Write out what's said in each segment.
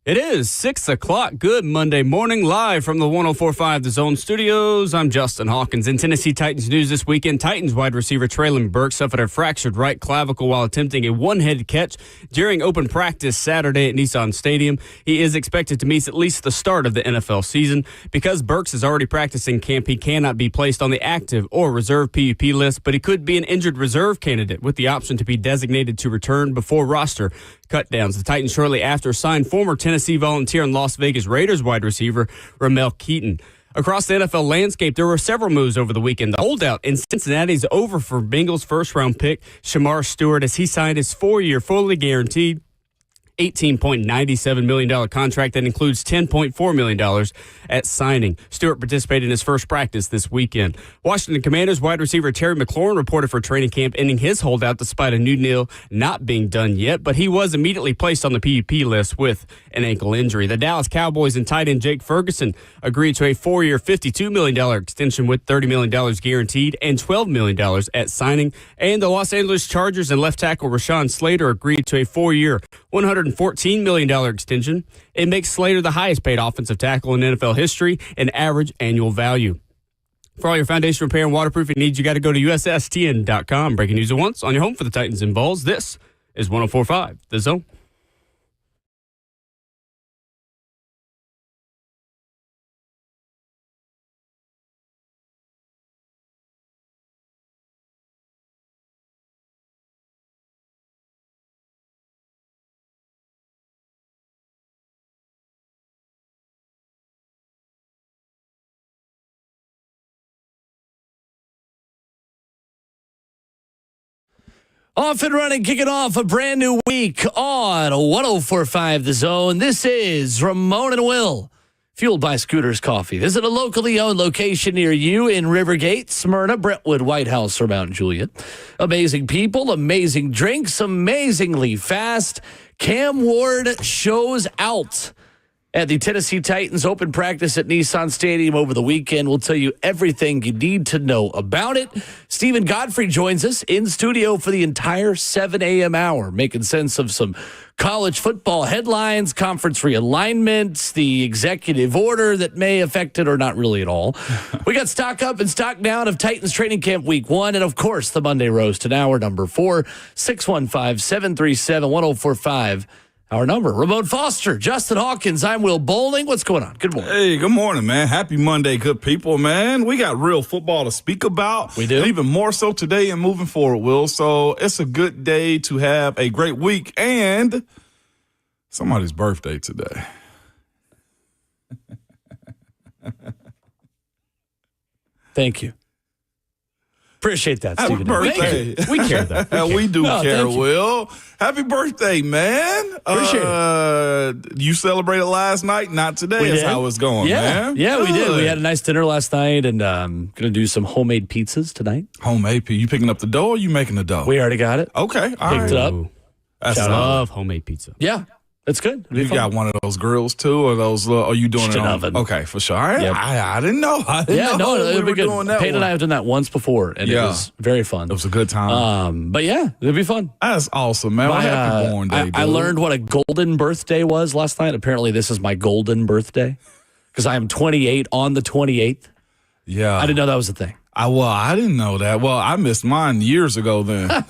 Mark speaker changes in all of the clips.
Speaker 1: It is 6 o'clock. Good Monday morning, live from the 104.5 The Zone Studios. I'm Justin Hawkins. In Tennessee Titans news this weekend, Titans wide receiver Treylon Burks suffered a fractured right clavicle while attempting a one-handed catch during open practice Saturday at Nissan Stadium. He is expected to miss at least the start of the NFL season. Because Burks is already practicing camp, he cannot be placed on the active or reserve PUP list, but he could be an injured reserve candidate with the option to be designated to return before roster cutdowns. The Titans shortly after signed former Tennessee Volunteer and Las Vegas Raiders wide receiver Ramel Keaton. Across the NFL landscape, there were several moves over the weekend. The holdout in Cincinnati is over for Bengals first-round pick Shamar Stewart as he signed his 4-year, fully guaranteed $18.97 million contract that includes $10.4 million at signing. Stewart participated in his first practice this weekend. Washington Commanders wide receiver Terry McLaurin reported for training camp, ending his holdout despite a new deal not being done yet, but he was immediately placed on the PUP list with an ankle injury. The Dallas Cowboys and tight end Jake Ferguson agreed to a 4-year, $52 million extension with $30 million guaranteed and $12 million at signing. And the Los Angeles Chargers and left tackle Rashawn Slater agreed to a 4-year, $114 million extension. It makes Slater the highest paid offensive tackle in NFL history in average annual value. For all your foundation repair and waterproofing needs, you got to go to USSTN.com. Breaking news at once on your home for the Titans and Vols. This is 104.5 The Zone.
Speaker 2: Off and running, kicking off a brand new week on 104.5 The Zone. This is Ramon and Will, fueled by Scooters Coffee. Visit a locally owned location near you in Rivergate, Smyrna, Brentwood, White House, or Mount Juliet. Amazing people, amazing drinks, amazingly fast. Cam Ward shows out at the Tennessee Titans open practice at Nissan Stadium over the weekend. We'll tell you everything you need to know about it. Stephen Godfrey joins us in studio for the entire 7 a.m. hour, making sense of some college football headlines, conference realignments, the executive order that may affect it or not really at all. We got stock up and stock down of Titans training camp week 1, and of course the Monday roast in hour number 4, 615-737-1045. Our number. Ramon Foster, Justin Hawkins, I'm Will Bowling. What's going on? Good morning.
Speaker 3: Hey, good morning, man. Happy Monday, good people, man. We got real football to speak about.
Speaker 2: We do.
Speaker 3: And even more so today and moving forward, Will. So it's a good day to have a great week and somebody's birthday today.
Speaker 2: Thank you. Appreciate that, Stephen.
Speaker 3: Happy birthday.
Speaker 2: We care, though.
Speaker 3: We do care, Will. Happy birthday, man.
Speaker 2: Appreciate it.
Speaker 3: You celebrated last night, not today. That's how it's going, man.
Speaker 2: Yeah,
Speaker 3: Good.
Speaker 2: we did. We had a nice dinner last night and going to do some homemade pizzas tonight.
Speaker 3: Homemade pizza. You picking up the dough or you making the dough?
Speaker 2: We already got it.
Speaker 3: Okay. All
Speaker 2: Picked
Speaker 3: right.
Speaker 2: it up.
Speaker 3: That's
Speaker 1: I
Speaker 3: solid.
Speaker 1: love homemade pizza.
Speaker 2: Yeah, it's good.
Speaker 3: You got one of those grills too, or those? Are you doing
Speaker 2: Just
Speaker 3: it
Speaker 2: an
Speaker 3: on
Speaker 2: oven.
Speaker 3: Okay, for sure. I didn't know.
Speaker 2: Yeah, no,
Speaker 3: we
Speaker 2: it'll be
Speaker 3: were
Speaker 2: good.
Speaker 3: doing that
Speaker 2: Peyton and I
Speaker 3: one.
Speaker 2: have done that once before, and it was very fun.
Speaker 3: It was a good time.
Speaker 2: But yeah, it'll be fun.
Speaker 3: That's awesome, man. Well, happy born day,
Speaker 2: I
Speaker 3: dude.
Speaker 2: learned what a golden birthday was last night. Apparently, this is my golden birthday because I am 28 on the 28th.
Speaker 3: Yeah,
Speaker 2: I didn't know that was a thing.
Speaker 3: I didn't know that. Well, I missed mine years ago. Then
Speaker 2: When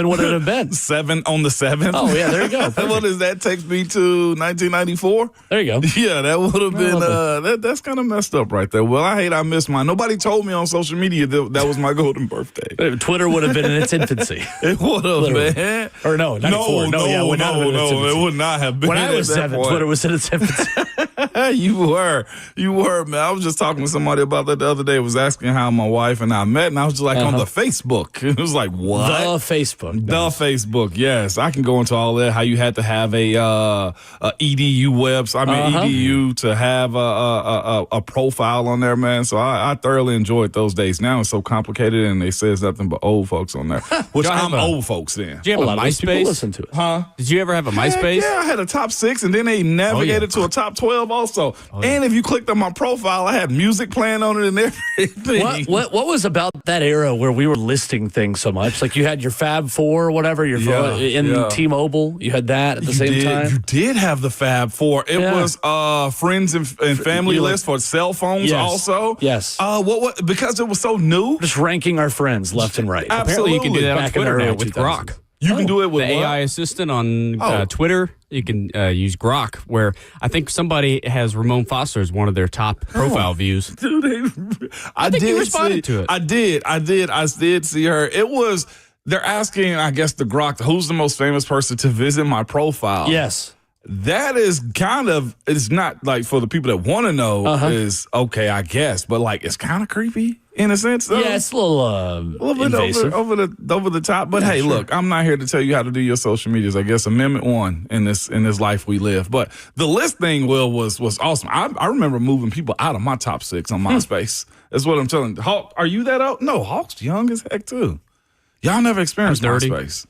Speaker 2: would it have been?
Speaker 3: 7 on the 7th.
Speaker 2: Oh yeah, there you go.
Speaker 3: What does that take me to 1994?
Speaker 2: There you go.
Speaker 3: Yeah, that would have been. That's kind of messed up right there. Well, I missed mine. Nobody told me on social media that was my golden birthday.
Speaker 2: Twitter would have been in its infancy.
Speaker 3: It would have,
Speaker 2: Literally.
Speaker 3: man.
Speaker 2: Or no, 94.
Speaker 3: No,
Speaker 2: it would not have been in its infancy.
Speaker 3: it would not have been.
Speaker 2: When I was
Speaker 3: at that
Speaker 2: 7,
Speaker 3: point.
Speaker 2: Twitter was in its infancy.
Speaker 3: You were, man. I was just talking to somebody about that the other day. Was asking how my wife and I met, and I was just like on the Facebook. It was like what?
Speaker 2: The Facebook.
Speaker 3: The Facebook. Yes, I can go into all that. How you had to have a edu website. EDU to have a profile on there, man. So I thoroughly enjoyed those days. Now it's so complicated, and they says nothing but old folks on there. Which I'm old folks then.
Speaker 1: Did you have a
Speaker 2: lot of those people
Speaker 1: MySpace?
Speaker 2: listen to us.
Speaker 3: Huh?
Speaker 1: Did you ever have a MySpace?
Speaker 3: Yeah, I had a top 6, and then they navigated to a top 12 also. And if you clicked on my profile, I had music playing on it and everything.
Speaker 2: What was about that era where we were listing things so much? Like you had your Fab Four or whatever, T-Mobile. You had that at the same time.
Speaker 3: You did have the Fab Four. It was friends and family list for cell phones also.
Speaker 2: Yes.
Speaker 3: What? Because it was so new.
Speaker 2: Just ranking our friends left and right.
Speaker 1: Apparently, you can do that on
Speaker 2: Back in the
Speaker 1: Twitter now
Speaker 2: early
Speaker 1: with
Speaker 2: 2000s.
Speaker 1: Grok.
Speaker 3: You can do it with
Speaker 1: the AI assistant on Twitter. You can use Grok, where I think somebody has Ramon Foster as one of their top profile views.
Speaker 3: Dude,
Speaker 1: I think you responded to it.
Speaker 3: I did see her. It was, they're asking, I guess, the Grok, who's the most famous person to visit my profile?
Speaker 2: Yes.
Speaker 3: That is kind of, it's not like for the people that want to know is okay, I guess, but like it's kind of creepy in a sense. Though.
Speaker 2: Yeah, it's a little
Speaker 3: bit
Speaker 2: invasive.
Speaker 3: over the top. But hey, look, I'm not here to tell you how to do your social medias. I guess Amendment 1 in this life we live. But the list thing, Will, was awesome. I remember moving people out of my top 6 on MySpace. That's what I'm telling you. Hawk, are you that old? No, Hawk's young as heck too. Y'all never experienced MySpace.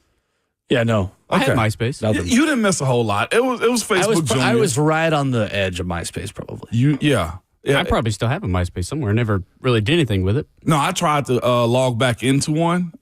Speaker 2: Yeah, no.
Speaker 1: I had MySpace.
Speaker 3: You didn't miss a whole lot. It was Facebook Junior.
Speaker 2: I was right on the edge of MySpace, probably.
Speaker 3: Yeah.
Speaker 1: I probably still have a MySpace somewhere. Never really did anything with it.
Speaker 3: No, I tried to log back into one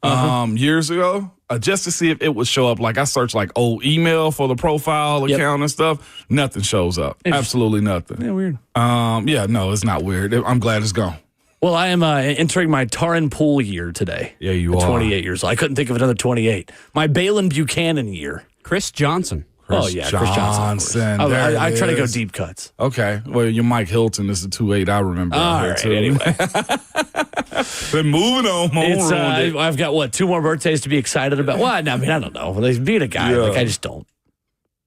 Speaker 3: years ago just to see if it would show up. Like I searched like old email for the profile account and stuff. Nothing shows up. Absolutely nothing.
Speaker 2: Yeah, weird.
Speaker 3: No, it's not weird. I'm glad it's gone.
Speaker 2: Well, I am entering my Taran Pool year today.
Speaker 3: Yeah, you are.
Speaker 2: 28 years old. I couldn't think of another 28. My Balin Buchanan year.
Speaker 1: Chris Johnson.
Speaker 2: Chris Johnson. I try to go deep cuts.
Speaker 3: Okay. Well, your Mike Hilton is the 2-8 I remember.
Speaker 2: All right,
Speaker 3: too.
Speaker 2: anyway.
Speaker 3: Been moving on.
Speaker 2: I've got, 2 more birthdays to be excited about? Well, I don't know. Being a guy, I just don't.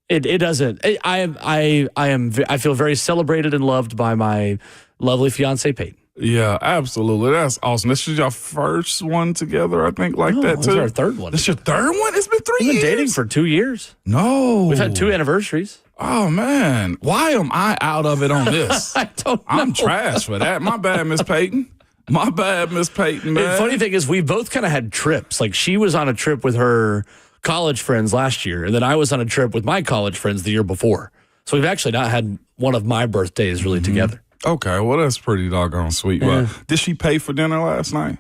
Speaker 2: It doesn't. I feel very celebrated and loved by my lovely fiance, Peyton.
Speaker 3: Yeah, absolutely. That's awesome. This is your first one together, I think, that too.
Speaker 2: This is our third one.
Speaker 3: This is your third one? It's been 3 years.
Speaker 2: We've been dating for 2 years.
Speaker 3: No.
Speaker 2: We've had 2 anniversaries.
Speaker 3: Oh, man. Why am I out of it on this?
Speaker 2: I don't know.
Speaker 3: I'm trash for that. My bad, Miss Peyton. My bad, Miss Peyton, man.
Speaker 2: The funny thing is we both kind of had trips. Like she was on a trip with her college friends last year, and then I was on a trip with my college friends the year before. So we've actually not had one of my birthdays really together.
Speaker 3: Okay, well, that's pretty doggone sweet.
Speaker 2: Yeah.
Speaker 3: But did she pay for dinner last night?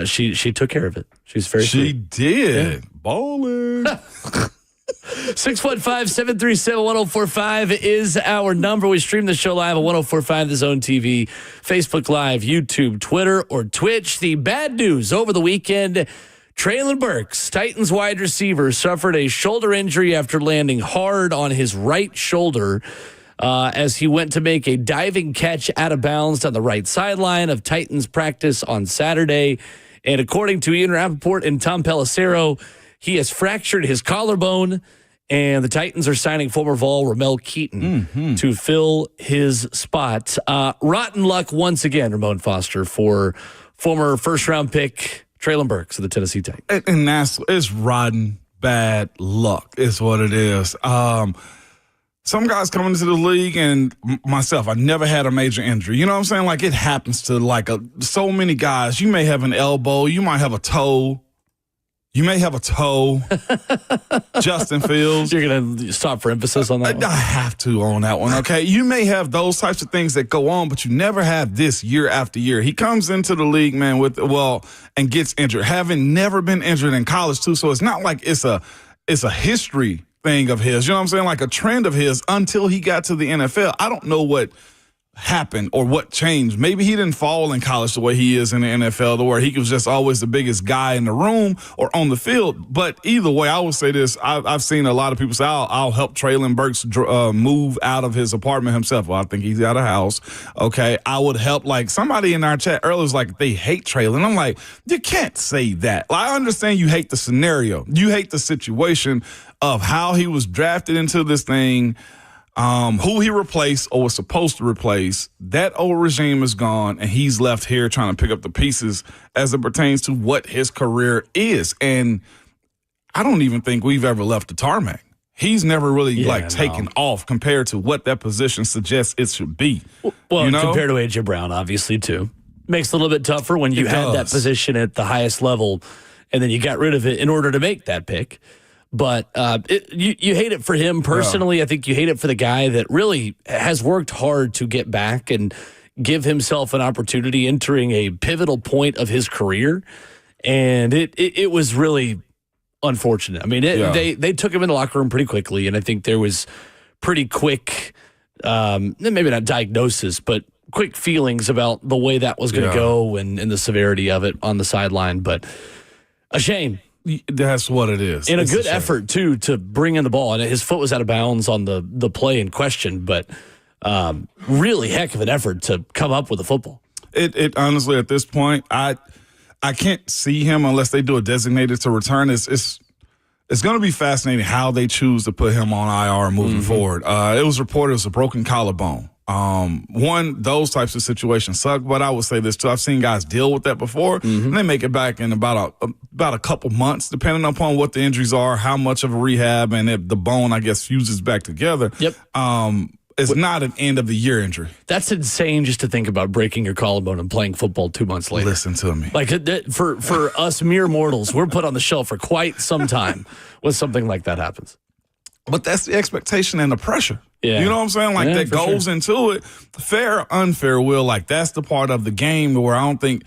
Speaker 2: She took care of it. She's very sweet.
Speaker 3: She did. Yeah. Bowling.
Speaker 2: 615-737-1045 is our number. We stream the show live at 1045 The Zone TV, Facebook Live, YouTube, Twitter, or Twitch. The bad news over the weekend, Treylon Burks, Titans wide receiver, suffered a shoulder injury after landing hard on his right shoulder as he went to make a diving catch out of bounds on the right sideline of Titans practice on Saturday. And according to Ian Rappaport and Tom Pelissero, he has fractured his collarbone, and the Titans are signing former Vol Ramel Keaton to fill his spot. Rotten luck once again, Ramon Foster, for former first-round pick Treylon Burks of the Tennessee Titans.
Speaker 3: And it's rotten bad luck is what it is. Some guys coming into the league, and myself, I never had a major injury. You know what I'm saying? Like, it happens to, so many guys. You may have an elbow. You might have a toe. Justin Fields.
Speaker 2: You're going to stop for emphasis on that one?
Speaker 3: I have to on that one, okay? You may have those types of things that go on, but you never have this year after year. He comes into the league, man, and gets injured, having never been injured in college, too. So it's not like it's a history thing of his, you know what I'm saying? Like a trend of his until he got to the NFL. I don't know what happened or what changed. Maybe he didn't fall in college the way he is in the NFL, where he was just always the biggest guy in the room or on the field. But either way, I will say this. I've seen a lot of people say, I'll help Treylon Burks move out of his apartment himself. Well, I think he's out of house. Okay. I would help. Like somebody in our chat earlier was like, they hate Treylon. I'm like, you can't say that. I understand you hate the scenario. You hate the situation of how he was drafted into this thing, who he replaced or was supposed to replace. That old regime is gone, and he's left here trying to pick up the pieces as it pertains to what his career is. And I don't even think we've ever left the tarmac. He's never really taken off compared to what that position suggests it should be.
Speaker 2: Well, compared to A.J. Brown, obviously, too. Makes it a little bit tougher when you had that position at the highest level, and then you got rid of it in order to make that pick. But you hate it for him personally. Yeah. I think you hate it for the guy that really has worked hard to get back and give himself an opportunity entering a pivotal point of his career. And it was really unfortunate. I mean, they took him in the locker room pretty quickly, and I think there was pretty quick, maybe not diagnosis, but quick feelings about the way that was going to go and the severity of it on the sideline. But a shame.
Speaker 3: That's what it is.
Speaker 2: And a good effort, too, to bring in the ball. And his foot was out of bounds on the play in question, but really heck of an effort to come up with a football.
Speaker 3: It honestly, at this point, I can't see him unless they do a designated to return. It's going to be fascinating how they choose to put him on IR moving forward. It was reported it was a broken collarbone. Those types of situations suck, but I would say this too. I've seen guys deal with that before, and they make it back in about a couple months, depending upon what the injuries are, how much of a rehab, and if the bone, I guess, fuses back together.
Speaker 2: Yep.
Speaker 3: It's not an end of the year injury.
Speaker 2: That's insane just to think about breaking your collarbone and playing football 2 months later.
Speaker 3: Listen to me.
Speaker 2: Like for us mere mortals, we're put on the shelf for quite some time when something like that happens.
Speaker 3: But that's the expectation and the pressure.
Speaker 2: Yeah.
Speaker 3: You know what I'm saying? Like that goes into it. Fair or unfair, Will, like that's the part of the game where I don't think,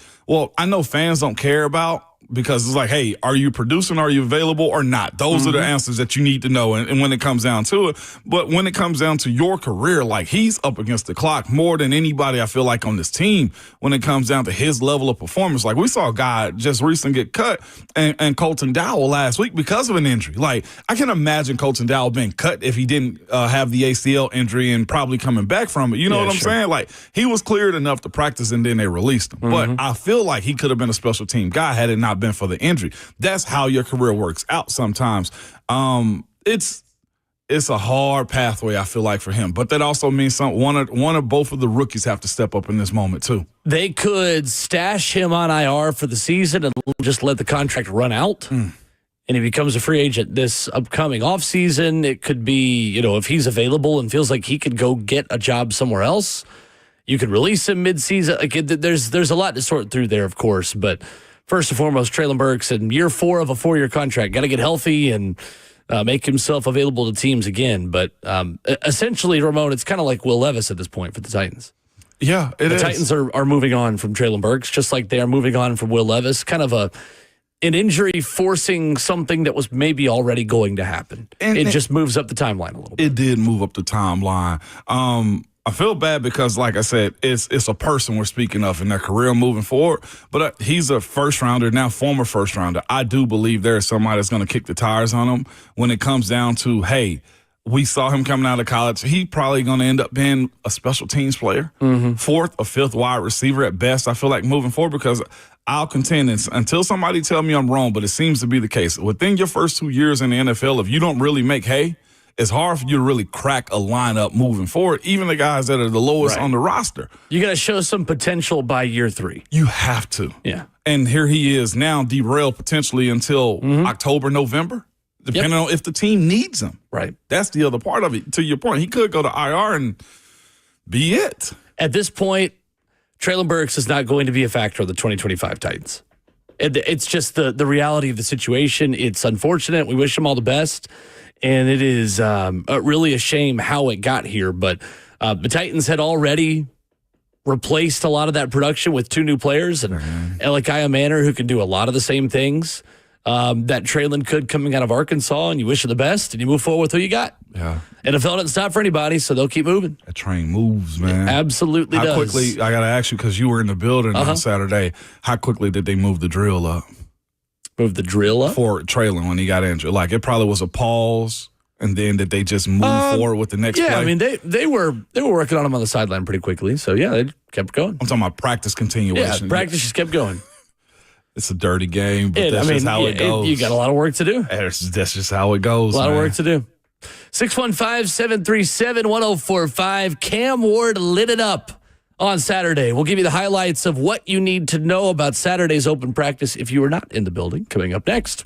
Speaker 3: I know fans don't care about, because it's like, hey, are you producing? Are you available or not? Those are the answers that you need to know. And when it comes down to it, but when it comes down to your career, like he's up against the clock more than anybody I feel like on this team when it comes down to his level of performance. Like we saw a guy just recently get cut and Colton Dowell last week because of an injury. Like I can imagine Colton Dowell being cut if he didn't have the ACL injury and probably coming back from it. You know what I'm saying? Like he was cleared enough to practice and then they released him. But I feel like he could have been a special team guy had it not been for the injury. That's how your career works out sometimes. It's a hard pathway, I feel like, for him. But that also means one or both of the rookies have to step up in this moment, too.
Speaker 2: They could stash him on IR for the season and just let the contract run out. And he becomes a free agent this upcoming offseason. It could be, if he's available and feels like he could go get a job somewhere else, you could release him midseason. Like there's a lot to sort through there, of course, but first and foremost, Treylon Burks in year 4 of a 4-year contract. Got to get healthy and make himself available to teams again. But essentially, Ramon, it's kind of like Will Levis at this point for the Titans.
Speaker 3: Yeah, it is.
Speaker 2: The Titans are moving on from Treylon Burks, just like they are moving on from Will Levis. Kind of an injury forcing something that was maybe already going to happen. And it just moves up the timeline a little bit.
Speaker 3: It did move up the timeline. I feel bad because, like I said, it's a person we're speaking of in their career moving forward. But he's a first-rounder, now former first-rounder. I do believe there is somebody that's going to kick the tires on him when it comes down to, hey, we saw him coming out of college. He probably going to end up being a special teams player, 4th or 5th wide receiver at best, I feel like, moving forward, because I'll contend until somebody tell me I'm wrong, but it seems to be the case. Within your first 2 years in the NFL, if you don't really make hay, it's hard for you to really crack a lineup moving forward, even the guys that are the lowest on the roster.
Speaker 2: You got to show some potential by year 3.
Speaker 3: You have to.
Speaker 2: Yeah.
Speaker 3: And here he is now derailed potentially until October, November, depending on if the team needs him.
Speaker 2: Right.
Speaker 3: That's the other part of it. To your point, he could go to IR and be it.
Speaker 2: At this point, Treylon Burks is not going to be a factor of the 2025 Titans. It's just the reality of the situation. It's unfortunate. We wish him all the best. And it is really a shame how it got here. But the Titans had already replaced a lot of that production with 2 new players. And Elikiah Manor, who can do a lot of the same things that Treylon could coming out of Arkansas. And you wish him the best, and you move forward with who you got.
Speaker 3: Yeah.
Speaker 2: NFL doesn't stop for anybody, so they'll keep moving.
Speaker 3: That train moves, man.
Speaker 2: It absolutely does.
Speaker 3: How quickly, I got to ask you, because you were in the building on Saturday, how quickly did they move the drill up?
Speaker 2: Move the drill up?
Speaker 3: For Treylon when he got injured. Like, it probably was a pause, and then did they just move forward with the next play?
Speaker 2: Yeah, I mean, they were working on him on the sideline pretty quickly. So, yeah, they kept going.
Speaker 3: I'm talking about practice continuation.
Speaker 2: Yeah, practice just kept going.
Speaker 3: It's a dirty game, but that's just how it goes.
Speaker 2: You got a lot of work to do.
Speaker 3: That's just how it goes.
Speaker 2: A lot of work to do. 615-737-1045. Cam Ward lit it up on Saturday. We'll give you the highlights of what you need to know about Saturday's open practice if you were not in the building. Coming up next.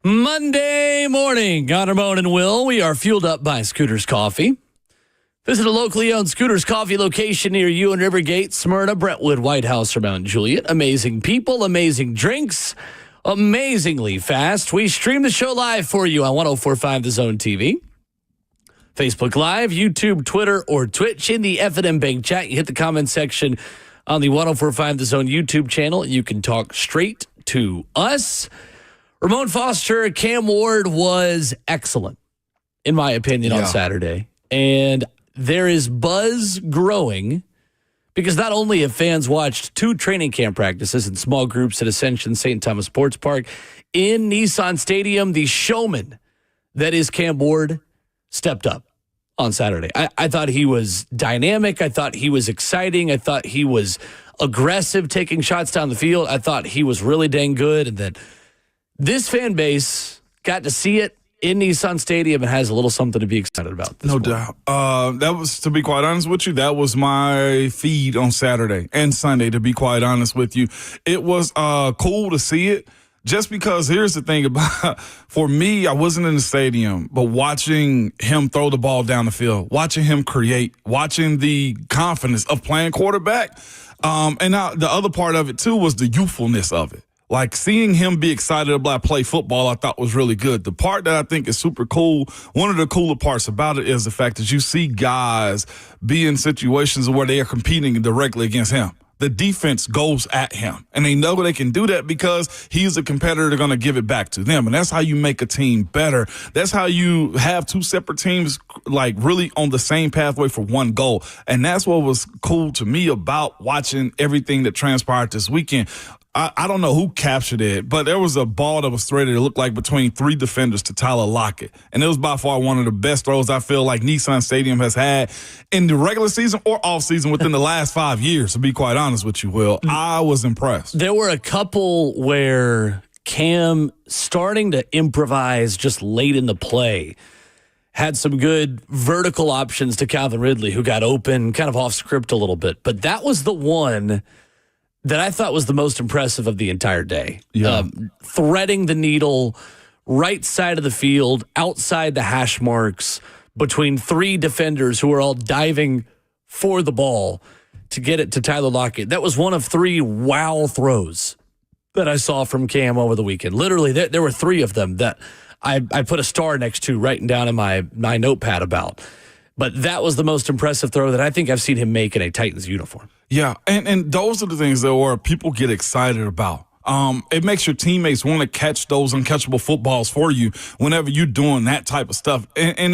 Speaker 2: Monday morning on Ramon and Will. We are fueled up by Scooters Coffee. Visit a locally owned Scooters Coffee location near you in Rivergate, Smyrna, Brentwood, White House, or Mount Juliet. Amazing people, amazing drinks, amazingly fast. We stream the show live for you on 104.5 The Zone TV. Facebook Live, YouTube, Twitter, or Twitch. In the F&M Bank chat, you hit the comment section on the 104.5 The Zone YouTube channel. You can talk straight to us. Ramon Foster, Cam Ward was excellent, in my opinion, on Saturday. And there is buzz growing because not only have fans watched 2 training camp practices in small groups at Ascension St. Thomas Sports Park, in Nissan Stadium, the showman that is Cam Ward stepped up on Saturday. I thought he was dynamic. I thought he was exciting. I thought he was aggressive, taking shots down the field. I thought he was really dang good, and that this fan base got to see it in Nissan Stadium and has a little something to be excited about.
Speaker 3: No doubt. That was, to be quite honest with you, that was my feed on Saturday and Sunday, to be quite honest with you. It was cool to see it. Just because here's the thing about, for me, I wasn't in the stadium, but watching him throw the ball down the field, watching him create, watching the confidence of playing quarterback. And now the other part of it, too, was the youthfulness of it. Like, seeing him be excited about play football, I thought was really good. The part that I think is super cool, one of the cooler parts about it is the fact that you see guys be in situations where they are competing directly against him. The defense goes at him, and they know they can do that because he's a competitor. They're going to give it back to them, and that's how you make a team better. That's how you have 2 separate teams, like, really on the same pathway for one goal, and that's what was cool to me about watching everything that transpired this weekend. I don't know who captured it, but there was a ball that was threaded. It looked like between 3 defenders to Tyler Lockett. And it was by far one of the best throws I feel like Nissan Stadium has had in the regular season or off season within the last 5 years, to be quite honest with you, Will. I was impressed.
Speaker 2: There were a couple where Cam, starting to improvise just late in the play, had some good vertical options to Calvin Ridley, who got open, kind of off script a little bit. But that was the one that I thought was the most impressive of the entire day.
Speaker 3: Yeah.
Speaker 2: Threading the needle, right side of the field, outside the hash marks, between 3 defenders who were all diving for the ball to get it to Tyler Lockett. That was one of 3 wow throws that I saw from Cam over the weekend. Literally, there were 3 of them that I put a star next to, writing down in my notepad about. But that was the most impressive throw that I think I've seen him make in a Titans uniform.
Speaker 3: Yeah, and those are the things that where people get excited about. It makes your teammates want to catch those uncatchable footballs for you whenever you're doing that type of stuff. And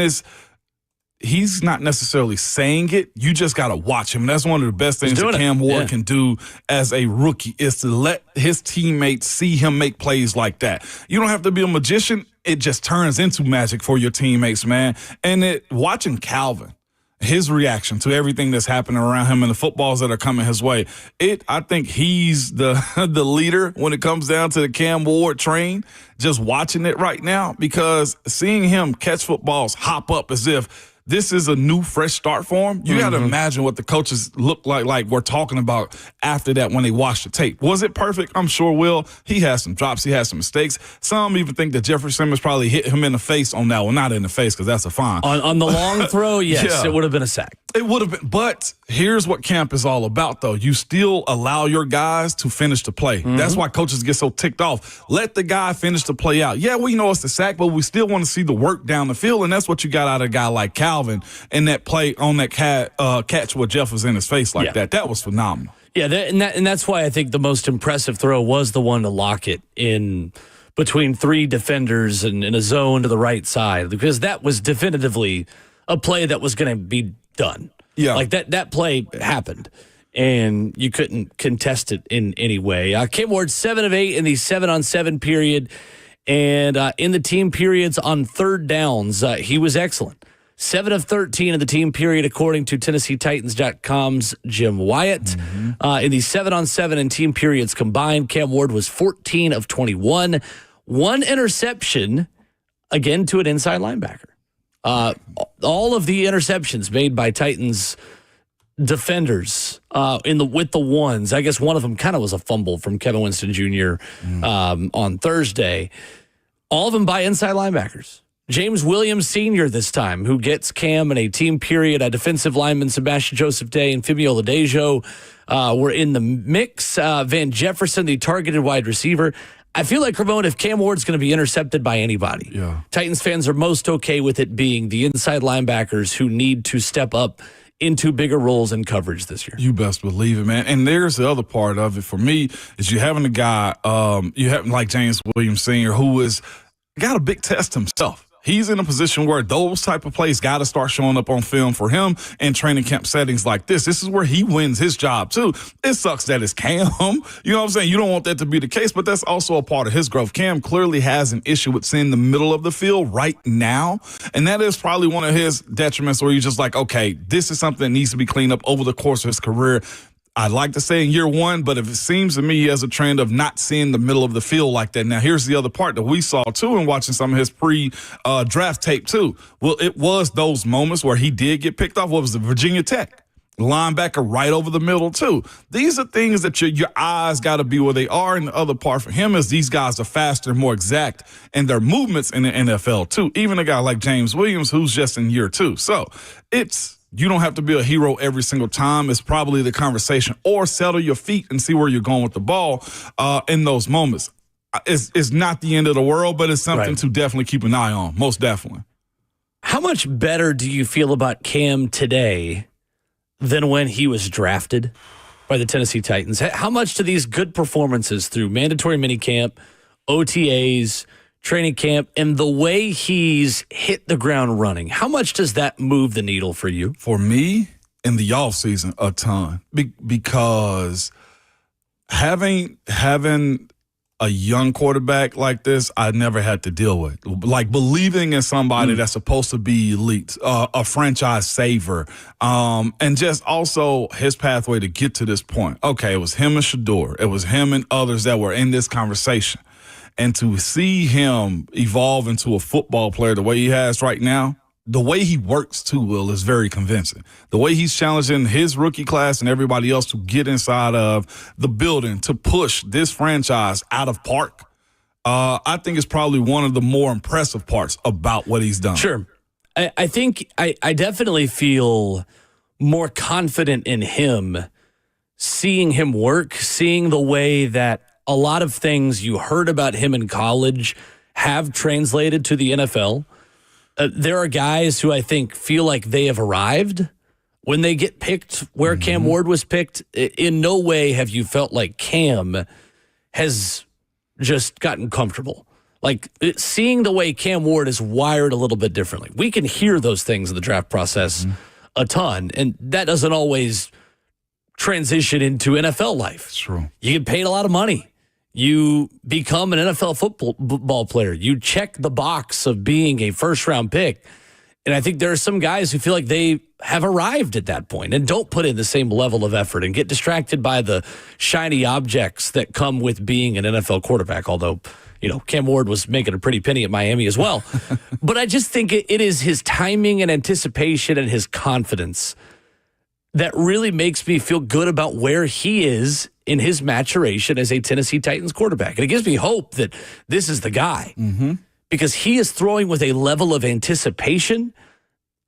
Speaker 3: he's not necessarily saying it. You just got to watch him. That's one of the best things that Cam Ward can do as a rookie, is to let his teammates see him make plays like that. You don't have to be a magician. It just turns into magic for your teammates, man. And watching Calvin, his reaction to everything that's happening around him and the footballs that are coming his way, I think he's the leader when it comes down to the Cam Ward train, just watching it right now, because seeing him catch footballs, hop up as if this is a new, fresh start for him. You got to imagine what the coaches look like we're talking about after that when they watch the tape. Was it perfect? I'm sure, Will. He has some drops. He has some mistakes. Some even think that Jeffrey Simmons probably hit him in the face on that one. Not in the face, because that's a fine.
Speaker 2: On the long throw, yes, It would have been a sack.
Speaker 3: It would have been. But here's what camp is all about, though. You still allow your guys to finish the play. That's why coaches get so ticked off. Let the guy finish the play out. Yeah, we know it's the sack, but we still want to see the work down the field, and that's what you got out of a guy like Calvin in that play on that catch where Jeff was in his face like that. That was phenomenal.
Speaker 2: Yeah, and that's why I think the most impressive throw was the one to Lockett in between 3 defenders and in a zone to the right side, because that was definitively a play that was going to be done.
Speaker 3: Yeah.
Speaker 2: Like that play happened, and you couldn't contest it in any way. Cam Ward, 7 of 8 in the 7-on-7 period, and in the team periods on third downs, he was excellent. 7 of 13 in the team period, according to TennesseeTitans.com's Jim Wyatt. In the 7-on-7 and team periods combined, Cam Ward was 14 of 21. 1 interception, again, to an inside linebacker. All of the interceptions made by Titans defenders with the ones. I guess one of them kind of was a fumble from Kevin Winston Jr. On Thursday. All of them by inside linebackers. James Williams Sr. this time, who gets Cam in a team period. A defensive lineman, Sebastian Joseph Day and Fabio Ladejo were in the mix. Van Jefferson, the targeted wide receiver. I feel like, Ramon, if Cam Ward's going to be intercepted by anybody, Titans fans are most okay with it being the inside linebackers who need to step up into bigger roles in coverage this year.
Speaker 3: You best believe it, man. And there's the other part of it for me is you having a guy, you having like James Williams Sr., who is got a big test himself. He's in a position where those type of plays got to start showing up on film for him in training camp settings like this. This is where he wins his job, too. It sucks that it's Cam. You know what I'm saying? You don't want that to be the case, but that's also a part of his growth. Cam clearly has an issue with seeing the middle of the field right now, and that is probably one of his detriments where you're just like, okay, this is something that needs to be cleaned up over the course of his career. I'd like to say in year one, but if it seems to me he has a trend of not seeing the middle of the field like that. Now, here's the other part that we saw, too, in watching some of his pre-draft tape, too. Well, it was those moments where he did get picked off. What was it, Virginia Tech? Linebacker right over the middle, too. These are things that your eyes got to be where they are. And the other part for him is these guys are faster and more exact in their movements in the NFL, too. Even a guy like James Williams, who's just in year two. So you don't have to be a hero every single time. It's probably the conversation, or settle your feet and see where you're going with the ball in those moments. It's not the end of the world, but it's something to definitely keep an eye on, most definitely.
Speaker 2: How much better do you feel about Cam today than when he was drafted by the Tennessee Titans? How much do these good performances through mandatory minicamp, OTAs, training camp, and the way he's hit the ground running, how much does that move the needle for you?
Speaker 3: For me, in the offseason, a ton. Because having a young quarterback like this, I never had to deal with. Like believing in somebody that's supposed to be elite, a franchise saver, and just also his pathway to get to this point. Okay, it was him and Shador. It was him and others that were in this conversation. And to see him evolve into a football player the way he has right now, the way he works too, Will, is very convincing. The way he's challenging his rookie class and everybody else to get inside of the building to push this franchise out of park, I think is probably one of the more impressive parts about what he's done.
Speaker 2: Sure. I think I definitely feel more confident in him, seeing him work, seeing the way that a lot of things you heard about him in college have translated to the NFL. There are guys who I think feel like they have arrived when they get picked where Cam Ward was picked. In no way have you felt like Cam has just gotten comfortable. Like seeing the way Cam Ward is wired a little bit differently. We can hear those things in the draft process a ton, and that doesn't always transition into NFL life.
Speaker 3: It's true.
Speaker 2: You get paid a lot of money. You become an NFL football player. You check the box of being a first-round pick. And I think there are some guys who feel like they have arrived at that point and don't put in the same level of effort and get distracted by the shiny objects that come with being an NFL quarterback, although, Cam Ward was making a pretty penny at Miami as well. But I just think it is his timing and anticipation and his confidence that really makes me feel good about where he is in his maturation as a Tennessee Titans quarterback. And it gives me hope that this is the guy because he is throwing with a level of anticipation.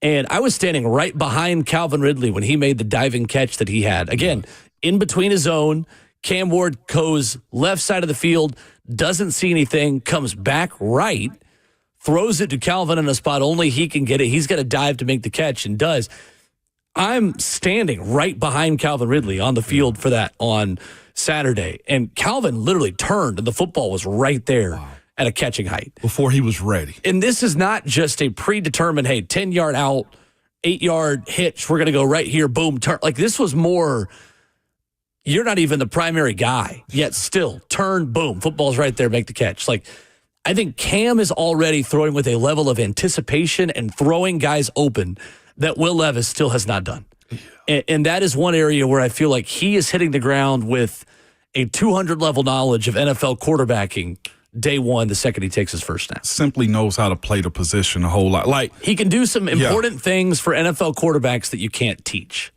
Speaker 2: And I was standing right behind Calvin Ridley when he made the diving catch that he had. Again, in between his own, Cam Ward goes left side of the field, doesn't see anything, comes back right, throws it to Calvin in a spot only he can get it. He's got to dive to make the catch and does. I'm standing right behind Calvin Ridley on the field for that on Saturday. And Calvin literally turned and the football was right there at a catching height.
Speaker 3: Before he was ready.
Speaker 2: And this is not just a predetermined, 10-yard out, 8-yard hitch. We're going to go right here, boom, turn. Like this was more, you're not even the primary guy, yet still turn, boom, football's right there, make the catch. Like I think Cam is already throwing with a level of anticipation and throwing guys open that Will Levis still has not done. And that is one area where I feel like he is hitting the ground with a 200-level knowledge of NFL quarterbacking day one, the second he takes his first snap.
Speaker 3: Simply knows how to play the position a whole lot. Like
Speaker 2: he can do some important things for NFL quarterbacks that you can't teach.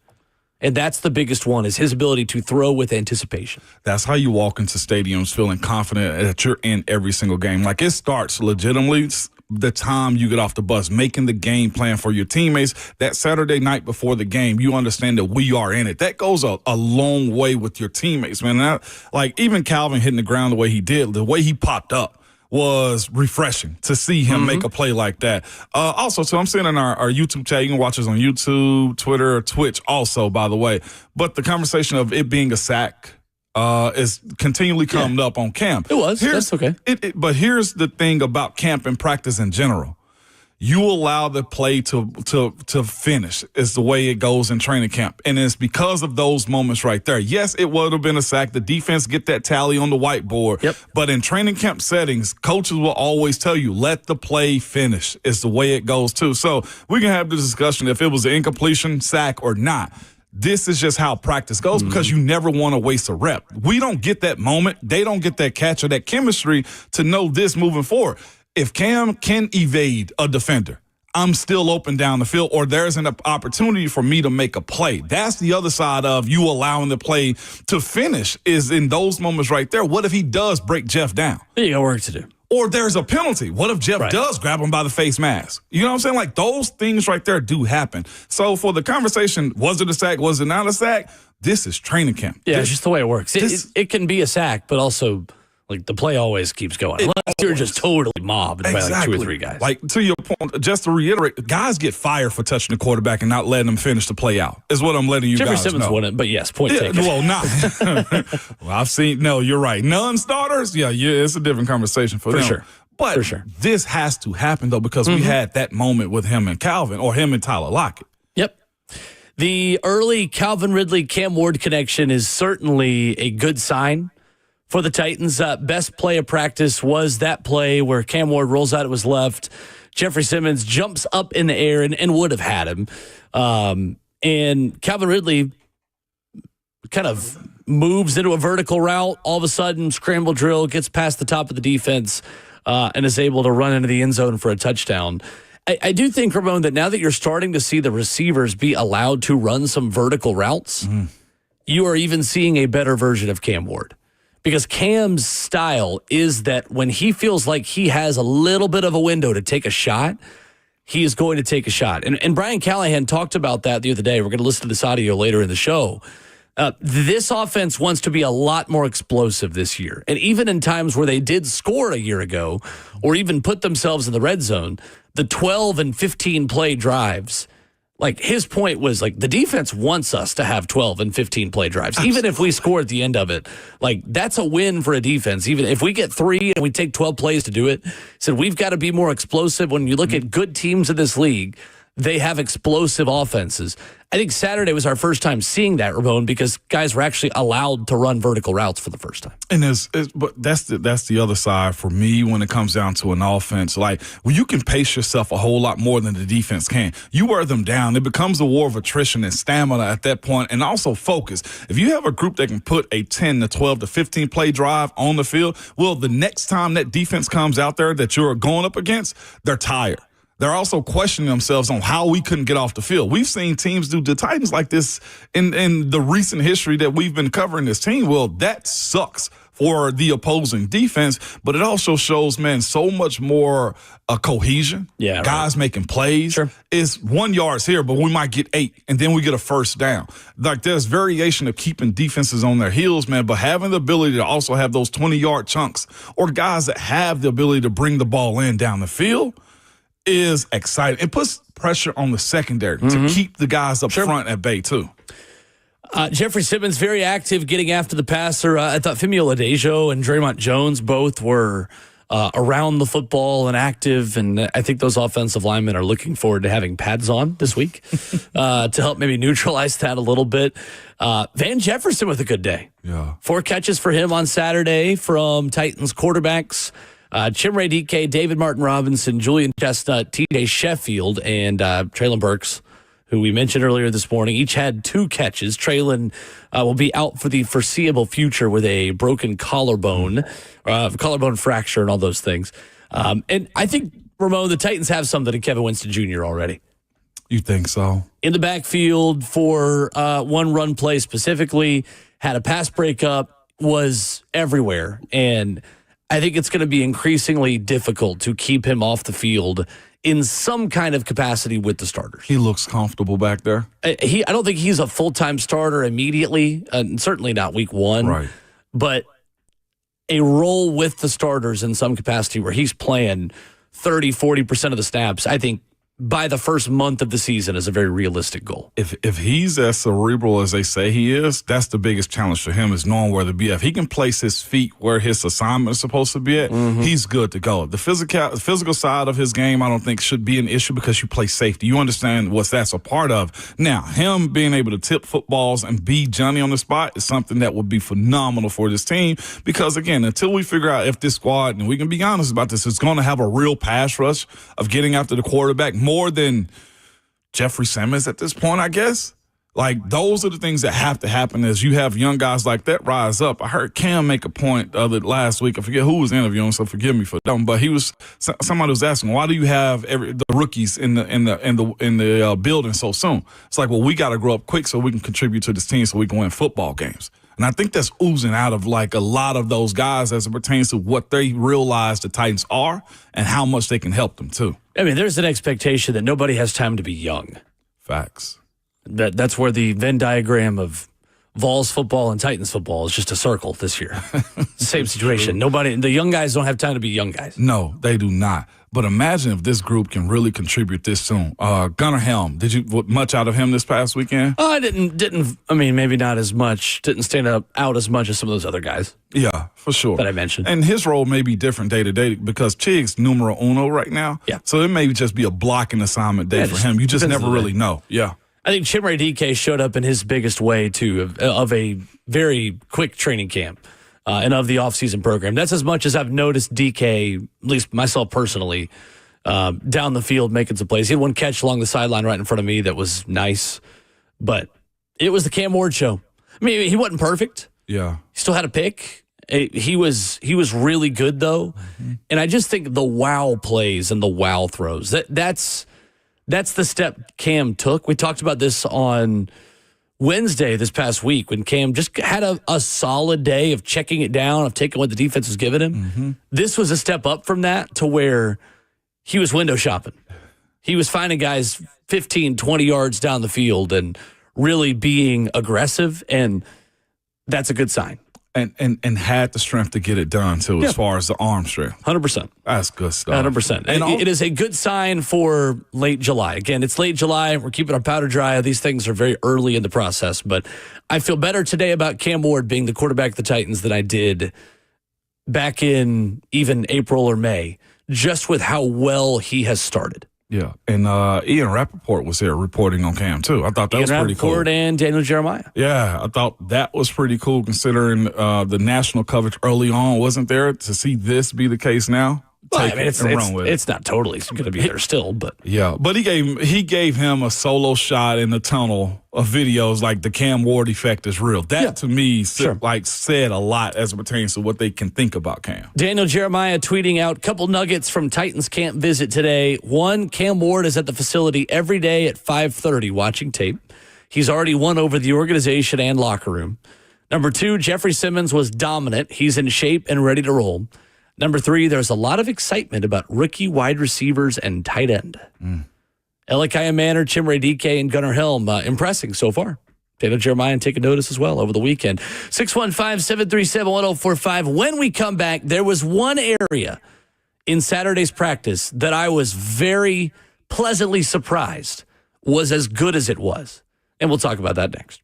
Speaker 2: And that's the biggest one, is his ability to throw with anticipation.
Speaker 3: That's how you walk into stadiums feeling confident that you're in every single game. Like, it starts legitimately the time you get off the bus, making the game plan for your teammates. That Saturday night before the game, you understand that we are in it. That goes a long way with your teammates, man. Like, even Calvin hitting the ground the way he did, the way he popped up was refreshing to see him make a play like that. Also, so I'm seeing in our YouTube chat, you can watch us on YouTube, Twitter, Twitch also, by the way. But the conversation of it being a sack is continually coming up on camp.
Speaker 2: It was. That's okay.
Speaker 3: But here's the thing about camp and practice in general. You allow the play to finish is the way it goes in training camp. And it's because of those moments right there. Yes, it would have been a sack. The defense get that tally on the whiteboard.
Speaker 2: Yep.
Speaker 3: But in training camp settings, coaches will always tell you, let the play finish. It's the way it goes too. So we can have the discussion if it was an incompletion, sack, or not. This is just how practice goes because you never want to waste a rep. We don't get that moment. They don't get that catch or that chemistry to know this moving forward. If Cam can evade a defender, I'm still open down the field, or there's an opportunity for me to make a play. That's the other side of you allowing the play to finish, is in those moments right there. What if he does break Jeff down?
Speaker 2: You got work to do.
Speaker 3: Or there's a penalty. What if Jeff does grab him by the face mask? You know what I'm saying? Like, those things right there do happen. So for the conversation, was it a sack? Was it not a sack? This is training camp.
Speaker 2: Yeah, it's just the way it works. It can be a sack, but also, like, the play always keeps going. Unless you're just totally mobbed by like 2 or 3 guys.
Speaker 3: Like, to your point, just to reiterate, guys get fired for touching the quarterback and not letting them finish the play out, is what I'm letting you
Speaker 2: Jeffrey
Speaker 3: guys
Speaker 2: Simmons
Speaker 3: know.
Speaker 2: wouldn't, but yes, point taken.
Speaker 3: Well, not. Well, I've seen, no, you're right. Non-starters, yeah, it's a different conversation for them.
Speaker 2: Sure.
Speaker 3: But
Speaker 2: For sure.
Speaker 3: This has to happen, though, because we had that moment with him and Calvin, or him and Tyler Lockett.
Speaker 2: Yep. The early Calvin Ridley, Cam Ward connection is certainly a good sign for the Titans. Best play of practice was that play where Cam Ward rolls out to his left. Jeffrey Simmons jumps up in the air and would have had him. And Calvin Ridley kind of moves into a vertical route. All of a sudden, scramble drill, gets past the top of the defense, and is able to run into the end zone for a touchdown. I do think, Ramon, that now that you're starting to see the receivers be allowed to run some vertical routes, you are even seeing a better version of Cam Ward. Because Cam's style is that when he feels like he has a little bit of a window to take a shot, he is going to take a shot. And Brian Callahan talked about that the other day. We're going to listen to this audio later in the show. This offense wants to be a lot more explosive this year. And even in times where they did score a year ago, or even put themselves in the red zone, the 12 and 15 play drives, like, his point was, like, the defense wants us to have 12 and 15 play drives. Absolutely. Even if we score at the end of it, like, that's a win for a defense. Even if we get 3 and we take 12 plays to do it, said we've got to be more explosive. When you look at good teams in this league, they have explosive offenses. I think Saturday was our first time seeing that, Ramon, because guys were actually allowed to run vertical routes for the first time.
Speaker 3: And but that's the other side for me when it comes down to an offense. Like, well, you can pace yourself a whole lot more than the defense can. You wear them down. It becomes a war of attrition and stamina at that point, and also focus. If you have a group that can put a 10 to 12 to 15 play drive on the field, well, the next time that defense comes out there that you're going up against, they're tired. They're also questioning themselves on how we couldn't get off the field. We've seen teams do the Titans like this in the recent history that we've been covering this team. Well, that sucks for the opposing defense, but it also shows, man, so much more cohesion.
Speaker 2: Yeah, right.
Speaker 3: Guys making plays.
Speaker 2: Sure.
Speaker 3: It's 1 yard here, but we might get 8, and then we get a first down. Like, there's variation of keeping defenses on their heels, man, but having the ability to also have those 20-yard chunks, or guys that have the ability to bring the ball in down the field, is exciting. It puts pressure on the secondary to keep the guys up front at bay, too.
Speaker 2: Jeffrey Simmons, very active getting after the passer. I thought Femi Oladejo and Draymond Jones both were around the football and active, and I think those offensive linemen are looking forward to having pads on this week to help maybe neutralize that a little bit. Van Jefferson with a good day.
Speaker 3: Yeah.
Speaker 2: 4 catches for him on Saturday from Titans quarterbacks. Chimere Dike, David Martin Robinson, Julian Chestnut, TJ Sheffield, and Treylon Burks, who we mentioned earlier this morning, each had 2 catches. Treylon will be out for the foreseeable future with a broken collarbone fracture and all those things. And I think, Ramon, the Titans have something in Kevin Winston Jr. already.
Speaker 3: You think so?
Speaker 2: In the backfield for one run play specifically, had a pass breakup, was everywhere. And I think it's going to be increasingly difficult to keep him off the field in some kind of capacity with the starters.
Speaker 3: He looks comfortable back there.
Speaker 2: I don't think he's a full-time starter immediately, and certainly not week one.
Speaker 3: Right.
Speaker 2: But a role with the starters in some capacity where he's playing 30, 40% of the snaps, I think by the first month of the season is a very realistic goal.
Speaker 3: If he's as cerebral as they say he is, that's the biggest challenge for him, is knowing where to be. If he can place his feet where his assignment is supposed to be at, he's good to go. The physical side of his game, I don't think should be an issue because you play safety. You understand what that's a part of. Now, him being able to tip footballs and be Johnny on the spot is something that would be phenomenal for this team because, again, until we figure out if this squad, and we can be honest about this, is going to have a real pass rush of getting after the quarterback more than Jeffrey Simmons at this point, I guess. Like, those are the things that have to happen as you have young guys like that rise up. I heard Cam make a point of it last week. I forget who was interviewing, so forgive me for that. But somebody was asking, why do you have the rookies in the building so soon? It's like, well, we got to grow up quick so we can contribute to this team so we can win football games. And I think that's oozing out of like a lot of those guys as it pertains to what they realize the Titans are and how much they can help them too.
Speaker 2: I mean, there's an expectation that nobody has time to be young.
Speaker 3: Facts.
Speaker 2: That's where the Venn diagram of Vols football and Titans football is just a circle this year. Same situation. The young guys don't have time to be young guys.
Speaker 3: No, they do not. But imagine if this group can really contribute this soon. Gunnar Helm, did you much out of him this past weekend?
Speaker 2: I didn't. I mean, maybe not as much. Didn't stand out as much as some of those other guys.
Speaker 3: Yeah, for sure.
Speaker 2: That I mentioned.
Speaker 3: And his role may be different day to day because Chig's numero uno right now.
Speaker 2: Yeah.
Speaker 3: So it may just be a blocking assignment day for him. You just never really know. Yeah.
Speaker 2: I think Chimere DK showed up in his biggest way, too, of a very quick training camp and of the offseason program. That's as much as I've noticed DK, at least myself personally, down the field making some plays. He had one catch along the sideline right in front of me that was nice, but it was the Cam Ward show. I mean, he wasn't perfect.
Speaker 3: Yeah.
Speaker 2: He still had a pick. He was really good, though. Mm-hmm. And I just think the wow plays and the wow throws, that's the step Cam took. We talked about this on Wednesday this past week when Cam just had a solid day of checking it down, of taking what the defense was giving him. Mm-hmm. This was a step up from that to where he was window shopping. He was finding guys 15, 20 yards down the field and really being aggressive, and that's a good sign.
Speaker 3: And had the strength to get it done, too, as far as the arm strength.
Speaker 2: 100%.
Speaker 3: That's good stuff.
Speaker 2: 100%. And it is a good sign for late July. Again, it's late July. We're keeping our powder dry. These things are very early in the process. But I feel better today about Cam Ward being the quarterback of the Titans than I did back in even April or May, just with how well he has started.
Speaker 3: Yeah, and Ian Rappaport was there reporting on Cam, too. I thought that was pretty cool.
Speaker 2: Ian Rappaport and Daniel Jeremiah.
Speaker 3: Yeah, I thought that was pretty cool considering the national coverage early on wasn't there. To see this be the case now,
Speaker 2: Well, I mean, it's not totally going to be there still, but
Speaker 3: yeah. But he gave him a solo shot in the tunnel of videos like the Cam Ward effect is real. That to me said a lot as it pertains to what they can think about Cam.
Speaker 2: Daniel Jeremiah tweeting out a couple nuggets from Titans camp visit today. One, Cam Ward is at the facility every day at 5:30 watching tape. He's already won over the organization and locker room. Number two, Jeffrey Simmons was dominant. He's in shape and ready to roll. Number three, there's a lot of excitement about rookie wide receivers and tight end. Elikiah Manor, Chimere DK, and Gunnar Helm impressing so far. Daniel Jeremiah taking notice as well over the weekend. 615-737-1045. When we come back, there was one area in Saturday's practice that I was very pleasantly surprised was as good as it was. And we'll talk about that next.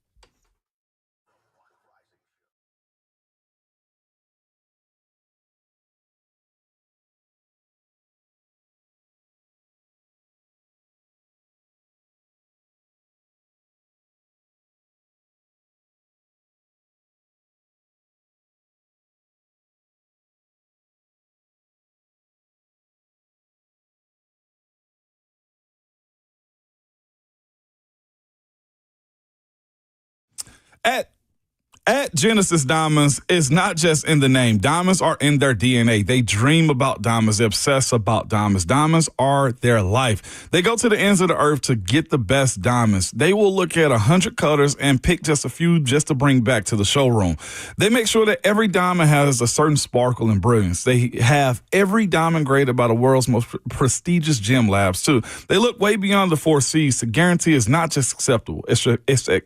Speaker 3: At Genesis Diamonds, it's not just in the name. Diamonds are in their DNA. They dream about diamonds. They obsess about diamonds. Diamonds are their life. They go to the ends of the earth to get the best diamonds. They will look at 100 cutters and pick just a few just to bring back to the showroom. They make sure that every diamond has a certain sparkle and brilliance. They have every diamond graded by the world's most prestigious gem labs, too. They look way beyond the 4 C's to guarantee it's not just acceptable. It's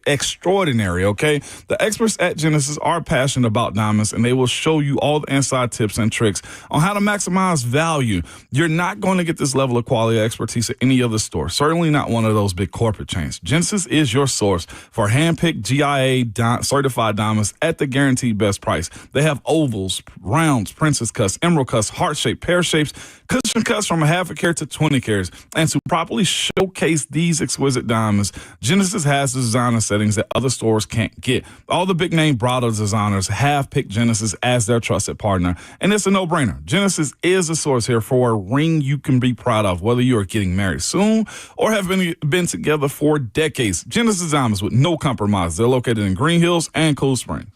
Speaker 3: extraordinary, okay? The experts at Genesis are passionate about diamonds, and they will show you all the inside tips and tricks on how to maximize value. You're not going to get this level of quality expertise at any other store, certainly not one of those big corporate chains. Genesis is your source for hand-picked GIA certified diamonds at the guaranteed best price. They have ovals, rounds, princess cuts, emerald cuts, heart shape, pear shapes, cushion cuts from a half a carat to 20 carats. And to properly showcase these exquisite diamonds, Genesis has the designer settings that other stores can't get. All the big name bridal designers have picked Genesis as their trusted partner, and it's a no-brainer. Genesis is a source here for a ring you can be proud of, whether you are getting married soon or have been together for decades. Genesis Diamonds with no compromise. They're located in Green Hills and Cool Springs.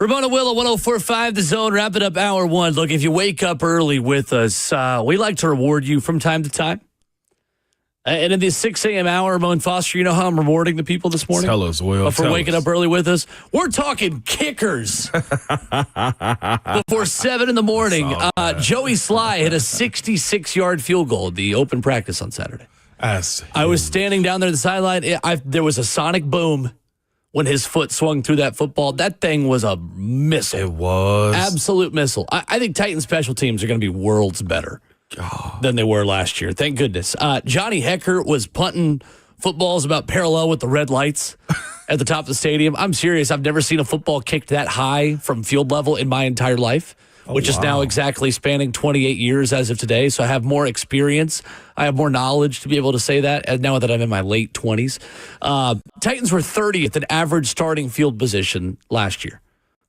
Speaker 2: Ramona Willow, 104.5 The Zone, wrapping up hour one. Look, if you wake up early with us, we like to reward you from time to time. And in the 6 a.m. hour, Ramon Foster, you know how I'm rewarding the people this morning?
Speaker 3: Tell us, Will.
Speaker 2: For waking up early with us. We're talking kickers. Before 7 in the morning, Joey Sly hit a 66-yard field goal at the open practice on Saturday. I was standing down there at the sideline. There was a sonic boom when his foot swung through that football. That thing was a missile.
Speaker 3: It was.
Speaker 2: Absolute missile. I think Titans special teams are going to be worlds better than they were last year. Thank goodness. Johnny Hecker was punting footballs about parallel with the red lights at the top of the stadium. I'm serious. I've never seen a football kicked that high from field level in my entire life, which is now exactly spanning 28 years as of today. So I have more experience. I have more knowledge to be able to say that now that I'm in my late 20s. Titans were 30th in average starting field position last year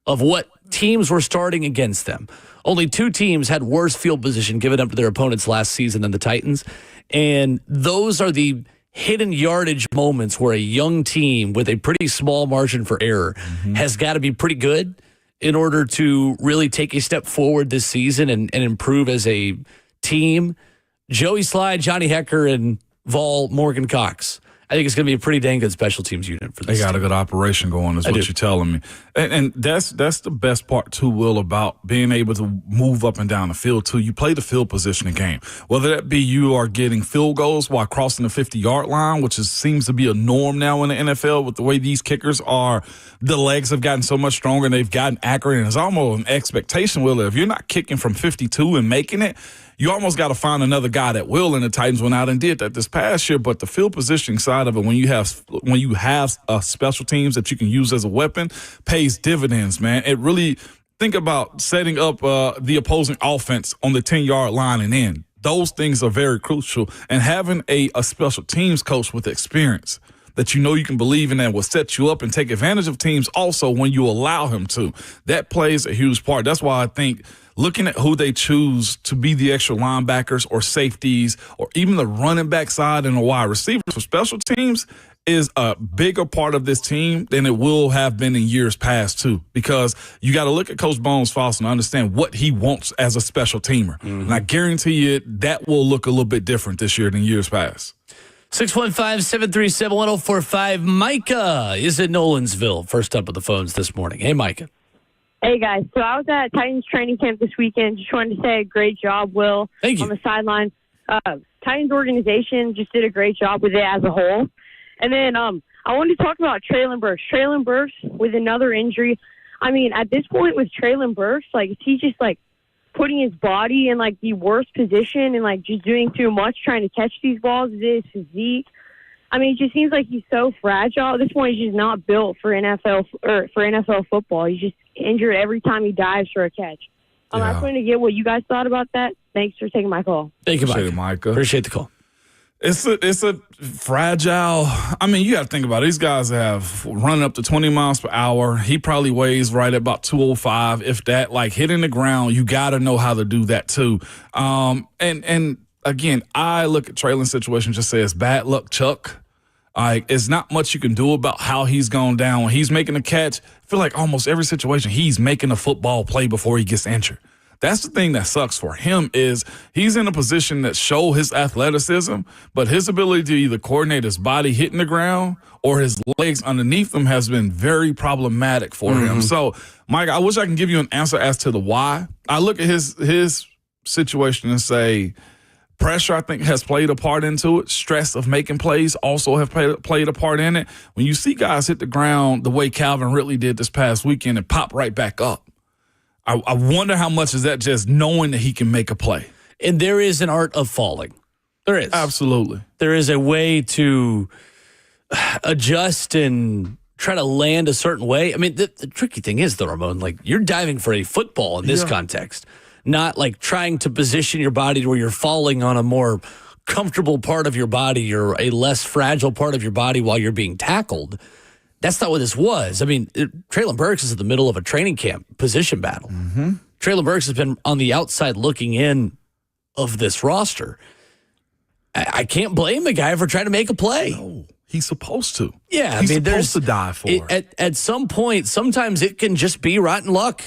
Speaker 2: of what teams were starting against them. Only 2 teams had worse field position given up to their opponents last season than the Titans. And those are the hidden yardage moments where a young team with a pretty small margin for error has got to be pretty good in order to really take a step forward this season and improve as a team. Joey Slide, Johnny Hecker, and Vol Morgan Cox. I think it's going to be a pretty dang good special teams unit for this.
Speaker 3: They got
Speaker 2: team.
Speaker 3: a good operation going, is what you're telling me. And that's the best part, too, Will, about being able to move up and down the field, too. You play the field positioning game. Whether that be you are getting field goals while crossing the 50-yard line, which seems to be a norm now in the NFL with the way these kickers are. The legs have gotten so much stronger and they've gotten accurate. And it's almost an expectation, Will, if you're not kicking from 52 and making it, you almost got to find another guy that will, and the Titans went out and did that this past year. But the field positioning side of it, when you have special teams that you can use as a weapon, pays dividends, man. It really, think about setting up the opposing offense on the 10-yard line and in. Those things are very crucial. And having a special teams coach with experience that you know you can believe in and will set you up and take advantage of teams also when you allow him to. That plays a huge part. That's why I think looking at who they choose to be the extra linebackers or safeties or even the running back side and the wide receivers for special teams is a bigger part of this team than it will have been in years past, too, because you got to look at Coach Bones Foster and understand what he wants as a special teamer. And I guarantee you that will look a little bit different this year than years past.
Speaker 2: 615-737-1045. Micah is in Nolansville. First up with the phones this morning. Hey, Micah.
Speaker 4: Hey, guys. So I was at Titans training camp this weekend. Just wanted to say great job, Will,
Speaker 2: Thank you.
Speaker 4: on the sideline. Titans organization just did a great job with it as a whole. And then I wanted to talk about Treylon Burks. Treylon Burks with another injury. I mean, at this point with Treylon Burks, like, is he just, like, putting his body in, like, the worst position and, like, just doing too much trying to catch these balls? Is it his physique? I mean, it just seems like he's so fragile. At this point, he's just not built for NFL football. He's just injured every time he dives for a catch. I just wanted to get what you guys thought about that. Thanks for taking my call.
Speaker 2: Thank you,
Speaker 3: Appreciate
Speaker 2: Micah.
Speaker 3: it, Micah.
Speaker 2: Appreciate the call.
Speaker 3: It's a fragile. I mean, you got to think about it. These guys have run up to 20 miles per hour. He probably weighs right at about 205, if that. Like, hitting the ground, you got to know how to do that too. And again, I look at Treylon's situation, just say it's bad luck, Chuck. It's not much you can do about how he's gone down. When he's making a catch, I feel like almost every situation he's making a football play before he gets injured. That's the thing that sucks for him is he's in a position that show his athleticism, but his ability to either coordinate his body hitting the ground or his legs underneath him has been very problematic for him. So, Mike, I wish I can give you an answer as to the why. I look at his situation and say pressure, I think, has played a part into it. Stress of making plays also have played a part in it. When you see guys hit the ground the way Calvin Ridley did this past weekend and pop right back up, I wonder how much is that just knowing that he can make a play.
Speaker 2: And there is an art of falling. There is.
Speaker 3: Absolutely.
Speaker 2: There is a way to adjust and try to land a certain way. I mean, the tricky thing is, though, Ramon, like, you're diving for a football in this context, not like trying to position your body to where you're falling on a more comfortable part of your body or a less fragile part of your body while you're being tackled. That's not what this was. I mean, Treylon Burks is in the middle of a training camp position battle. Treylon Burks has been on the outside looking in of this roster. I can't blame the guy for trying to make a play.
Speaker 3: No. He's supposed to.
Speaker 2: Yeah,
Speaker 3: he's supposed to die for it.
Speaker 2: At some point, sometimes it can just be rotten luck.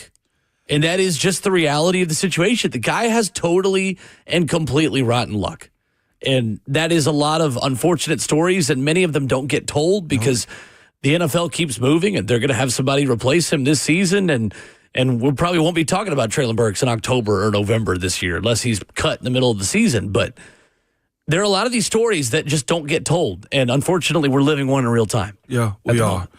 Speaker 2: And that is just the reality of the situation. The guy has totally and completely rotten luck. And that is a lot of unfortunate stories, and many of them don't get told because the NFL keeps moving, and they're going to have somebody replace him this season. And we probably won't be talking about Treylon Burks in October or November this year unless he's cut in the middle of the season. But there are a lot of these stories that just don't get told. And unfortunately, we're living one in real time.
Speaker 3: Yeah, we are.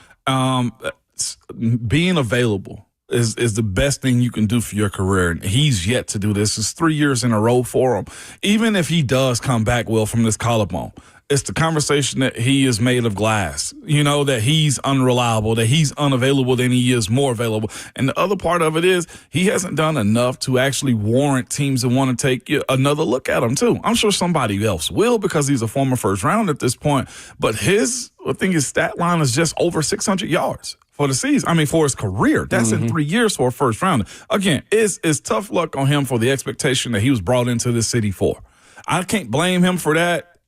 Speaker 3: Being available is the best thing you can do for your career. And he's yet to do this. It's 3 years in a row for him. Even if he does come back, Will, from this collarbone, it's the conversation that he is made of glass, that he's unreliable, that he's unavailable than he is more available. And the other part of it is he hasn't done enough to actually warrant teams that want to take another look at him, too. I'm sure somebody else will because he's a former first round at this point. But his stat line is just over 600 yards. For the season, for his career. That's in 3 years for a first rounder. Again, it's tough luck on him for the expectation that he was brought into this city for. I can't blame him for that.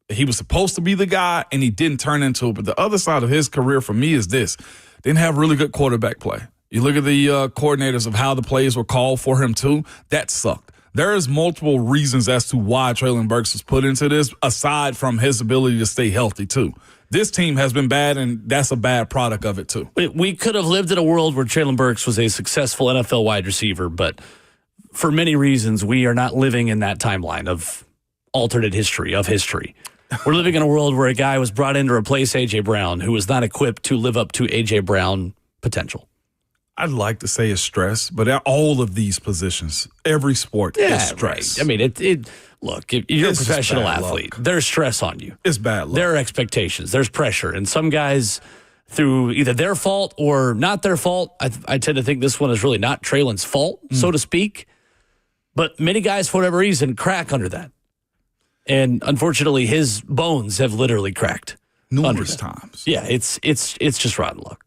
Speaker 3: He was supposed to be the guy, and he didn't turn into it. But the other side of his career for me is this. Didn't have really good quarterback play. You look at the coordinators of how the plays were called for him, too. That sucked. There is multiple reasons as to why Treylon Burks was put into this, aside from his ability to stay healthy, too. This team has been bad, and that's a bad product of it, too.
Speaker 2: We could have lived in a world where Treylon Burks was a successful NFL wide receiver, but for many reasons, we are not living in that timeline of alternate history, of history. We're living in a world where a guy was brought in to replace A.J. Brown, who was not equipped to live up to A.J. Brown potential.
Speaker 3: I'd like to say it's stress, but all of these positions, every sport is stress.
Speaker 2: Right. Look, if you're a professional athlete, there's stress on you.
Speaker 3: It's bad luck.
Speaker 2: There are expectations. There's pressure. And some guys, through either their fault or not their fault, I tend to think this one is really not Treylon's fault, so to speak. But many guys, for whatever reason, crack under that. And unfortunately, his bones have literally cracked.
Speaker 3: Numerous times.
Speaker 2: Yeah, it's just rotten luck.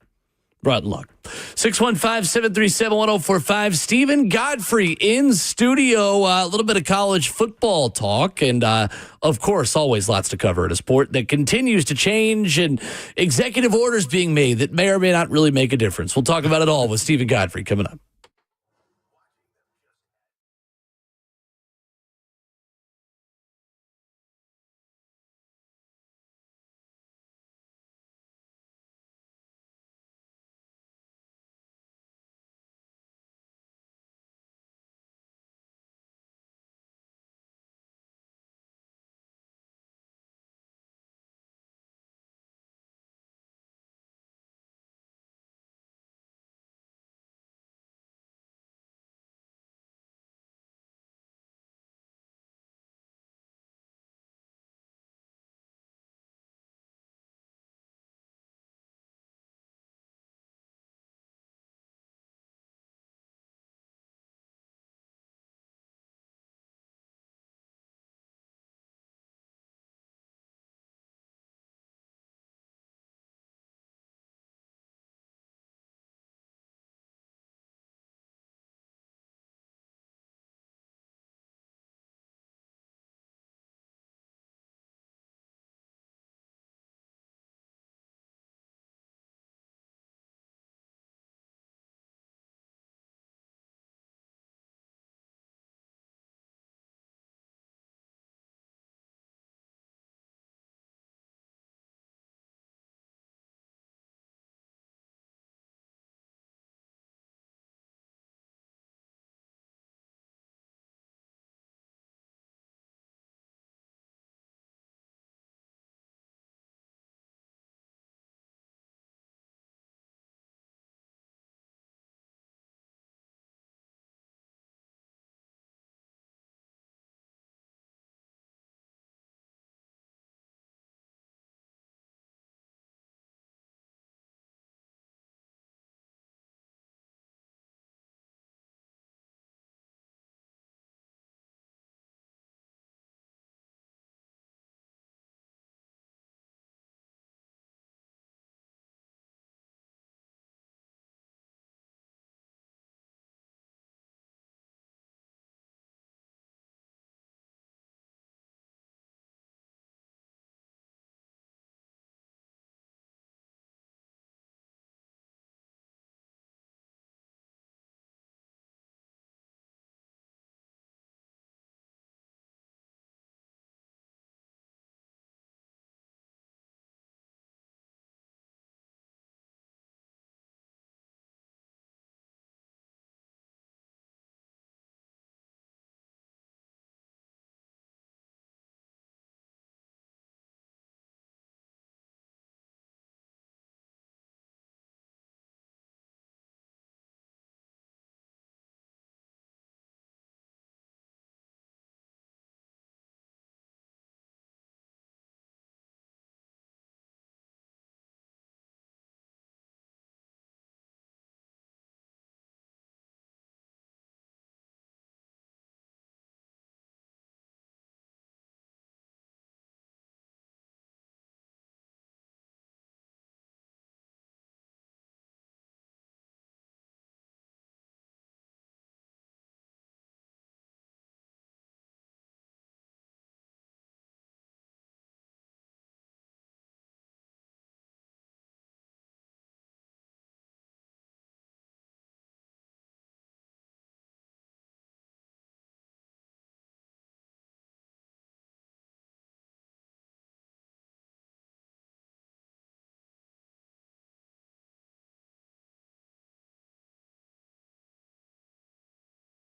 Speaker 2: Rotten luck. 615-737-1045. Stephen Godfrey in studio. A little bit of college football talk. And, of course, always lots to cover in a sport that continues to change and executive orders being made that may or may not really make a difference. We'll talk about it all with Stephen Godfrey coming up.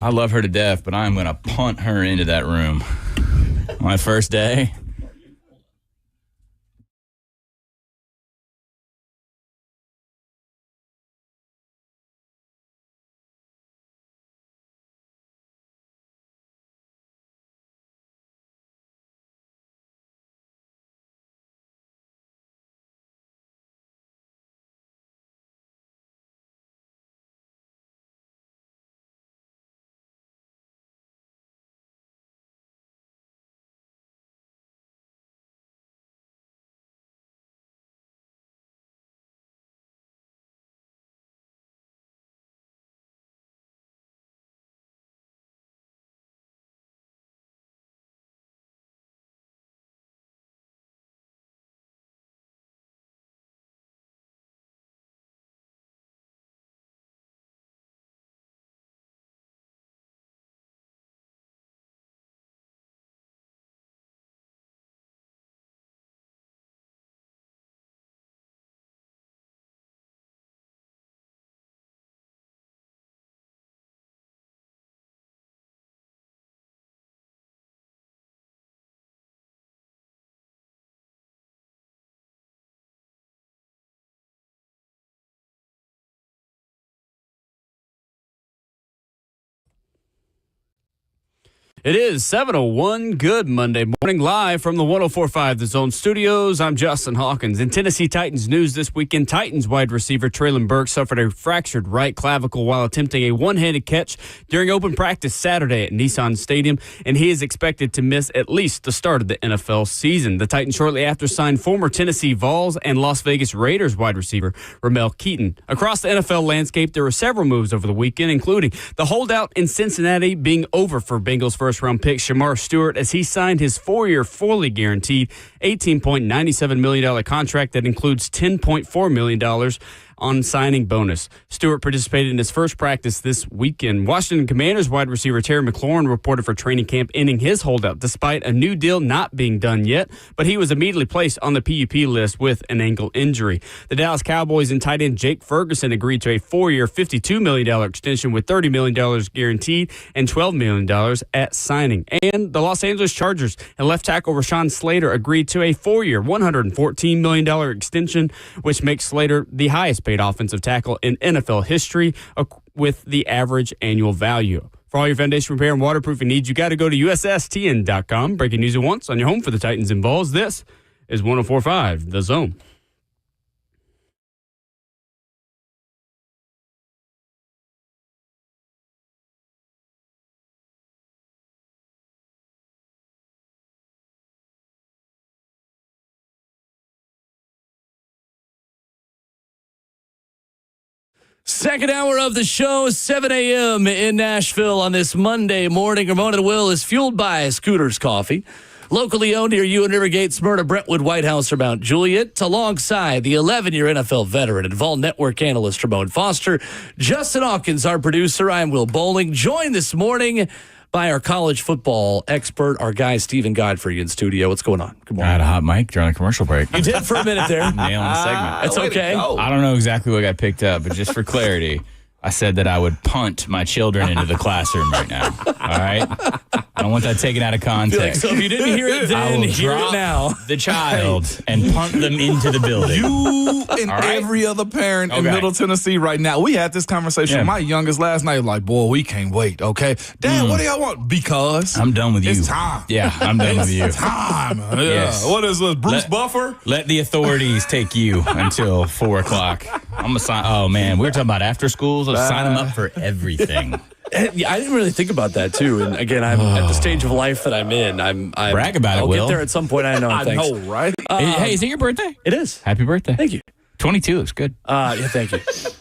Speaker 5: I love her to death, but I'm going to punt her into that room. My first day.
Speaker 1: It is 7:01. Good Monday morning, live from the 104.5 The Zone Studios. I'm Justin Hawkins. In Tennessee Titans news this weekend, Titans wide receiver Treylon Burks suffered a fractured right clavicle while attempting a one-handed catch during open practice Saturday at Nissan Stadium, and he is expected to miss at least the start of the NFL season. The Titans shortly after signed former Tennessee Vols and Las Vegas Raiders wide receiver Ramel Keaton. Across the NFL landscape, there were several moves over the weekend, including the holdout in Cincinnati being over for Bengals first-round pick Shamar Stewart as he signed his 4-year, fully guaranteed $18.97 million contract that includes $10.4 million on signing bonus. Stewart participated in his first practice this weekend. Washington Commanders wide receiver Terry McLaurin reported for training camp, ending his holdout despite a new deal not being done yet, but he was immediately placed on the PUP list with an ankle injury. The Dallas Cowboys and tight end Jake Ferguson agreed to a 4-year, $52 million extension with $30 million guaranteed and $12 million at signing. And the Los Angeles Chargers and left tackle Rashawn Slater agreed to a 4-year, $114 million extension, which makes Slater the highest paid offensive tackle in NFL history with the average annual value. For all your foundation repair and waterproofing needs, you got to go to USSTN.com. Breaking news at once on your home for the Titans and Vols. This is 104.5 The Zone.
Speaker 2: Second hour of the show, 7 a.m. in Nashville on this Monday morning. Ramona and Will is fueled by Scooters Coffee. Locally owned near you in Rivergate, Smyrna, Brentwood, White House, or Mount Juliet. Alongside the 11-year NFL veteran and Vol Network analyst Ramon Foster. Justin Hawkins, our producer. I'm Will Bowling. Joined this morning by our college football expert, our guy Stephen Godfrey in studio. What's going on? Good
Speaker 5: I
Speaker 2: morning.
Speaker 5: had a hot mic during a commercial break.
Speaker 2: You did for a minute there.
Speaker 5: Nailing the segment.
Speaker 2: It's okay.
Speaker 5: I don't know exactly what got picked up, but just for clarity, I said that I would punt my children into the classroom right now. All right? I don't want that taken out of context.
Speaker 2: So if you didn't hear it
Speaker 5: I
Speaker 2: then,
Speaker 5: will
Speaker 2: hear it
Speaker 5: drop
Speaker 2: now.
Speaker 5: the child and punt them into the building.
Speaker 3: You and
Speaker 5: All right.
Speaker 3: every other parent in
Speaker 5: Okay.
Speaker 3: Middle Tennessee right now. We had this conversation with my youngest last night. Like, boy, we can't wait, okay? Dad, what do y'all want? Because
Speaker 5: I'm done with you.
Speaker 3: it's time.
Speaker 5: Yeah, I'm done with you.
Speaker 3: It's time. Yeah.
Speaker 5: Yes.
Speaker 3: What is this, Bruce Buffer?
Speaker 5: Let the authorities take you until 4 o'clock. I'm going to sign. Oh, man. We were talking about after schools. I'll sign them up for everything.
Speaker 2: Yeah, I didn't really think about that too. And again, I'm at the stage of life that I'm in. I'm
Speaker 5: Brag about it,
Speaker 2: I'll
Speaker 5: Will.
Speaker 2: get there at some point. I know.
Speaker 3: I
Speaker 2: Thanks.
Speaker 3: know, right?
Speaker 5: Hey, is it your birthday?
Speaker 2: It is.
Speaker 5: Happy birthday.
Speaker 2: Thank you.
Speaker 5: 22 looks good.
Speaker 2: Yeah, thank you.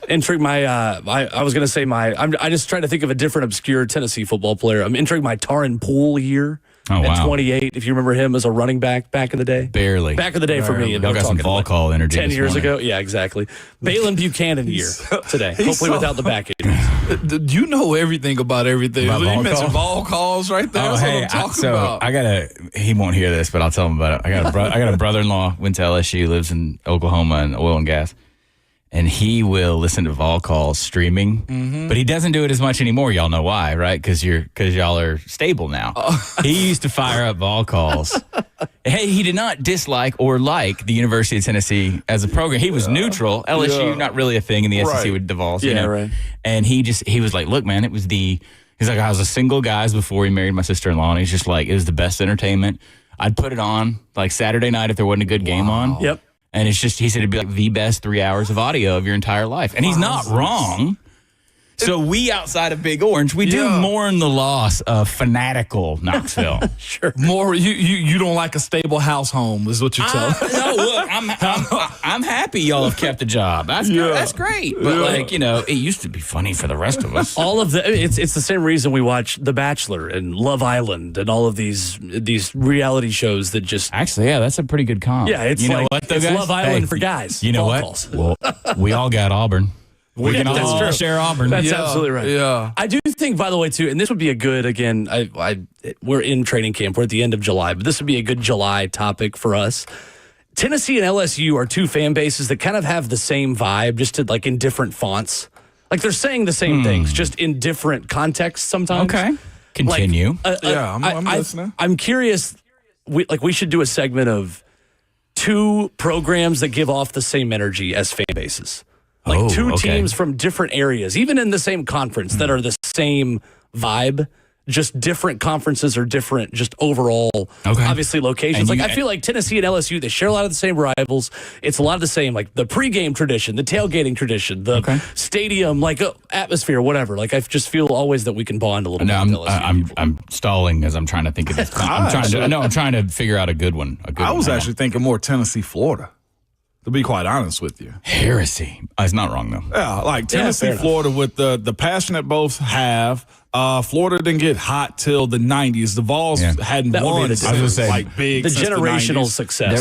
Speaker 2: Entering my, I was going to say I just trying to think of a different obscure Tennessee football player. I'm entering my Tarin Poole year.
Speaker 5: Oh,
Speaker 2: at
Speaker 5: wow.
Speaker 2: 28, if you remember him as a running back back in the day.
Speaker 5: Barely.
Speaker 2: Back in the day for me.
Speaker 5: Y'all got some ball call energy
Speaker 2: 10
Speaker 5: this
Speaker 2: years
Speaker 5: morning.
Speaker 2: ago. Yeah, exactly. Balin Buchanan year today. Hopefully without the back injuries.
Speaker 3: You know everything about everything.
Speaker 5: About
Speaker 3: you
Speaker 5: ball
Speaker 3: mentioned
Speaker 5: calls?
Speaker 3: ball calls right there. That's what I'm talking about.
Speaker 5: I got he won't hear this, but I'll tell him about it. I got a brother-in-law, went to LSU, lives in Oklahoma and oil and gas. and he will listen to Vol calls streaming, but he doesn't do it as much anymore. Y'all know why, right? Because y'all are stable now. He used to fire up Vol calls. Hey, he did not dislike or like the University of Tennessee as a program. He was neutral. LSU, not really a thing in the SEC with the Vols. You know?
Speaker 2: Right.
Speaker 5: And he was like, look, man, he's like, I was a single guy before he married my sister-in-law, and he's just like, it was the best entertainment. I'd put it on like Saturday night if there wasn't a good game on.
Speaker 2: Yep.
Speaker 5: And it's just, he said it'd be like the best 3 hours of audio of your entire life. And he's not wrong. So we outside of Big Orange, we do mourn the loss of fanatical Knoxville.
Speaker 2: Sure.
Speaker 3: More, you don't like a stable house home, is what you're telling.
Speaker 5: No, look, I'm happy y'all have kept the job. That's good. That's great. But it used to be funny for the rest of us.
Speaker 2: All of it's the same reason we watch The Bachelor and Love Island and all of these reality shows that just
Speaker 5: Actually, yeah, that's a pretty good comp.
Speaker 2: yeah, it's like
Speaker 5: what, though,
Speaker 2: it's
Speaker 5: guys?
Speaker 2: Love Island
Speaker 5: Hey,
Speaker 2: for guys.
Speaker 5: You know
Speaker 2: Phone
Speaker 5: what?
Speaker 2: calls.
Speaker 5: Well, we all got Auburn. We can
Speaker 2: that's
Speaker 5: all
Speaker 2: true.
Speaker 5: share Auburn.
Speaker 2: That's absolutely right.
Speaker 3: Yeah.
Speaker 2: I do think, by the way, too, and this would be a good, again, we're in training camp. We're at the end of July, but this would be a good July topic for us. Tennessee and LSU are two fan bases that kind of have the same vibe, just like in different fonts. Like they're saying the same things, just in different contexts sometimes.
Speaker 5: Okay. Continue.
Speaker 3: I'm listening.
Speaker 2: I'm curious. We should do a segment of two programs that give off the same energy as fan bases. Like two teams from different areas, even in the same conference, that are the same vibe. Just different conferences are different, just overall, obviously locations.
Speaker 5: And
Speaker 2: I feel like Tennessee and LSU, they share a lot of the same rivals. It's a lot of the same, like the pregame tradition, the tailgating tradition, the stadium, atmosphere, whatever. Like I just feel always that we can bond a little bit.
Speaker 5: No, I'm stalling as I'm trying to think of this. I'm trying to figure out a good one.
Speaker 3: I was actually thinking more Tennessee, Florida, to be quite honest with you.
Speaker 5: Heresy. It's not wrong, though.
Speaker 3: Yeah, like Tennessee, Florida, with the passion that both have. Florida didn't get hot till the 90s. The Vols hadn't won.
Speaker 2: I was
Speaker 5: gonna say,
Speaker 3: big
Speaker 2: the
Speaker 3: since
Speaker 2: generational
Speaker 3: the 90s.
Speaker 2: success.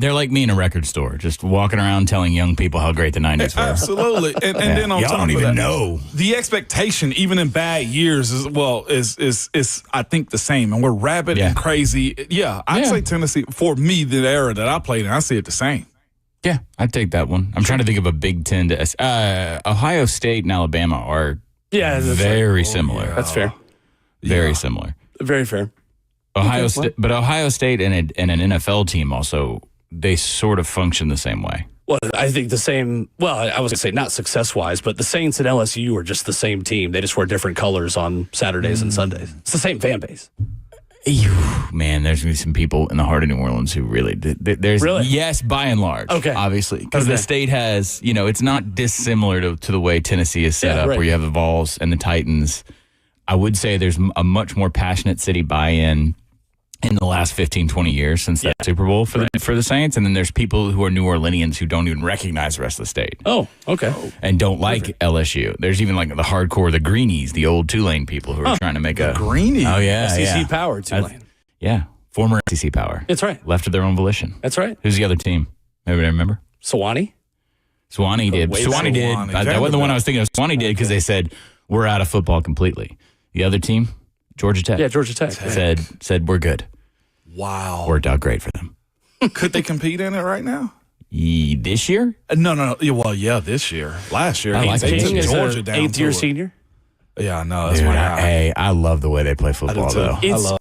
Speaker 5: They're like me in a record store, just walking around telling young people how great the 90s were.
Speaker 3: Absolutely. And then on
Speaker 5: Y'all
Speaker 3: top
Speaker 5: don't
Speaker 3: of
Speaker 5: even
Speaker 3: that,
Speaker 5: know.
Speaker 3: the expectation, even in bad years, is I think the same. And we're rabid and crazy. Yeah, I'd say Tennessee, for me, the era that I played in, I see it the same.
Speaker 5: Yeah, I'd take that one. I'm trying to think of a Big Ten. Ohio State and Alabama are very similar.
Speaker 2: That's fair.
Speaker 5: Very similar.
Speaker 2: Very fair.
Speaker 5: Ohio State and an NFL team also, they sort of function the same way.
Speaker 2: Well, I think the same. Well, I was going to say not success-wise, but the Saints and LSU are just the same team. They just wear different colors on Saturdays and Sundays. It's the same fan base.
Speaker 5: Man, there's going to be some people in the heart of New Orleans who really
Speaker 2: Really?
Speaker 5: Yes, by and large.
Speaker 2: Okay.
Speaker 5: Obviously. Because the state has, it's not dissimilar to the way Tennessee is set up, where you have the Vols and the Titans. I would say there's a much more passionate city buy-in in the last 15, 20 years since that Super Bowl for the Saints. And then there's people who are New Orleanians who don't even recognize the rest of the state.
Speaker 2: Oh, okay.
Speaker 5: And don't like LSU. There's even like the hardcore, the Greenies, the old Tulane people who are trying to make a
Speaker 3: Greenies.
Speaker 5: Oh, yeah.
Speaker 2: SEC power, Tulane.
Speaker 5: Yeah. Former SEC power.
Speaker 2: That's right.
Speaker 5: Left of their own volition.
Speaker 2: That's right.
Speaker 5: Who's the other team? Everybody remember?
Speaker 2: Sewanee?
Speaker 5: Sewanee did. Sewanee did. That wasn't the one I was thinking of. Sewanee did because they said, we're out of football completely. The other team, Georgia Tech.
Speaker 2: Yeah, Georgia Tech.
Speaker 5: Said we're good.
Speaker 3: Wow.
Speaker 5: Worked out great for them.
Speaker 3: Could they compete in it right now?
Speaker 5: This year?
Speaker 3: No. Yeah, well, this year. Last year.
Speaker 5: I like
Speaker 3: they
Speaker 5: it.
Speaker 3: took
Speaker 2: King is
Speaker 3: Georgia
Speaker 2: an
Speaker 3: down.
Speaker 2: eighth-year
Speaker 3: to it.
Speaker 2: senior.
Speaker 3: Yeah, I know. That's
Speaker 5: Dude,
Speaker 3: what happened.
Speaker 5: I love the way they play football,
Speaker 3: too.
Speaker 5: though.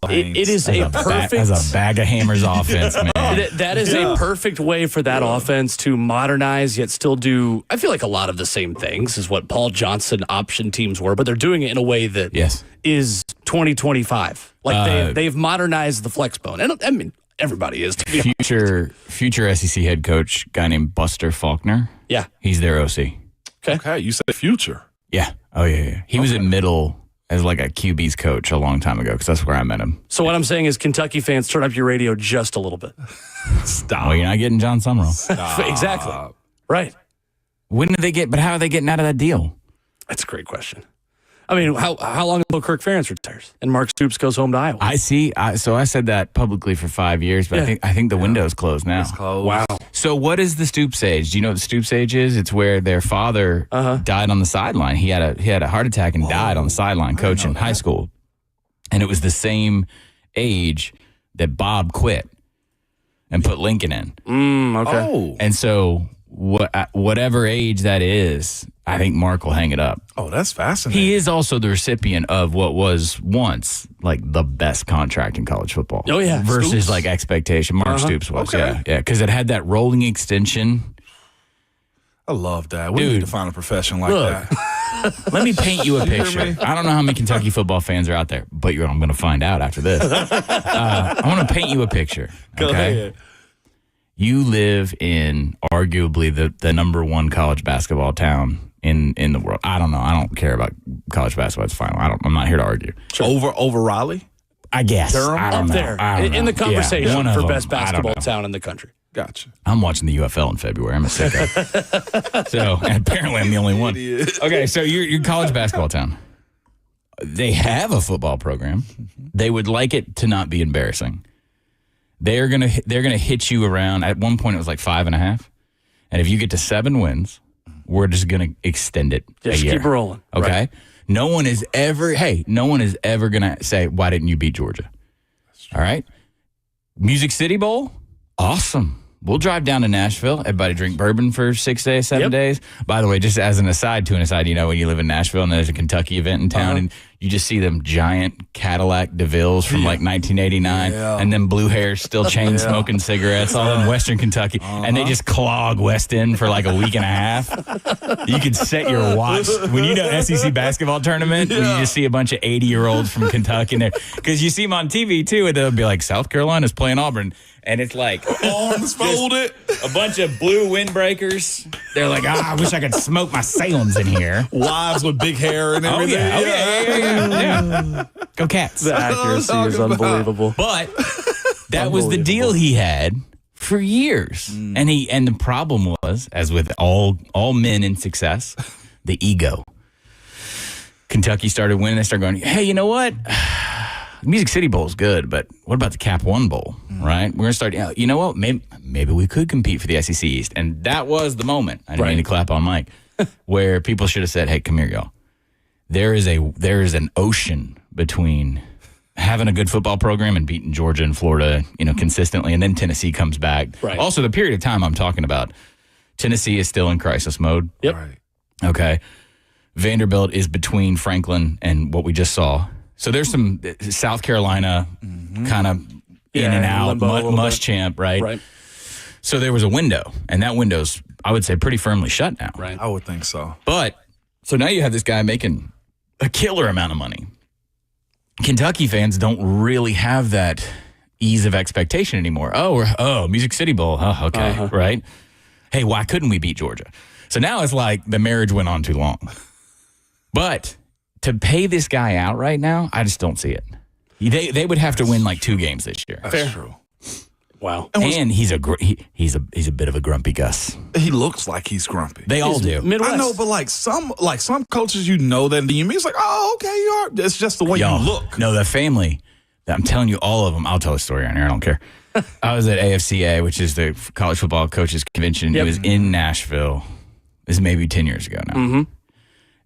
Speaker 2: It is a perfect.
Speaker 5: As a bag of hammers offense, man.
Speaker 2: That is a perfect way for that offense to modernize, yet still do, I feel like, a lot of the same things as what Paul Johnson option teams were, but they're doing it in a way that is 2025. Like they've modernized the flex bone. And I mean, everybody is. To be
Speaker 5: Future SEC head coach, guy named Buster Faulkner.
Speaker 2: Yeah.
Speaker 5: He's their OC.
Speaker 3: Okay, you said future.
Speaker 5: Yeah. Oh, yeah. He was at Middle as like a QB's coach a long time ago because that's where I met him.
Speaker 2: So what I'm saying is, Kentucky fans, turn up your radio just a little bit.
Speaker 3: Stop.
Speaker 5: Oh, you're not getting John Summerall.
Speaker 2: Exactly. Right.
Speaker 5: When did they get, but how are they getting out of that deal?
Speaker 2: That's a great question. I mean, how long until Kirk Ferentz retires and Mark Stoops goes home to Iowa?
Speaker 5: I see. So I said that publicly for 5 years, but I think the window's closed now.
Speaker 3: It's closed.
Speaker 2: Wow.
Speaker 5: So what is the Stoops age? Do you know what the Stoops age is? It's where their father died on the sideline. He had a heart attack and died on the sideline coaching high school. And it was the same age that Bob quit and put Lincoln in.
Speaker 2: Okay.
Speaker 3: Oh.
Speaker 5: And so whatever age that is, I think Mark will hang it up.
Speaker 3: Oh, that's fascinating.
Speaker 5: He is also the recipient of what was once like the best contract in college football.
Speaker 2: Oh, yeah.
Speaker 5: Versus
Speaker 2: Stoops?
Speaker 5: like expectation. Mark Stoops was.
Speaker 3: Okay.
Speaker 5: Yeah. Because it had that rolling extension.
Speaker 3: I love that. We
Speaker 5: Dude.
Speaker 3: need to find a profession like that.
Speaker 5: Let me paint you a picture. I don't know how many Kentucky football fans are out there, but I'm going to find out after this. I want to paint you a picture.
Speaker 3: Go ahead.
Speaker 5: You live in arguably the number one college basketball town in the world. I don't know. I don't care about college basketball. It's fine. I'm not here to argue.
Speaker 3: Over Raleigh?
Speaker 5: I guess.
Speaker 3: Durham?
Speaker 5: I don't
Speaker 2: Up
Speaker 5: know.
Speaker 2: there
Speaker 5: I don't
Speaker 2: in
Speaker 5: know.
Speaker 2: the conversation
Speaker 5: Yeah, one of
Speaker 2: for
Speaker 5: them.
Speaker 2: best
Speaker 5: I don't
Speaker 2: basketball
Speaker 5: know.
Speaker 2: town in the country.
Speaker 3: Gotcha.
Speaker 5: I'm watching the UFL in February. I'm a sicko. So, and apparently I'm the only one. Okay, so you're college basketball town. They have a football program. They would like it to not be embarrassing. They're gonna hit you around. At one point, it was like 5.5, and if you get to 7 wins, we're just gonna extend it
Speaker 2: Just
Speaker 5: a year.
Speaker 2: keep rolling.
Speaker 5: Okay.
Speaker 2: Right.
Speaker 5: No one is ever gonna say, why didn't you beat Georgia? All right. Music City Bowl, awesome. We'll drive down to Nashville. Everybody drink bourbon for 6 days, 7 days. By the way, just as an aside, when you live in Nashville and there's a Kentucky event in town and you just see them giant Cadillac DeVilles from like 1989 and then blue hair still chain smoking cigarettes all in Western Kentucky and they just clog West End for like a week and a half. You could set your watch when you know SEC basketball tournament when you just see a bunch of 80-year-olds from Kentucky in there because you see them on TV too and they'll be like South Carolina's playing Auburn. And it's like
Speaker 3: Arms folded.
Speaker 5: a bunch of blue windbreakers. They're like, I wish I could smoke my Salems in here.
Speaker 3: Wives with big hair and
Speaker 5: Oh
Speaker 3: everything.
Speaker 5: yeah. Go Cats.
Speaker 2: The accuracy is unbelievable.
Speaker 5: But that was the deal he had for years. And the problem was, as with all men in success, the ego. Kentucky started winning. They started going, hey, you know what? The Music City Bowl is good, but what about the Cap One Bowl, right? We're going to start, you know what? Maybe we could compete for the SEC East. And that was the moment. I didn't mean to clap on Mike, where people should have said, hey, come here, y'all. There is an ocean between having a good football program and beating Georgia and Florida, consistently, and then Tennessee comes back.
Speaker 2: Right.
Speaker 5: Also, the period of time I'm talking about, Tennessee is still in crisis mode.
Speaker 2: Yep.
Speaker 3: Right.
Speaker 5: Okay. Vanderbilt is between Franklin and what we just saw. So there's some South Carolina kind of in and out, Muschamp, right?
Speaker 2: Right.
Speaker 5: So there was a window, and that window's, I would say, pretty firmly shut now.
Speaker 2: Right.
Speaker 3: I would think so.
Speaker 5: But, so now you have this guy making a killer amount of money. Kentucky fans don't really have that ease of expectation anymore. Music City Bowl. Oh, okay, right? Hey, why couldn't we beat Georgia? So now it's like the marriage went on too long. But to pay this guy out right now, I just don't see it. They would have to win like 2 games this year.
Speaker 3: That's true.
Speaker 2: Wow.
Speaker 5: And he's a bit of a grumpy Gus.
Speaker 3: He looks like he's grumpy.
Speaker 5: They all do.
Speaker 2: Midwest.
Speaker 3: I know, but like some coaches, that and you mean it's like, oh, okay, you are. It's just the way you look.
Speaker 5: No, the family. I'm telling you, all of them. I'll tell a story on here. I don't care. I was at AFCA, which is the College Football Coaches Convention.
Speaker 2: Yep.
Speaker 5: It was in Nashville. This is maybe 10 years ago now. Mm-hmm.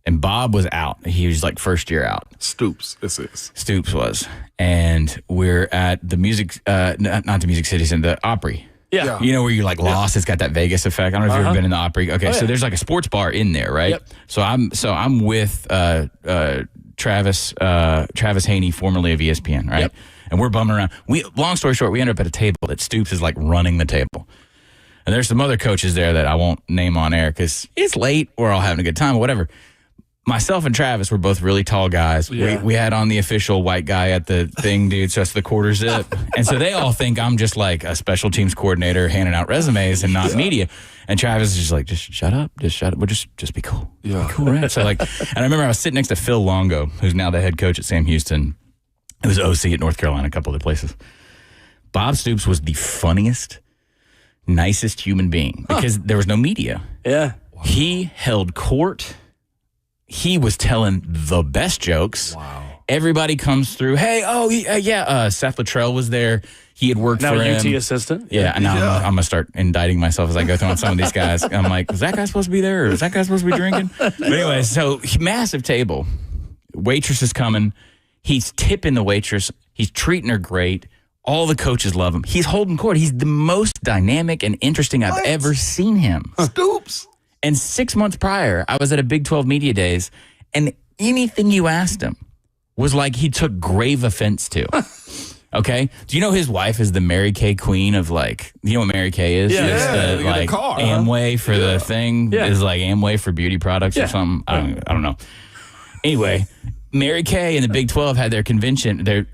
Speaker 5: And Bob was out. He was like first year out.
Speaker 3: Stoops, this is.
Speaker 5: Stoops was. And we're at the music, not the Music City Center, the Opry.
Speaker 2: Yeah.
Speaker 5: You know where you're like lost? It's got that Vegas effect. I don't know if you've ever been in the Opry. Okay, so there's like a sports bar in there, right?
Speaker 2: Yep.
Speaker 5: So I'm with Travis Haney, formerly of ESPN, right?
Speaker 2: Yep.
Speaker 5: And we're bumming around. Long story short, we end up at a table that Stoops is like running the table. And there's some other coaches there that I won't name on air because it's late. We're all having a good time or whatever. Myself and Travis were both really tall guys.
Speaker 2: Yeah.
Speaker 5: We had on the official white guy at the thing, dude, so that's the quarter zip. And so they all think I'm just like a special teams coordinator handing out resumes and not media. And Travis is just like, just shut up. Well, just be cool.
Speaker 3: Yeah.
Speaker 5: Be cool, right? So like, and I remember I was sitting next to Phil Longo, who's now the head coach at Sam Houston. It was OC at North Carolina, a couple other places. Bob Stoops was the funniest, nicest human being because there was no media.
Speaker 2: Yeah.
Speaker 5: He held court. He was telling the best jokes.
Speaker 3: Wow.
Speaker 5: Everybody comes through. Hey, Seth Luttrell was there. He had worked
Speaker 2: Now
Speaker 5: for him.
Speaker 2: UT assistant.
Speaker 5: Yeah, and now I'm going to start indicting myself as I go through on some of these guys. I'm like, was that guy supposed to be there? Or is that guy supposed to be drinking? But anyway, so massive table. Waitress is coming. He's tipping the waitress. He's treating her great. All the coaches love him. He's holding court. He's the most dynamic and interesting I've ever seen him.
Speaker 3: Stoops.
Speaker 5: And 6 months prior, I was at a Big 12 Media Days, and anything you asked him was like he took grave offense to. Okay? Do you know his wife is the Mary Kay queen of like, you know what Mary Kay is?
Speaker 2: Yeah.
Speaker 5: It's
Speaker 3: Yeah,
Speaker 5: the
Speaker 3: you get a
Speaker 5: like
Speaker 3: car, huh?
Speaker 5: Amway for the thing.
Speaker 2: Yeah.
Speaker 5: Is like Amway for beauty products or something. I don't know. Anyway, Mary Kay and the Big 12 had their convention. Their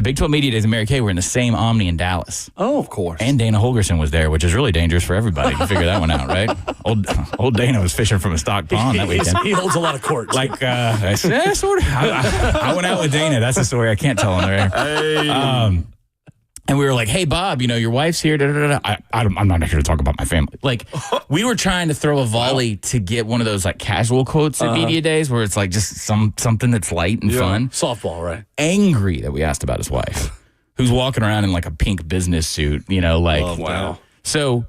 Speaker 5: Big 12 Media Days and Mary Kay were in the same Omni in Dallas.
Speaker 2: Oh,
Speaker 3: Of course.
Speaker 5: And Dana Holgerson was there, which is really dangerous for everybody. You can figure that one out, right? Old Dana was fishing from a stock pond that weekend.
Speaker 2: he holds a lot of court.
Speaker 5: Like, sort of. I went out with Dana. That's a story I can't tell on there.
Speaker 3: Hey.
Speaker 5: And we were like, hey, Bob, your wife's here. Da, da, da, da. I'm not here to talk about my family. Like, we were trying to throw a volley to get one of those like casual quotes at Media Days where it's like just something that's light and fun.
Speaker 2: Softball, right?
Speaker 5: Angry that we asked about his wife, who's walking around in like a pink business suit, like.
Speaker 2: Wow.
Speaker 5: So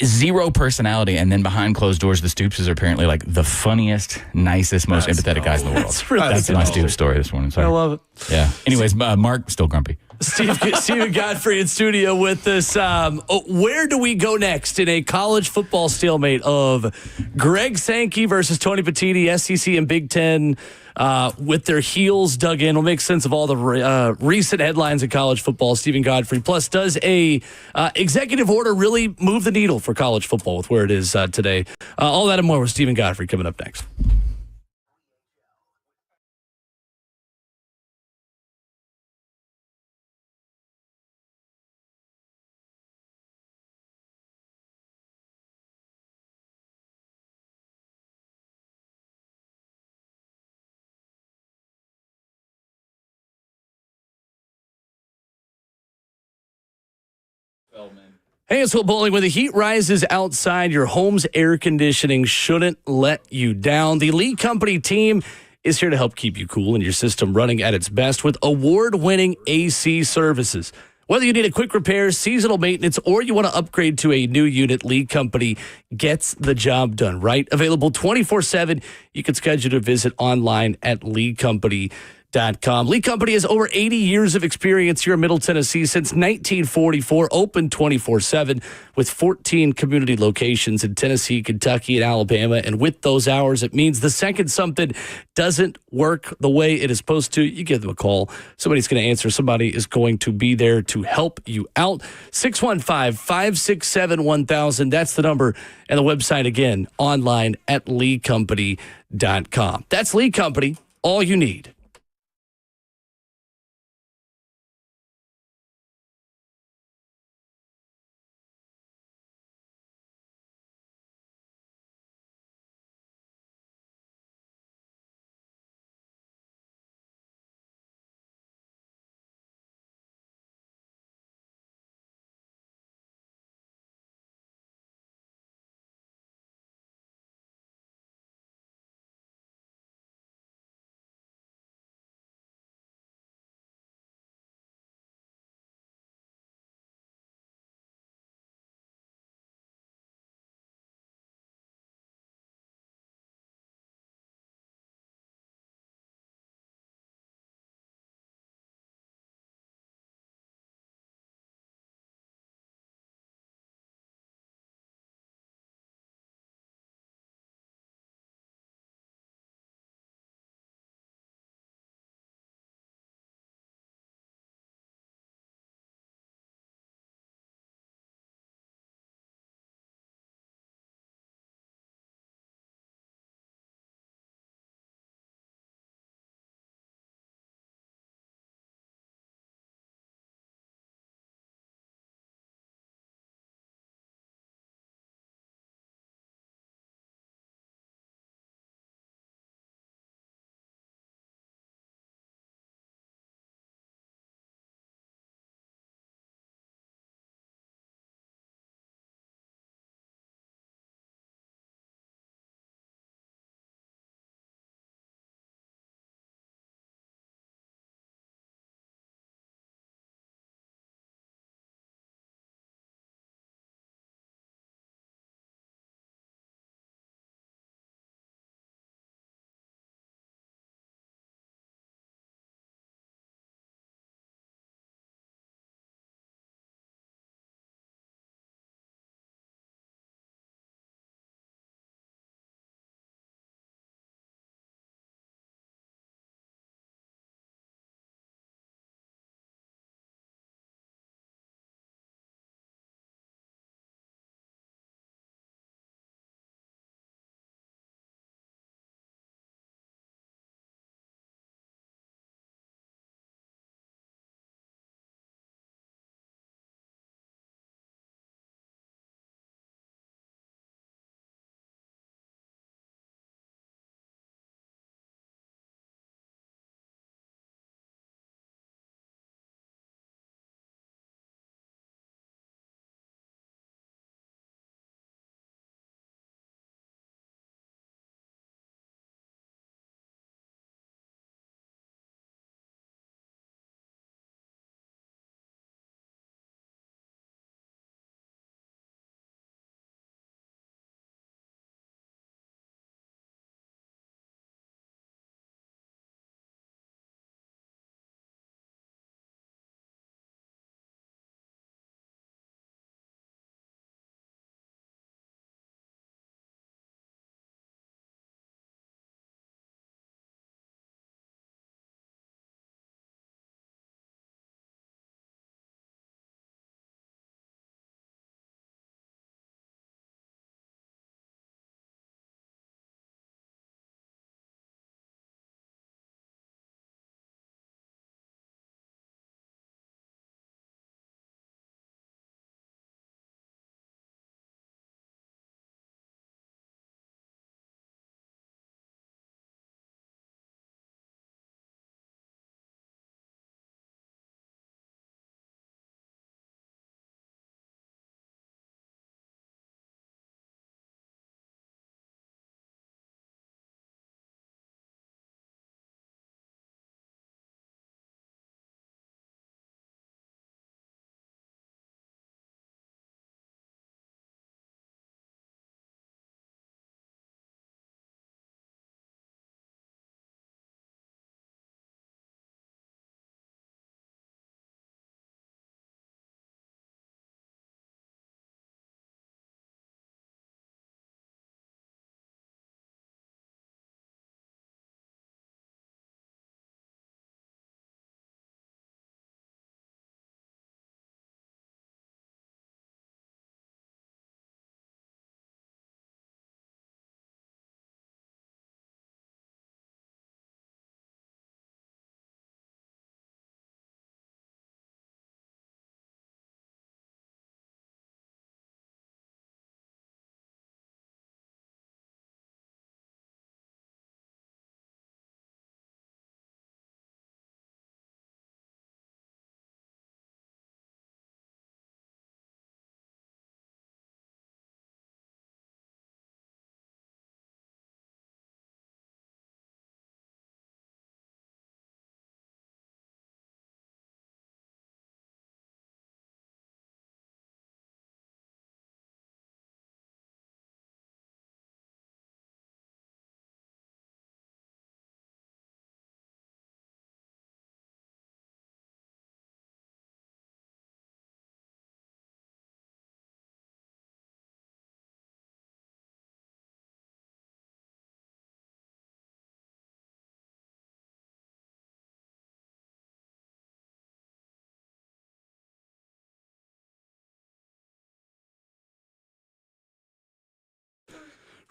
Speaker 5: zero personality, and then behind closed doors, the Stoopses are apparently like the funniest, nicest, most empathetic guys in the world. That's my Stoops story this morning. Sorry.
Speaker 2: I love it.
Speaker 5: Yeah. Anyways, Mark still grumpy.
Speaker 2: Stephen Godfrey in studio with us. Where do we go next in a college football stalemate of Greg Sankey versus Tony Petitti, SEC and Big Ten, with their heels dug in? We'll make sense of all the recent headlines in college football. Stephen Godfrey. Plus, does a executive order really move the needle for college football with where it is today? All that and more with Stephen Godfrey coming up next. Hey, it's Will Bowling. When the heat rises outside, your home's air conditioning shouldn't let you down. The Lee Company team is here to help keep you cool and your system running at its best with award-winning AC services. Whether you need a quick repair, seasonal maintenance, or you want to upgrade to a new unit, Lee Company gets the job done, right? Available 24/7. You can schedule a visit online at leecompany.com. Lee Company has over 80 years of experience here in Middle Tennessee since 1944, open 24/7 with 14 community locations in Tennessee, Kentucky, and Alabama. And with those hours, it means the second something doesn't work the way it is supposed to, you give them a call. Somebody's going to answer. Somebody is going to be there to help you out. 615-567-1000. That's the number. And the website, again, online at leecompany.com. That's Lee Company, all you need.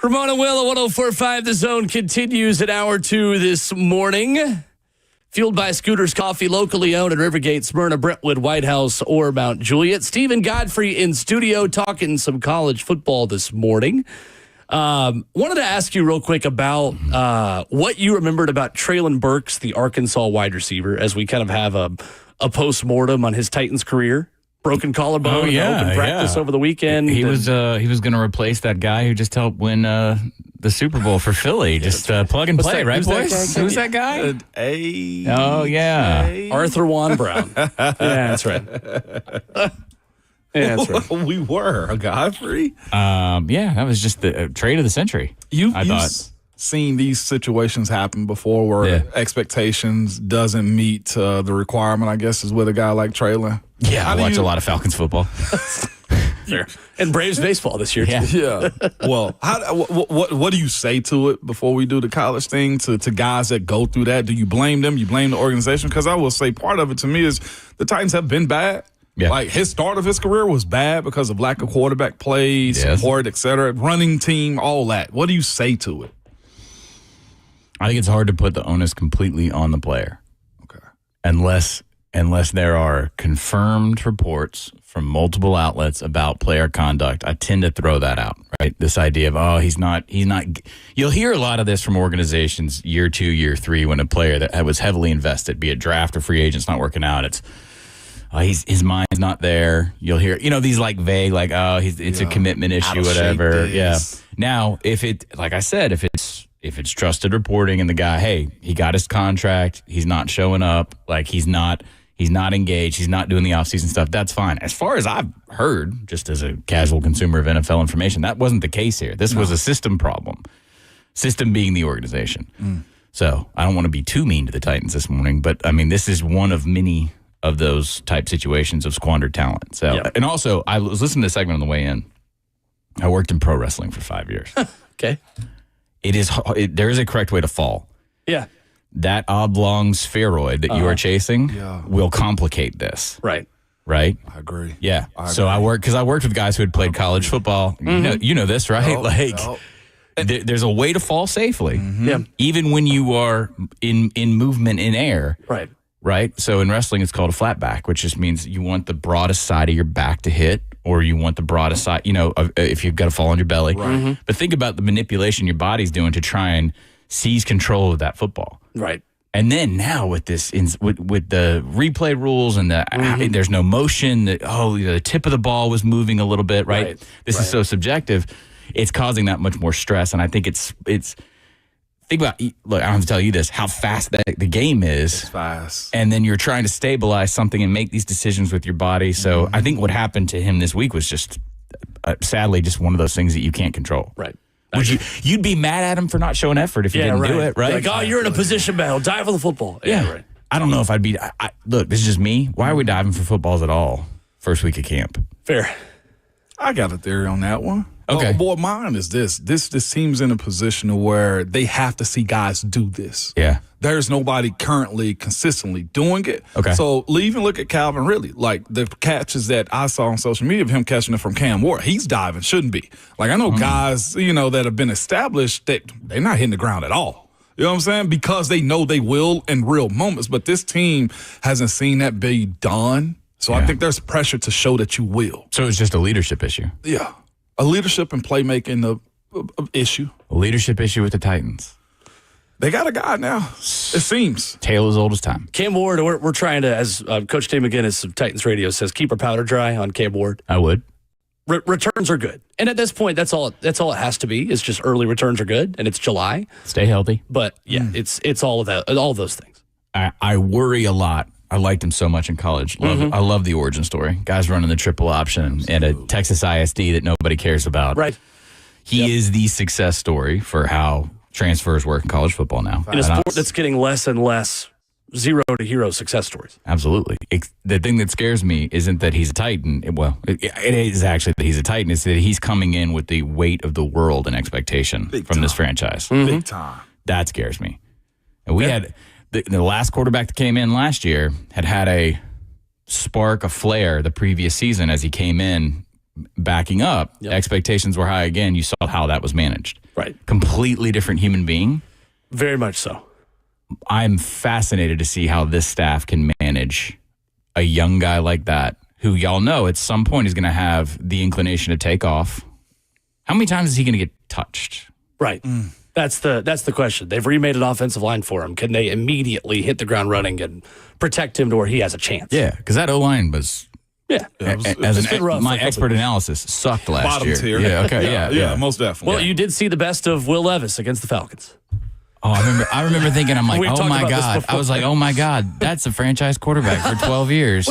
Speaker 2: Ramona Will at 104.5 The Zone continues at hour 2 this morning. Fueled by Scooters Coffee, locally owned in Rivergate, Smyrna, Brentwood, White House, or Mount Juliet. Stephen Godfrey in studio talking some college football this morning. Wanted to ask you real quick about what you remembered about Treylon Burks, the Arkansas wide receiver, as we kind of have a postmortem on his Titans career. Broken collarbone, open practice over the weekend.
Speaker 5: He was going to replace that guy who just helped win the Super Bowl for Philly. Just plug and play, right, boys? Who's that guy? Oh, yeah.
Speaker 2: Arthur Juan Brown. Yeah, that's right. Yeah, that's right.
Speaker 3: We were a Godfrey.
Speaker 5: Yeah, that was just the trade of the century.
Speaker 3: You've seen these situations happen before where expectations doesn't meet the requirement, I guess, is with a guy like Treylon.
Speaker 5: Yeah, I watch a lot of Falcons football.
Speaker 2: And Braves baseball this year, too.
Speaker 3: Yeah. Well, what do you say to it before we do the college thing to guys that go through that? Do you blame them? You blame the organization? Because I will say part of it to me is the Titans have been bad. Yeah. Like his start of his career was bad because of lack of quarterback play, support, et cetera, running team, all that. What do you say to it?
Speaker 5: I think it's hard to put the onus completely on the player.
Speaker 3: Okay.
Speaker 5: Unless there are confirmed reports from multiple outlets about player conduct, I tend to throw that out, right? This idea of, he's not. You'll hear a lot of this from organizations year 2, year 3, when a player that was heavily invested, be it draft or free agent's not working out. It's, his mind's not there. You'll hear, these like vague, like, it's a commitment issue, whatever. Yeah. Now, if it's trusted reporting and the guy, hey, he got his contract, he's not showing up, like he's not engaged, he's not doing the offseason stuff, that's fine. As far as I've heard, just as a casual consumer of NFL information, that wasn't the case here. This was a system problem. System being the organization. So I don't want to be too mean to the Titans this morning, but I mean, this is one of many of those type situations of squandered talent. So, and also, I was listening to a segment on the way in. I worked in pro wrestling for 5 years.
Speaker 2: Okay.
Speaker 5: There is a correct way to fall.
Speaker 2: Yeah.
Speaker 5: That oblong spheroid that you are chasing will complicate this.
Speaker 2: Right.
Speaker 5: Right?
Speaker 3: I agree.
Speaker 5: Yeah. So I worked with guys who had played college football. You know this, right? There's a way to fall safely.
Speaker 2: Yeah.
Speaker 5: Even when you are in movement in air.
Speaker 2: Right.
Speaker 5: Right? So in wrestling, it's called a flat back, which just means you want the broadest side of your back to hit, or you want the broadest side, if you've got to fall on your belly.
Speaker 3: Right.
Speaker 5: But think about the manipulation your body's doing to try and seize control of that football.
Speaker 2: Right.
Speaker 5: And then now with this, with the replay rules and there's no motion, the tip of the ball was moving a little bit, right? This is so subjective. It's causing that much more stress. And I think it's think about, look, I don't have to tell you this, how fast the game is.
Speaker 3: It's fast.
Speaker 5: And then you're trying to stabilize something and make these decisions with your body. So I think what happened to him this week was just, sadly, just one of those things that you can't control.
Speaker 2: Right.
Speaker 5: You'd be mad at him for not showing effort if you didn't do it, right?
Speaker 2: Like, you're in a position battle. Dive for the football.
Speaker 5: Yeah.
Speaker 2: Right.
Speaker 5: I don't know if I'd be, look, this is just me. Why are we diving for footballs at all first week of camp?
Speaker 2: Fair.
Speaker 3: I got a theory on that one.
Speaker 5: Okay.
Speaker 3: Boy, mine is this team's in a position where they have to see guys do this.
Speaker 5: Yeah.
Speaker 3: There's nobody currently consistently doing it.
Speaker 5: Okay.
Speaker 3: So even look at Calvin Ridley. Like the catches that I saw on social media of him catching it from Cam Ward, he's diving, shouldn't be. Like I know guys, that have been established that they're not hitting the ground at all. You know what I'm saying? Because they know they will in real moments. But this team hasn't seen that be done. So I think there's pressure to show that you will.
Speaker 5: So it's just a leadership issue.
Speaker 3: Yeah. A leadership and playmaking issue.
Speaker 5: A leadership issue with the Titans.
Speaker 3: They got a guy now, it seems.
Speaker 5: Tale as old as time.
Speaker 2: Cam Ward, we're trying to, as Coach Tim McGinnis of Titans Radio says, keep our powder dry on Cam Ward.
Speaker 5: I would.
Speaker 2: Returns are good. And at this point, that's all it has to be. It's just early returns are good, and it's July.
Speaker 5: Stay healthy.
Speaker 2: But, it's all of that, all of those things.
Speaker 5: I worry a lot. I liked him so much in college. I love the origin story. Guys running the triple option and a Texas ISD that nobody cares about.
Speaker 2: Right.
Speaker 5: He is the success story for how transfers work in college football now.
Speaker 2: In a sport that's getting less and less zero to hero success stories.
Speaker 5: Absolutely. The thing that scares me isn't that he's a Titan. It is actually that he's a Titan. It's that he's coming in with the weight of the world and expectation from this franchise.
Speaker 3: Big time.
Speaker 5: That scares me. And we had... The last quarterback that came in last year had a spark, a flare the previous season as he came in backing up. Expectations were high again. You saw how that was managed.
Speaker 2: Right.
Speaker 5: Completely different human being.
Speaker 2: Very much so.
Speaker 5: I'm fascinated to see how this staff can manage a young guy like that, who y'all know at some point is going to have the inclination to take off. How many times is he going to get touched?
Speaker 2: Right. That's the question. They've remade an offensive line for him. Can they immediately hit the ground running and protect him to where he has a chance?
Speaker 5: Yeah, because that O-line was...
Speaker 2: Yeah.
Speaker 5: My expert analysis sucked last
Speaker 3: Bottom
Speaker 5: year.
Speaker 3: tier.
Speaker 5: Yeah, okay, yeah,
Speaker 3: most definitely.
Speaker 2: Well, you did see the best of Will Levis against the Falcons.
Speaker 5: Oh, I remember thinking, I'm like,
Speaker 2: We
Speaker 5: oh
Speaker 2: talked
Speaker 5: my
Speaker 2: about this
Speaker 5: God.
Speaker 2: before.
Speaker 5: I was like, oh my God, that's a franchise quarterback for 12 years.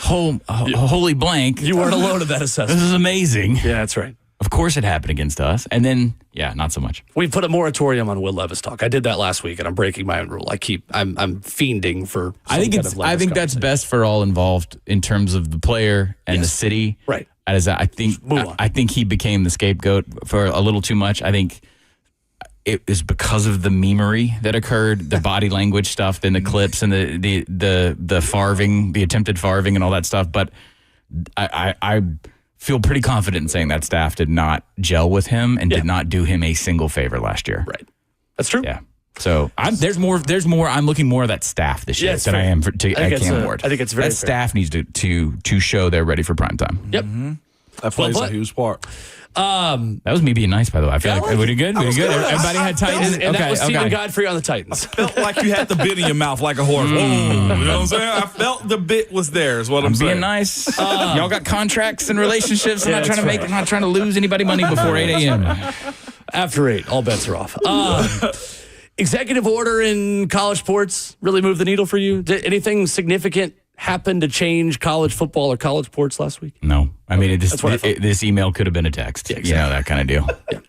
Speaker 5: Holy blank.
Speaker 2: You weren't alone in that
Speaker 5: This
Speaker 2: assessment.
Speaker 5: is amazing.
Speaker 2: Yeah, that's right.
Speaker 5: Of course it happened against us. And then, not so much.
Speaker 2: We put a moratorium on Will Levis talk. I did that last week, and I'm breaking my own rule. I'm fiending for.
Speaker 5: I think that's best for all involved in terms of the player and the city.
Speaker 2: Right.
Speaker 5: I think he became the scapegoat for a little too much. I think it is because of the memery that occurred, the body language stuff, then the clips and the farving, the attempted farving and all that stuff. But I feel pretty confident in saying that staff did not gel with him and did not do him a single favor last year.
Speaker 2: Right. That's true.
Speaker 5: Yeah. So there's more. I'm looking more at that staff this year than I am at Cam Ward.
Speaker 2: I think it's very
Speaker 5: that staff needs to show they're ready for prime time.
Speaker 2: Yep.
Speaker 3: That plays a huge part.
Speaker 5: That was me being nice, by the way. I feel like we did good. We did good. Everybody had Titans.
Speaker 2: And that was Stephen Godfrey on the Titans.
Speaker 3: Felt like you had the bit in your mouth like a horse. Whoa, you know what I'm saying? I felt the bit was there. Is what I'm saying.
Speaker 5: Being nice. Y'all got contracts and relationships. I'm not trying to lose anybody money before 8 a.m.
Speaker 2: After 8, all bets are off. Executive order in college sports really moved the needle for you? Did anything significant happen to change college football or college sports last week?
Speaker 5: No. I mean, this email could have been a text.
Speaker 2: Yeah, exactly.
Speaker 5: That kind of deal.
Speaker 2: Yeah.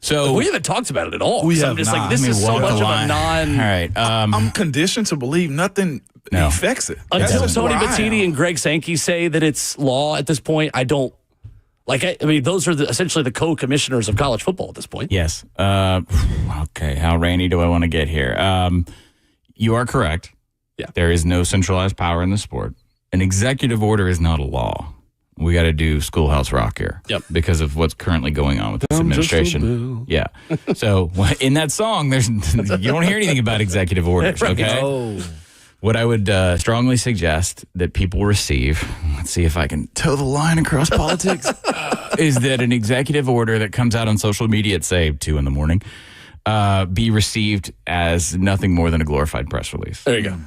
Speaker 5: So
Speaker 2: we haven't talked about it at all.
Speaker 3: We
Speaker 2: So
Speaker 3: have
Speaker 2: I'm just
Speaker 3: not.
Speaker 2: like, this
Speaker 5: I mean,
Speaker 2: is so
Speaker 5: walk
Speaker 2: much
Speaker 5: the
Speaker 2: of a
Speaker 5: line.
Speaker 2: non...
Speaker 5: All right.
Speaker 3: I'm conditioned to believe nothing affects it.
Speaker 2: Until
Speaker 3: That's
Speaker 2: Tony
Speaker 3: where I
Speaker 2: Battiti
Speaker 3: am.
Speaker 2: and Greg Sankey say that it's law at this point, I don't... I mean, those are essentially the co-commissioners of college football at this point.
Speaker 5: Yes. Okay. How rainy do I want to get here? You are correct.
Speaker 2: Yeah.
Speaker 5: There is no centralized power in the sport. An executive order is not a law. We got to do Schoolhouse Rock here.
Speaker 2: Yep.
Speaker 5: Because of what's currently going on with this administration. Yeah. So in that song, you don't hear anything about executive orders. Okay.
Speaker 3: Oh.
Speaker 5: What I would strongly suggest that people receive, let's see if I can toe the line across politics, is that an executive order that comes out on social media at, say, 2 a.m, be received as nothing more than a glorified press release.
Speaker 2: There you go.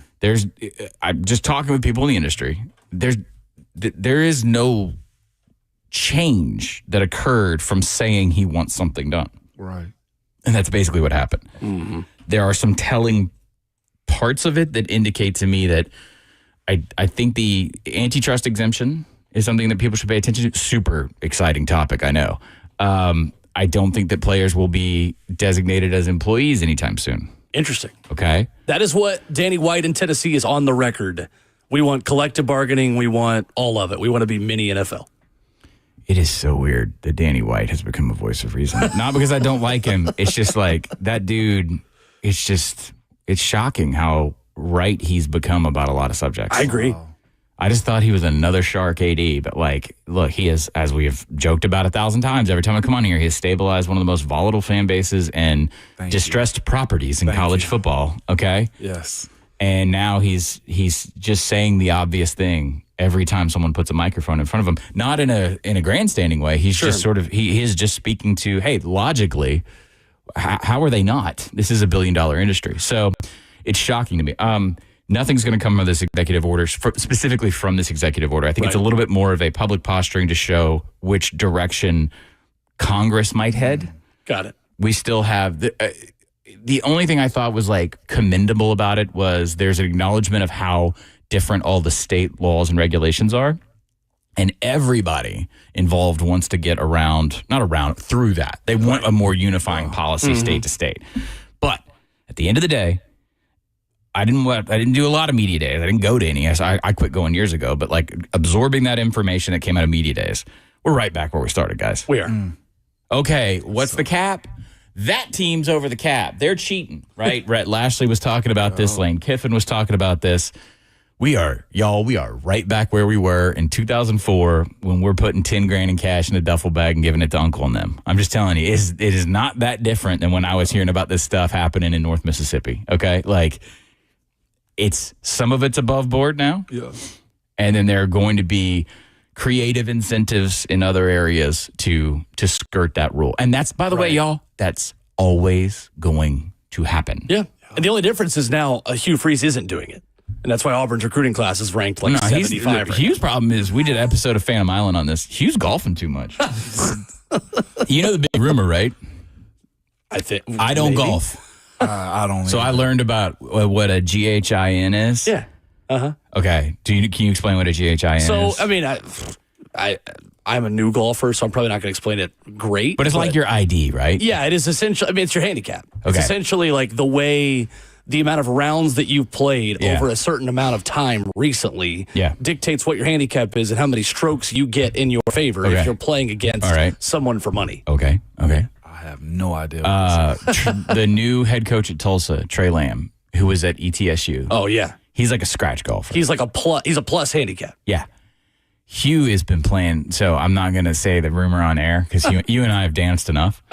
Speaker 5: I'm just talking with people in the industry. There is no change that occurred from saying he wants something done.
Speaker 3: Right.
Speaker 5: And that's basically what happened.
Speaker 2: Mm-hmm.
Speaker 5: There are some telling parts of it that indicate to me that I think the antitrust exemption is something that people should pay attention to. Super exciting topic, I know. I don't think that players will be designated as employees anytime soon.
Speaker 2: Interesting.
Speaker 5: Okay?
Speaker 2: That is what Danny White in Tennessee is on the record. We want collective bargaining. We want all of it. We want to be mini NFL.
Speaker 5: It is so weird that Danny White has become a voice of reason. Not because I don't like him. It's just like that dude, it's shocking how right he's become about a lot of subjects.
Speaker 2: I agree.
Speaker 5: I just thought he was another shark AD, but look, he is, as we have joked about 1,000 times every time I come on here, he has stabilized one of the most volatile fan bases and distressed properties in college football. Okay.
Speaker 3: Yes.
Speaker 5: And now he's just saying the obvious thing every time someone puts a microphone in front of him, not in a grandstanding way. He's just sort of, he is just speaking to, hey, logically, how are they not? This is $1 billion industry. So it's shocking to me. Nothing's going to come of this executive order, specifically from this executive order. I think it's a little bit more of a public posturing to show which direction Congress might head.
Speaker 2: Got it.
Speaker 5: We still have the only thing I thought was commendable about it was there's an acknowledgement of how different all the state laws and regulations are. And everybody involved wants to get through that. They want a more unifying policy state to state. But at the end of the day, I didn't do a lot of media days. I didn't go to any. I quit going years ago. But absorbing that information that came out of media days, we're right back where we started, guys.
Speaker 2: We are.
Speaker 5: Okay, what's the cap? That team's over the cap. They're cheating, right? Rhett Lashley was talking about this. Lane Kiffin was talking about this. We are right back where we were in 2004 when we're putting 10 grand in cash in a duffel bag and giving it to Uncle and them. I'm just telling you, it is not that different than when I was hearing about this stuff happening in North Mississippi. Okay, like some of it's above board now.
Speaker 3: Yeah.
Speaker 5: And then there are going to be creative incentives in other areas to skirt that rule. And that's, by the way, y'all, that's always going to happen.
Speaker 2: Yeah. And the only difference is now Hugh Freeze isn't doing it. And that's why Auburn's recruiting class is ranked like 75.
Speaker 5: Hugh's problem is we did an episode of Phantom Island on this. Hugh's golfing too much. You know the big rumor, right? I don't golf.
Speaker 3: I don't.
Speaker 5: So I learned about what a GHIN is.
Speaker 2: Yeah.
Speaker 5: Okay. Can you explain what a GHIN is?
Speaker 2: So, I mean, I'm a new golfer, so I'm probably not going to explain it great.
Speaker 5: But it's like your ID, right?
Speaker 2: Yeah, it is essentially, I mean, it's your handicap. It's
Speaker 5: Okay.
Speaker 2: essentially like the amount of rounds that you've played over a certain amount of time recently dictates what your handicap is and how many strokes you get in your favor if you're playing against someone for money.
Speaker 5: Okay.
Speaker 3: I have no idea.
Speaker 5: The new head coach at Tulsa, Treylon, who was at ETSU.
Speaker 2: Oh, yeah.
Speaker 5: He's like a scratch golfer.
Speaker 2: He's like he's a plus handicap.
Speaker 5: Yeah. Hugh has been playing, so I'm not going to say the rumor on air because you and I have danced enough.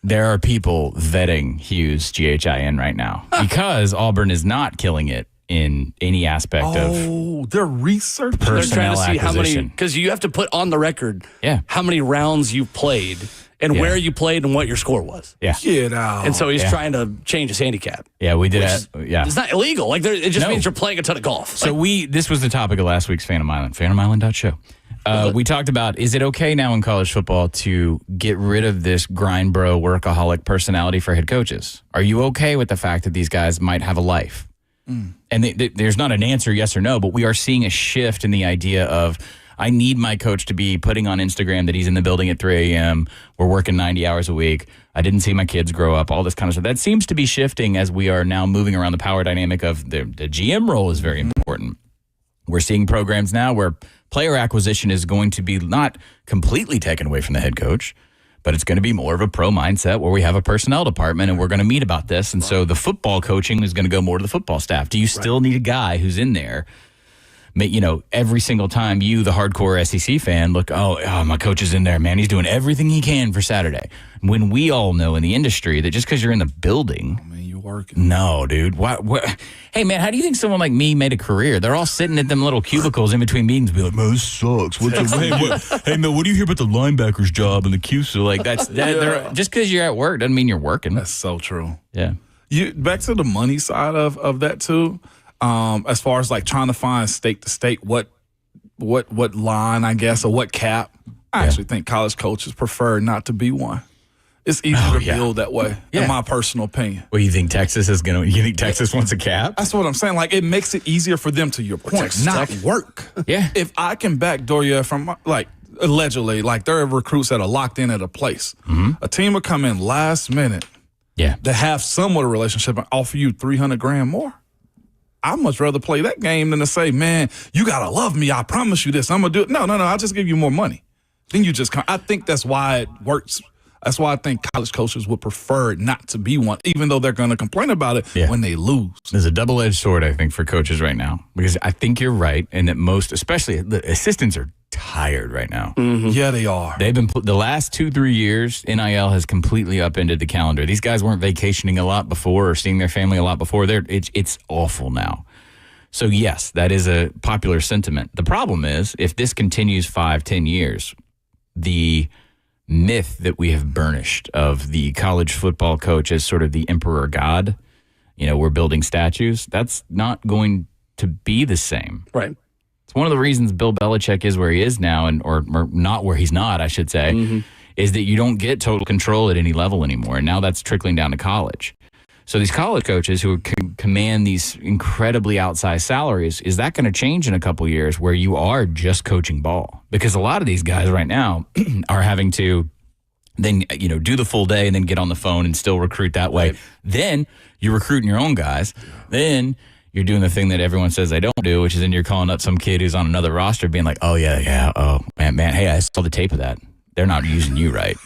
Speaker 5: There are people vetting Hugh's GHIN right now because Auburn is not killing it in any aspect of
Speaker 3: they're researching.
Speaker 2: They're trying
Speaker 5: personnel
Speaker 2: to see how many,
Speaker 5: acquisition.
Speaker 2: because you have to put on the record how many rounds you've played and where you played and what your score was.
Speaker 5: Yeah.
Speaker 3: Get out.
Speaker 2: And so he's trying to change his handicap.
Speaker 5: Yeah, we did that. Yeah.
Speaker 2: It's not illegal. Like it just
Speaker 5: No.
Speaker 2: means you're playing a ton of golf.
Speaker 5: So this was the topic of last week's Phantom Island, phantomisland.show. We talked about, is it okay now in college football to get rid of this grind bro workaholic personality for head coaches? Are you okay with the fact that these guys might have a life? And there's not an answer, yes or no, but we are seeing a shift in the idea of, I need my coach to be putting on Instagram that he's in the building at 3 a.m. We're working 90 hours a week. I didn't see my kids grow up, all this kind of stuff. That seems to be shifting as we are now moving around the power dynamic of the GM role is very important. We're seeing programs now where player acquisition is going to be not completely taken away from the head coach, but it's going to be more of a pro mindset where we have a personnel department and we're going to meet about this. And so the football coaching is going to go more to the football staff. Do you still need a guy who's in there? You know, every single time you, the hardcore SEC fan, look, oh, my coach is in there, man. He's doing everything he can for Saturday. When we all know in the industry that just because you're in the building,
Speaker 3: you're working.
Speaker 5: No, dude. What? Hey, man, how do you think someone like me made a career? They're all sitting at them little cubicles in between meetings, be like, man, this sucks. Hey, man, what do you hear about the linebacker's job and the QC? Like just because you're at work doesn't mean you're working.
Speaker 3: That's so true.
Speaker 5: Yeah.
Speaker 3: Back to the money side of that too. As far as like trying to find state to state what line, I guess, or what cap. I actually think college coaches prefer not to be one. It's easier to build that way, in my personal opinion.
Speaker 5: Well, you think Texas wants a cap?
Speaker 3: That's what I'm saying. Like, it makes it easier for them, to your point, not work.
Speaker 5: Yeah.
Speaker 3: If I can backdoor you from, like, allegedly, like, there are recruits that are locked in at a place. A team will come in last minute to have somewhat of a relationship and offer you $300,000 more. I'd much rather play that game than to say, man, you got to love me. I promise you this. I'm going to do it. No. I'll just give you more money. Then you just I think that's why it works. That's why I think college coaches would prefer not to be one, even though they're going to complain about it when they lose.
Speaker 5: There's a double-edged sword, I think, for coaches right now. Because I think you're right, and that most, especially the assistants, are tired right now.
Speaker 3: Mm-hmm. Yeah, they are.
Speaker 5: They've been the last 2-3 years, NIL has completely upended the calendar. These guys weren't vacationing a lot before or seeing their family a lot before. It's awful now. So, yes, that is a popular sentiment. The problem is, if this continues 5-10 years, the myth that we have burnished of the college football coach as sort of the emperor god, we're building statues, that's not going to be the same.
Speaker 2: Right.
Speaker 5: It's one of the reasons Bill Belichick is where he is now, or not where he's not, I should say, is that you don't get total control at any level anymore. And now that's trickling down to college. So these college coaches who can command these incredibly outsized salaries, is that going to change in a couple years where you are just coaching ball? Because a lot of these guys right now are having to then, do the full day and then get on the phone and still recruit that way. Right. Then you're recruiting your own guys. Then you're doing the thing that everyone says they don't do, which is then you're calling up some kid who's on another roster being like, oh, yeah, oh, man, hey, I saw the tape of that. They're not using you right.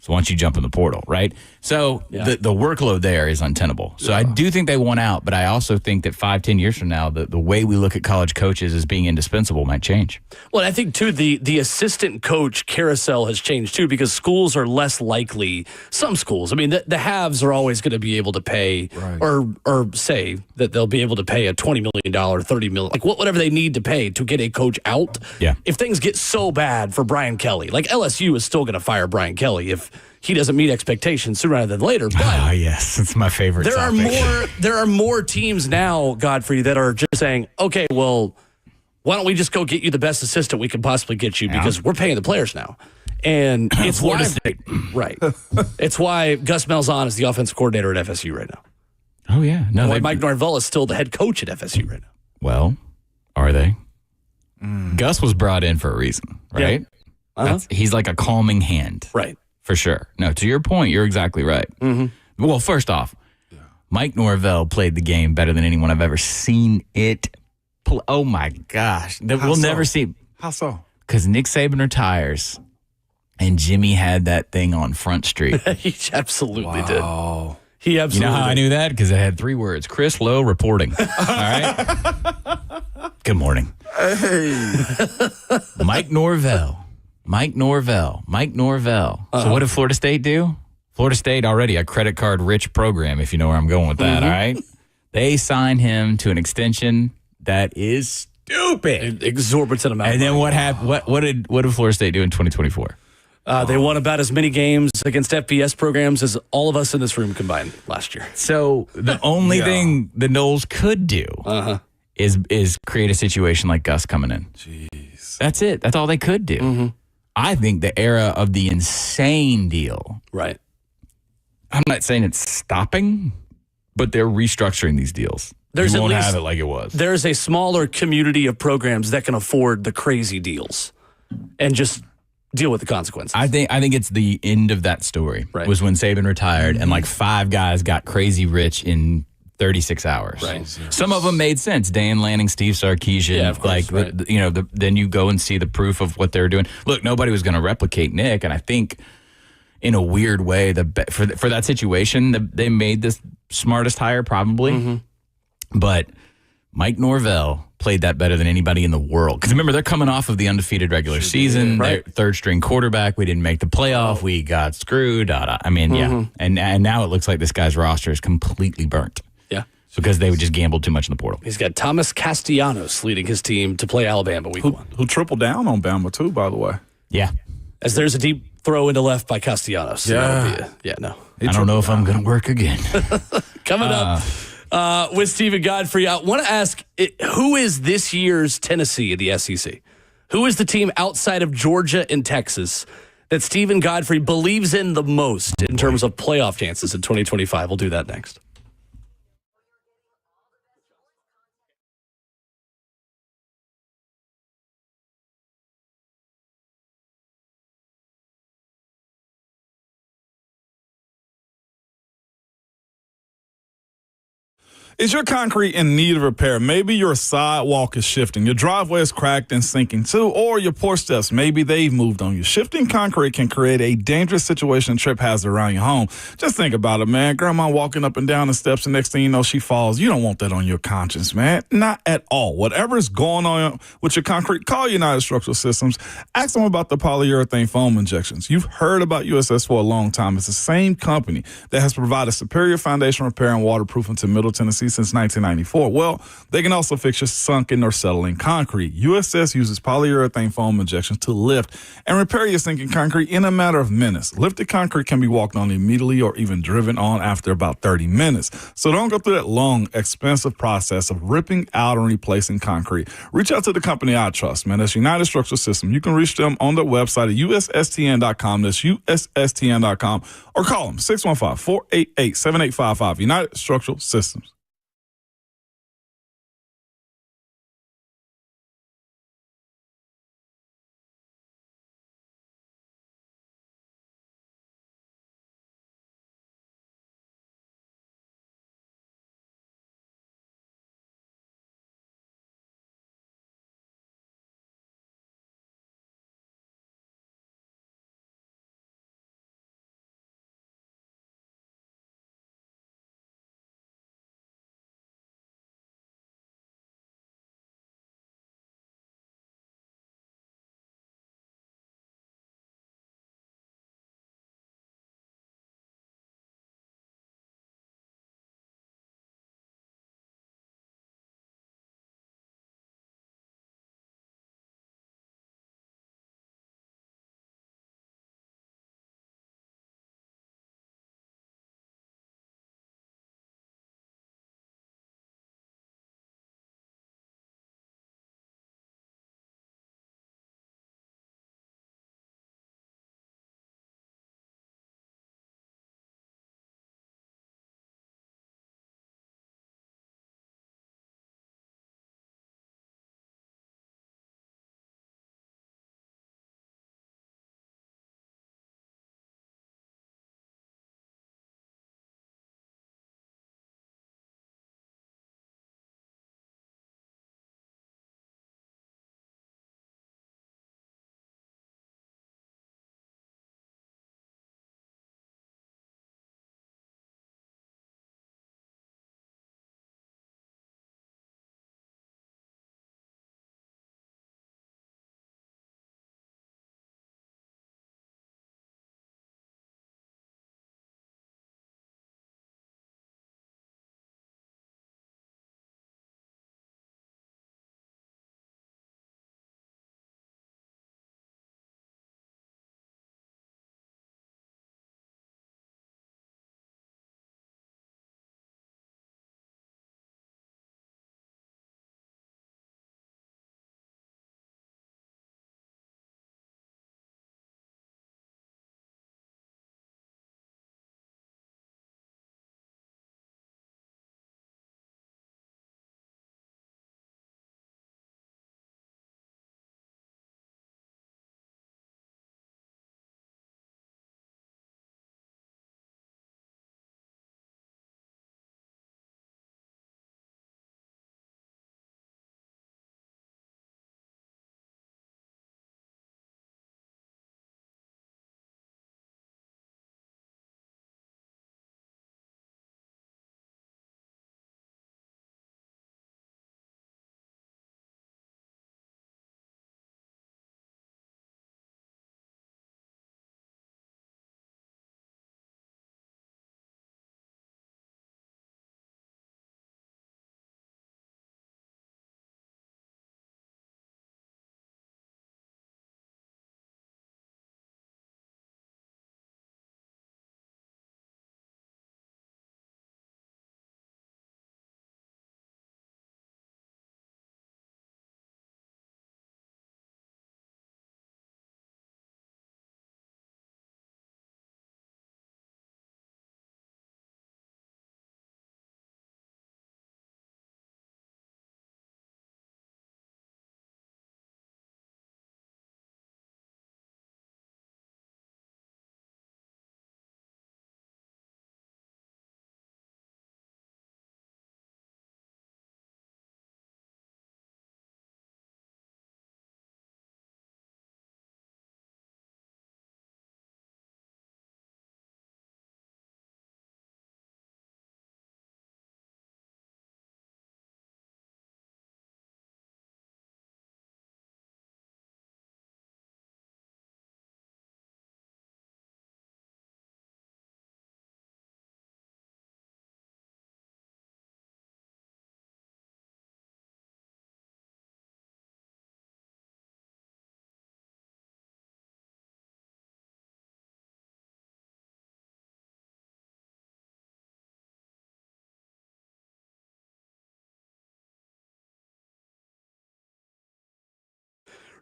Speaker 5: So once you jump in the portal, right? So the workload there is untenable. So I do think they won out, but I also think that 5-10 years from now, the way we look at college coaches as being indispensable might change.
Speaker 2: Well, I think, too, the assistant coach carousel has changed, too, because schools are less likely. Some schools, I mean, the haves are always going to be able to pay or say that they'll be able to pay a $20 million, $30 million, like whatever they need to pay to get a coach out.
Speaker 5: Yeah.
Speaker 2: If things get so bad for Brian Kelly, like LSU is still going to fire Brian Kelly if he doesn't meet expectations sooner rather than later. But
Speaker 5: yes, it's my favorite topic.
Speaker 2: There are more teams now, Godfrey, that are just saying, okay, well, why don't we just go get you the best assistant we can possibly get you because we're paying the players now. And it's
Speaker 5: Florida
Speaker 2: why,
Speaker 5: State.
Speaker 2: Right. It's why Gus Malzahn is the offensive coordinator at FSU right now.
Speaker 5: Oh, yeah. No,
Speaker 2: Why Mike Norvell is still the head coach at FSU right now.
Speaker 5: Well, are they? Gus was brought in for a reason, right?
Speaker 2: Yeah. Uh-huh.
Speaker 5: He's like a calming hand.
Speaker 2: Right.
Speaker 5: For sure. No, to your point, you're exactly right. Mm-hmm. Well, first off, Mike Norvell played the game better than anyone I've ever seen it. Oh, my gosh. We'll never see.
Speaker 3: How so?
Speaker 5: Because Nick Saban retires, and Jimmy had that thing on Front Street.
Speaker 2: He absolutely did. He absolutely
Speaker 5: You know how
Speaker 2: did.
Speaker 5: I knew that? Because it had 3 words. Chris Lowe reporting. All right? Good morning.
Speaker 3: Hey.
Speaker 5: Mike Norvell. So what did Florida State do? Florida State already a credit card rich program, if you know where I'm going with that, all right? They signed him to an extension that is stupid.
Speaker 2: Exorbitant amount.
Speaker 5: And then what happened? What did Florida State do in 2024?
Speaker 2: They won about as many games against FBS programs as all of us in this room combined last year.
Speaker 5: So the only thing the Noles could do is create a situation like Gus coming in. Jeez. That's it. That's all they could do. Mm-hmm. I think the era of the insane deal.
Speaker 2: Right.
Speaker 5: I'm not saying it's stopping, but they're restructuring these deals. You won't have it like it was.
Speaker 2: There's a smaller community of programs that can afford the crazy deals and just deal with the consequences.
Speaker 5: I think it's the end of that story.
Speaker 2: Right.
Speaker 5: Was when Saban retired and like 5 guys got crazy rich in 36 hours.
Speaker 2: Right.
Speaker 5: Some of them made sense. Dan Lanning, Steve Sarkisian.
Speaker 2: Yeah, of course,
Speaker 5: then you go and see the proof of what they're doing. Look, nobody was going to replicate Nick, and I think in a weird way, for that situation, they made the smartest hire probably. Mm-hmm. But Mike Norvell played that better than anybody in the world. Because remember, they're coming off of the undefeated regular season. Right. Third string quarterback. We didn't make the playoff. We got screwed. I mean, yeah. And now it looks like this guy's roster is completely burnt.
Speaker 2: Yeah.
Speaker 5: Because they would just gambled too much in the portal.
Speaker 2: He's got Thomas Castellanos leading his team to play Alabama week 1.
Speaker 3: Who tripled down on Bama, too, by the way.
Speaker 5: Yeah.
Speaker 2: As there's a deep throw into left by Castellanos.
Speaker 3: Yeah.
Speaker 2: No.
Speaker 5: I don't know if I'm going to work again.
Speaker 2: Coming up with Stephen Godfrey, I want to ask, who is this year's Tennessee in the SEC? Who is the team outside of Georgia and Texas that Stephen Godfrey believes in the most in terms of playoff chances in 2025? We'll do that next.
Speaker 3: Is your concrete in need of repair? Maybe your sidewalk is shifting, your driveway is cracked and sinking too, or your porch steps, maybe they've moved on you. Shifting concrete can create a dangerous situation and trip hazard around your home. Just think about it, man. Grandma walking up and down the steps, and next thing you know, she falls. You don't want that on your conscience, man. Not at all. Whatever's going on with your concrete, call United Structural Systems. Ask them about the polyurethane foam injections. You've heard about USS for a long time. It's the same company that has provided superior foundation repair and waterproofing to Middle Tennessee since 1994. Well, they can also fix your sunken or settling concrete. USS uses polyurethane foam injections to lift and repair your sinking concrete in a matter of minutes. Lifted concrete can be walked on immediately or even driven on after about 30 minutes. So don't go through that long, expensive process of ripping out and replacing concrete. Reach out to the company I trust, man. That's United Structural System. You can reach them on their website at usstn.com. That's usstn.com. Or call them 615-488-7855. United Structural Systems.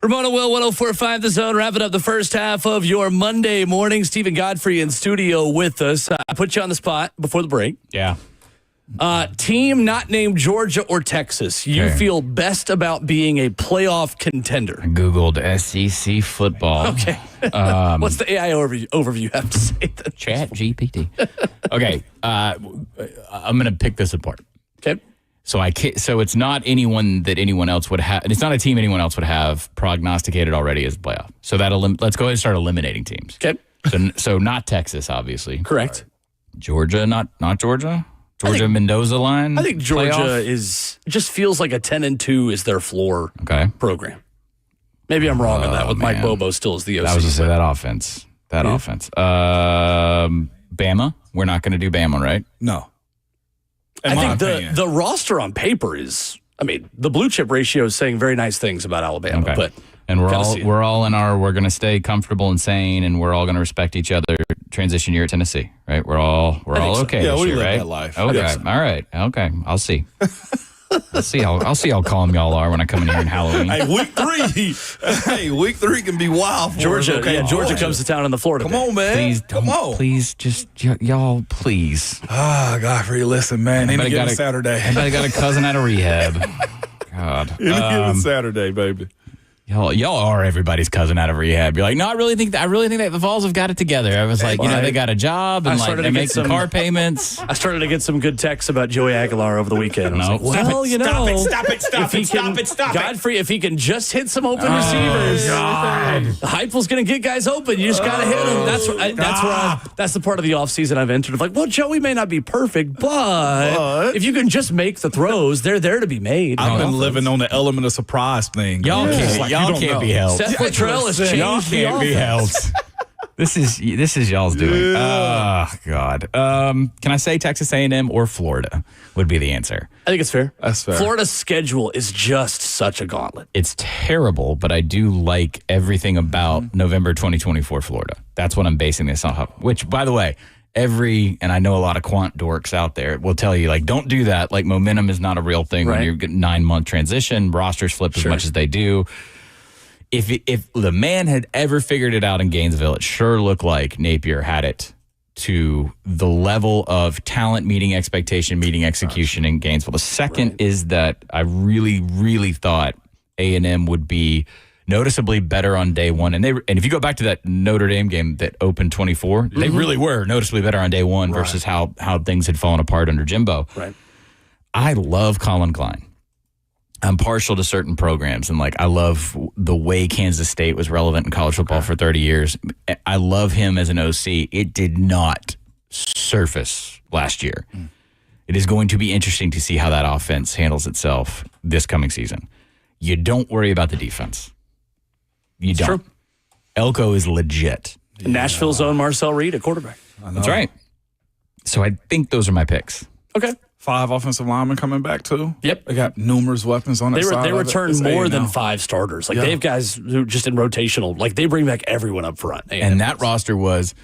Speaker 2: Ramona Will, 104.5 The Zone, wrapping up the first half of your Monday morning. Stephen Godfrey in studio with us. I put you on the spot before the break.
Speaker 5: Yeah.
Speaker 2: Team not named Georgia or Texas. You
Speaker 5: Okay.
Speaker 2: feel best about being a playoff contender.
Speaker 5: I Googled SEC football.
Speaker 2: Okay. What's the AI overview have to say then?
Speaker 5: Chat GPT. Okay. I'm going to pick this apart.
Speaker 2: Okay.
Speaker 5: So it's not anyone that anyone else would have. It's not a team anyone else would have prognosticated already as a playoff. So let's go ahead and start eliminating teams.
Speaker 2: Okay.
Speaker 5: So not Texas, obviously.
Speaker 2: Correct.
Speaker 5: Georgia, not Georgia. Georgia Mendoza line.
Speaker 2: I think Georgia
Speaker 5: playoff?
Speaker 2: just feels like a 10-2 is their floor
Speaker 5: Okay.
Speaker 2: program. Maybe I'm wrong on that with Mike
Speaker 5: man.
Speaker 2: Bobo still as the OC.
Speaker 5: I was just say that offense. Offense. Bama. We're not going to do Bama, right?
Speaker 3: No.
Speaker 2: I think the roster on paper is, the blue chip ratio is saying very nice things about Alabama,
Speaker 5: Okay.
Speaker 2: but
Speaker 5: And we're
Speaker 2: Gotta see it.
Speaker 5: all in our, we're going to stay comfortable and sane, and we're all going to respect each other. Transition year at Tennessee, right? We're all
Speaker 2: so.
Speaker 5: okay.
Speaker 3: Yeah,
Speaker 5: this
Speaker 3: we
Speaker 5: year,
Speaker 3: live
Speaker 5: right?
Speaker 3: that life.
Speaker 5: Okay,
Speaker 3: Yes.
Speaker 5: all right, okay. I'll see. I'll see how calm y'all are when I come in here in Halloween.
Speaker 3: Hey, week 3 can be wild for
Speaker 2: Georgia,
Speaker 3: us, okay?
Speaker 2: Georgia comes to town in the Florida.
Speaker 3: Come on, man.
Speaker 5: Please
Speaker 3: Come on.
Speaker 5: Please, just y'all, please.
Speaker 3: Godfrey, listen, man. Any given Saturday.
Speaker 5: Anybody got a cousin out of rehab? God.
Speaker 3: Any given Saturday, baby.
Speaker 5: Y'all are everybody's cousin out of rehab. You're like, no, I really think that the Vols have got it together. I was like, they got a job and
Speaker 2: started
Speaker 5: they
Speaker 2: to
Speaker 5: make
Speaker 2: get
Speaker 5: some
Speaker 2: some-
Speaker 5: car payments.
Speaker 2: I started to get some good texts about Joey Aguilar over the weekend. I was
Speaker 5: No.
Speaker 2: like, well,
Speaker 3: Stop it.
Speaker 2: Godfrey, if he can just hit some open receivers, Heupel's going to get guys open. You just got to hit them. That's the part of the offseason I've entered. Of like, well, Joey may not be perfect, but if you can just make the throws, they're there to be made.
Speaker 3: I've been living on the element of surprise thing.
Speaker 5: Y'all can't be held.
Speaker 2: Seth Luttrell has changed
Speaker 5: Y'all
Speaker 2: the
Speaker 5: can't be
Speaker 2: offense.
Speaker 5: held. This is y'all's doing. Oh God. Can I say Texas A&M or Florida would be the answer?
Speaker 2: I think it's fair.
Speaker 3: That's fair.
Speaker 2: Florida's schedule is just such a gauntlet.
Speaker 5: It's terrible, but I do like everything about November 2024 Florida. That's what I'm basing this on. Which, by the way, and I know a lot of quant dorks out there will tell you, like, don't do that. Like, momentum is not a real thing when you're getting 9-month transition. Rosters flip as much as they do. If the man had ever figured it out in Gainesville, it sure looked like Napier had it to the level of talent meeting expectation, meeting execution in Gainesville. The second is that I really, really thought A&M would be noticeably better on day one. And if you go back to that Notre Dame game that opened 24, they really were noticeably better on day one versus how things had fallen apart under Jimbo.
Speaker 2: Right.
Speaker 5: I love Colin Klein. I'm partial to certain programs, and I love the way Kansas State was relevant in college football for 30 years. I love him as an OC. It did not surface last year. It is going to be interesting to see how that offense handles itself this coming season. You don't worry about the defense. You don't.
Speaker 2: True.
Speaker 5: Elko is legit.
Speaker 2: Nashville's own Marcel Reed, a quarterback.
Speaker 5: That's right. So I think those are my picks.
Speaker 2: Okay.
Speaker 3: 5 offensive linemen coming back, too.
Speaker 2: Yep.
Speaker 3: They got numerous weapons on that side.
Speaker 2: They
Speaker 3: of it.
Speaker 2: return
Speaker 3: It's
Speaker 2: more
Speaker 3: A&M.
Speaker 2: than 5 starters. They have guys who just in rotational. They bring back everyone up front.
Speaker 5: And that roster was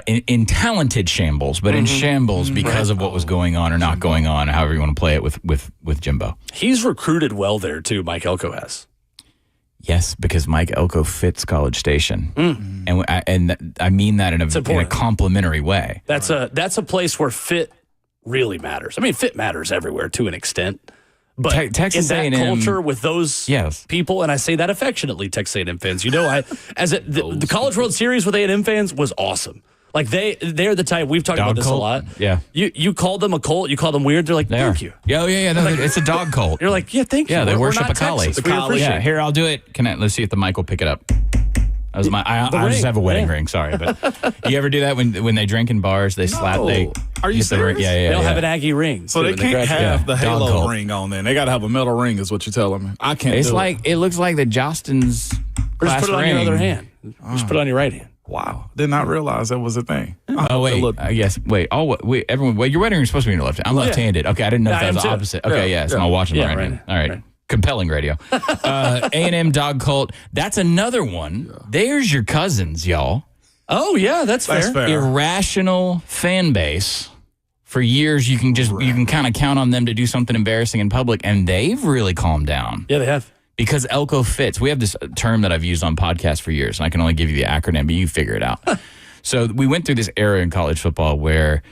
Speaker 5: in talented shambles, but in shambles because of what was going on or not going on, however you want to play it with Jimbo.
Speaker 2: He's recruited well there, too, Mike Elko has.
Speaker 5: Yes, because Mike Elko fits College Station. And I mean that in a complimentary way.
Speaker 2: That's a place where fit really matters. Fit matters everywhere to an extent. But
Speaker 5: Texas
Speaker 2: in that
Speaker 5: A&M
Speaker 2: culture with those people, and I say that affectionately, Texas A&M fans, the College World Series with A&M fans was awesome. They're the type, we've talked
Speaker 5: Dog
Speaker 2: about this
Speaker 5: cult?
Speaker 2: a lot.
Speaker 5: Yeah.
Speaker 2: You called them a cult, you called them weird, they're like, thank you.
Speaker 5: Yeah. No, it's a dog cult.
Speaker 2: You're like, yeah, thank you.
Speaker 5: Yeah, they
Speaker 2: We're
Speaker 5: worship
Speaker 2: not
Speaker 5: a collie.
Speaker 2: Texas. We appreciate
Speaker 5: Yeah,
Speaker 2: it.
Speaker 5: here, I'll do it. Let's see if the mic will pick it up. That was I just
Speaker 2: ring.
Speaker 5: have a wedding ring, sorry. But you ever do that when they drink in bars, they slap,
Speaker 3: Are you
Speaker 5: hit the ring?
Speaker 3: serious?
Speaker 5: Yeah.
Speaker 2: They'll have an Aggie ring.
Speaker 3: So
Speaker 2: too,
Speaker 3: they
Speaker 2: in the
Speaker 3: can't
Speaker 2: graduate.
Speaker 3: have the
Speaker 5: Dog
Speaker 3: halo
Speaker 5: cult.
Speaker 3: ring on there. They got to have a metal ring is what you're telling me. I can't
Speaker 5: It's
Speaker 3: do
Speaker 5: it looks like the Justin's
Speaker 2: Or just
Speaker 5: class
Speaker 2: put it on
Speaker 5: ring.
Speaker 2: your other hand. Just put it on your right hand.
Speaker 3: Wow. Did not realize that was a thing.
Speaker 5: Oh wait, yes. Wait. Everyone. Wait, your wedding ring is supposed to be in your left hand. I'm left-handed. Okay, I didn't know if
Speaker 2: I
Speaker 5: that was
Speaker 2: am
Speaker 5: the
Speaker 2: too.
Speaker 5: opposite. Okay,
Speaker 3: Yeah,
Speaker 5: so I'm watching the right
Speaker 2: right.
Speaker 5: hand. All right. Compelling radio. A&M dog cult. That's another one. Yeah. There's your cousins, y'all.
Speaker 2: Oh yeah, that's fair.
Speaker 5: Irrational fan base. For years, you can kind of count on them to do something embarrassing in public, and they've really calmed down.
Speaker 2: Yeah, they have.
Speaker 5: because Elko fits. We have this term that I've used on podcasts for years, and I can only give you the acronym, but you figure it out. So we went through this era in college football where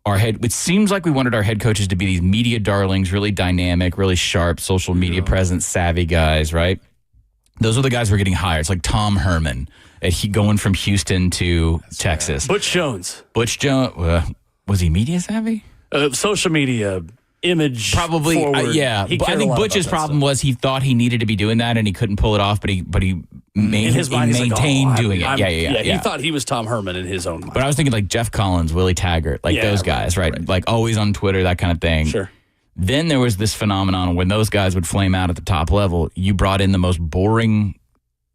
Speaker 5: it seems like we wanted our head coaches to be these media darlings, really dynamic, really sharp, social media presence, savvy guys, right? Those are the guys who are getting hired. It's like Tom Herman, going from Houston to Texas.
Speaker 2: Butch Jones.
Speaker 5: Was he media savvy?
Speaker 2: Social media, image,
Speaker 5: probably. Yeah, I think Butch's problem was he thought he needed to be doing that and he couldn't pull it off, but he
Speaker 2: in his mind,
Speaker 5: maintained doing it. Yeah.
Speaker 2: He thought he was Tom Herman in his own mind.
Speaker 5: But I was thinking like Jeff Collins, Willie Taggart, like those guys, right? Like always on Twitter, that kind of thing.
Speaker 2: Sure.
Speaker 5: Then there was this phenomenon when those guys would flame out at the top level. You brought in the most boring,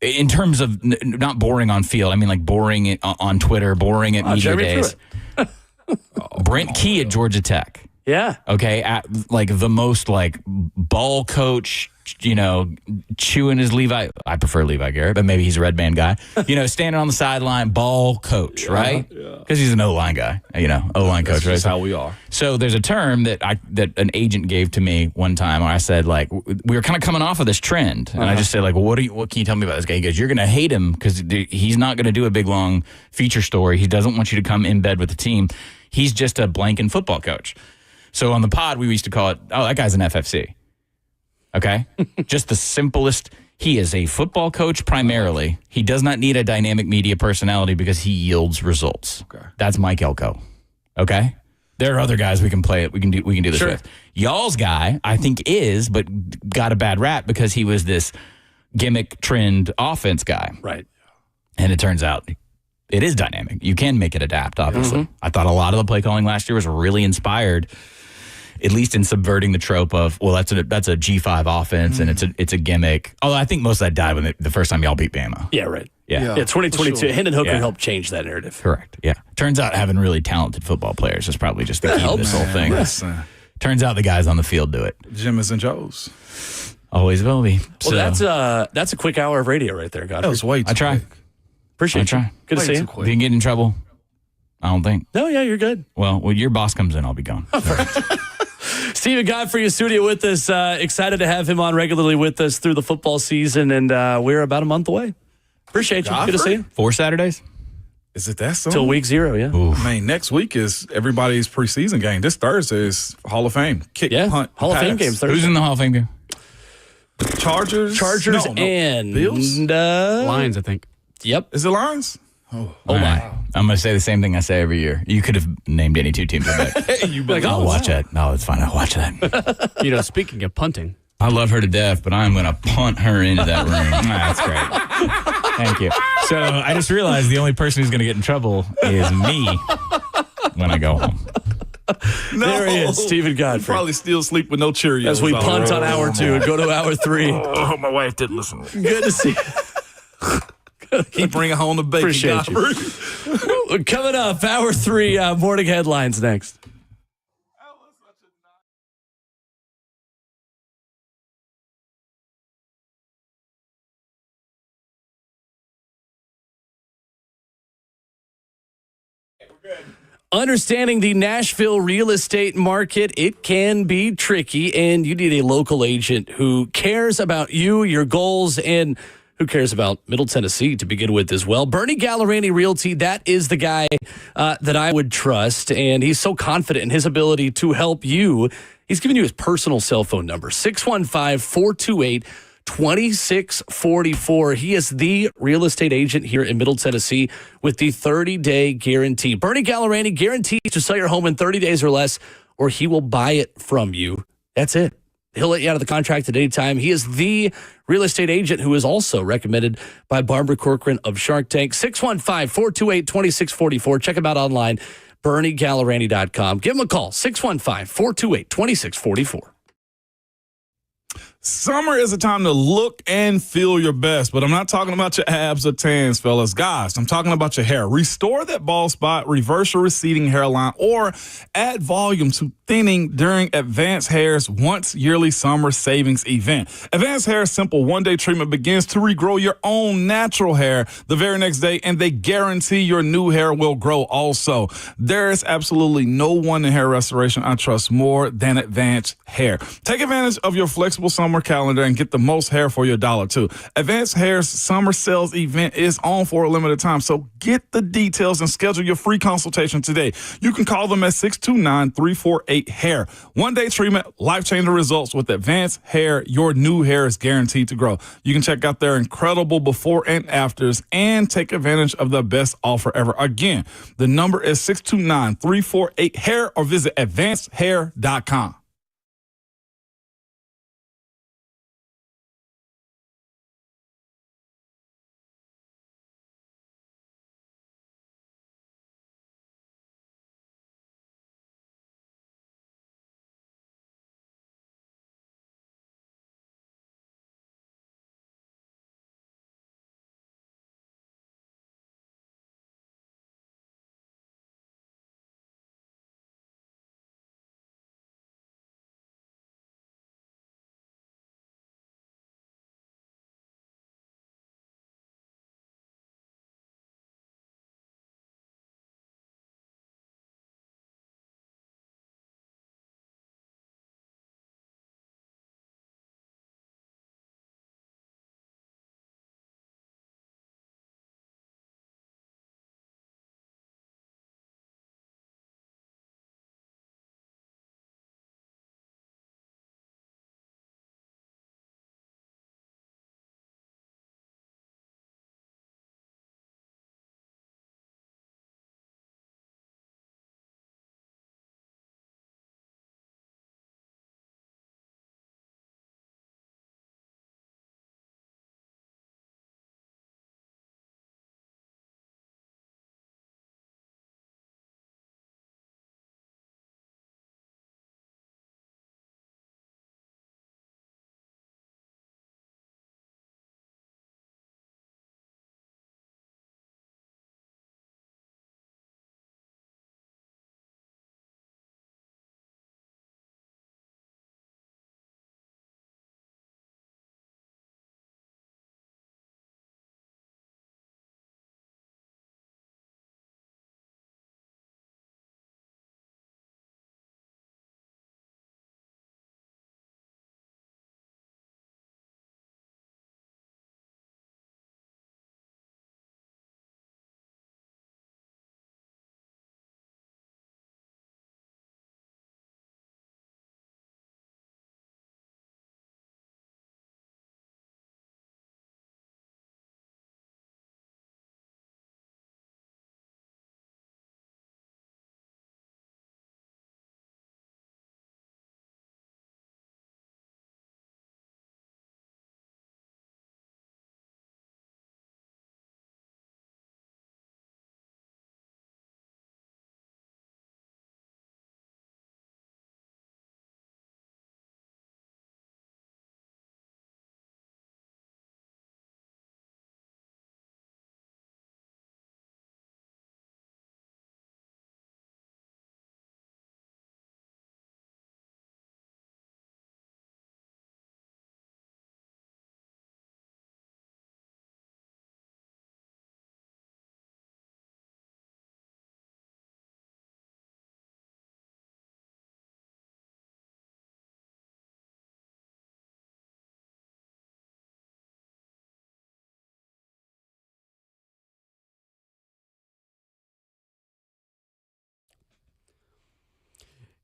Speaker 5: in terms of not boring on field. I mean like boring on Twitter, boring at media days. Brent Key at Georgia Tech.
Speaker 2: Yeah.
Speaker 5: Okay. At like the most like ball coach, chewing his Levi. I prefer Levi Garrett, but maybe he's a red band guy. Standing on the sideline, ball coach, right? Because he's an O-line guy, O-line coach, right?
Speaker 3: That's how we are.
Speaker 5: So there's a term that an agent gave to me one time where I said, like, we were kind of coming off of this trend. And I just said, like, well, what can you tell me about this guy? He goes, you're going to hate him because he's not going to do a big, long feature story. He doesn't want you to come in bed with the team. He's just a blanking football coach. So on the pod, we used to call it, that guy's an FFC. Okay? Just the simplest. He is a football coach primarily. He does not need a dynamic media personality because he yields results. Okay. That's Mike Elko. Okay? There are other guys we can play it. We can do this with. Y'all's guy, I think, is, but got a bad rap because he was this gimmick trend offense guy.
Speaker 2: Right.
Speaker 5: And it turns out it is dynamic. You can make it adapt, obviously. Mm-hmm. I thought a lot of the play calling last year was really inspired, at least in subverting the trope of, well, that's a G5 offense and it's a gimmick. Although I think most of that died when the first time y'all beat Bama.
Speaker 2: Yeah, right.
Speaker 5: Yeah.
Speaker 2: 2022. Sure. Hendon Hooker helped change that narrative.
Speaker 5: Correct. Yeah. Turns out having really talented football players is probably just the key to this whole thing.
Speaker 3: Listen.
Speaker 5: Turns out the guys on the field do it.
Speaker 3: Jimmy's and Joe's.
Speaker 5: Always will be.
Speaker 2: Well, that's a quick hour of radio right there, Godfrey.
Speaker 3: That was way too quick.
Speaker 2: Appreciate you. Good to see you.
Speaker 5: If you can get in trouble, I don't think.
Speaker 2: No, yeah, you're good.
Speaker 5: Well, when your boss comes in, I'll be gone.
Speaker 2: Stephen Godfrey in studio with us. Excited to have him on regularly with us through the football season, and we're about a month away. Appreciate you.
Speaker 3: Godfrey?
Speaker 2: Good to see you.
Speaker 5: 4 Saturdays?
Speaker 3: Is it that soon?
Speaker 2: Till week 0, yeah.
Speaker 5: Oof.
Speaker 3: I mean, next week is everybody's preseason game. This Thursday is Hall of Fame. Kick, punt,
Speaker 2: Hall of Fame games Thursday.
Speaker 5: Who's in the Hall of Fame game?
Speaker 3: Chargers
Speaker 2: and
Speaker 3: Bills?
Speaker 1: Lions, I think.
Speaker 2: Yep.
Speaker 3: Is it Lions?
Speaker 2: Oh my.
Speaker 5: I'm going to say the same thing I say every year. You could have named any 2 teams. I'll watch that. No, it's fine. I'll watch that.
Speaker 1: Speaking of punting.
Speaker 5: I love her to death, but I'm going to punt her into that room. That's great. Thank you. So I just realized the only person who's going to get in trouble is me when I go home.
Speaker 3: No.
Speaker 2: There he is, Stephen Godfrey.
Speaker 3: Probably still sleep with no Cheerios.
Speaker 2: As we punt on hour 2 and go to hour 3.
Speaker 3: Oh, my wife didn't listen.
Speaker 2: Good to see you.
Speaker 3: Keep bringing home the bacon.
Speaker 2: Appreciate you. Coming up, hour 3, morning headlines next. Understanding the Nashville real estate market, it can be tricky, and you need a local agent who cares about you, your goals, and who cares about Middle Tennessee to begin with as well. Bernie Gallerani Realty, that is the guy that I would trust, and he's so confident in his ability to help you. He's giving you his personal cell phone number, 615-428-2644. He is the real estate agent here in Middle Tennessee with the 30-day guarantee. Bernie Gallerani guarantees to sell your home in 30 days or less, or he will buy it from you. That's it. He'll let you out of the contract at any time. He is the real estate agent who is also recommended by Barbara Corcoran of Shark Tank. 615-428-2644. Check him out online, BernieGallerani.com. Give him a call, 615-428-2644.
Speaker 3: Summer is a time to look and feel your best, but I'm not talking about your abs or tans, fellas. Guys, I'm talking about your hair. Restore that bald spot, reverse your receding hairline, or add volume to thinning during Advanced Hair's once yearly summer savings event. Advanced Hair's simple one-day treatment begins to regrow your own natural hair the very next day, and they guarantee your new hair will grow also. There is absolutely no one in hair restoration I trust more than Advanced Hair. Take advantage of your flexible summer summer calendar and get the most hair for your dollar, too. Advanced Hair's summer sales event is on for a limited time, so get the details and schedule your free consultation today. You can call them at 629-348-HAIR. One-day treatment, life-changing results with Advanced Hair. Your new hair is guaranteed to grow. You can check out their incredible before and afters and take advantage of the best offer ever. Again, the number is 629-348-HAIR or visit advancedhair.com.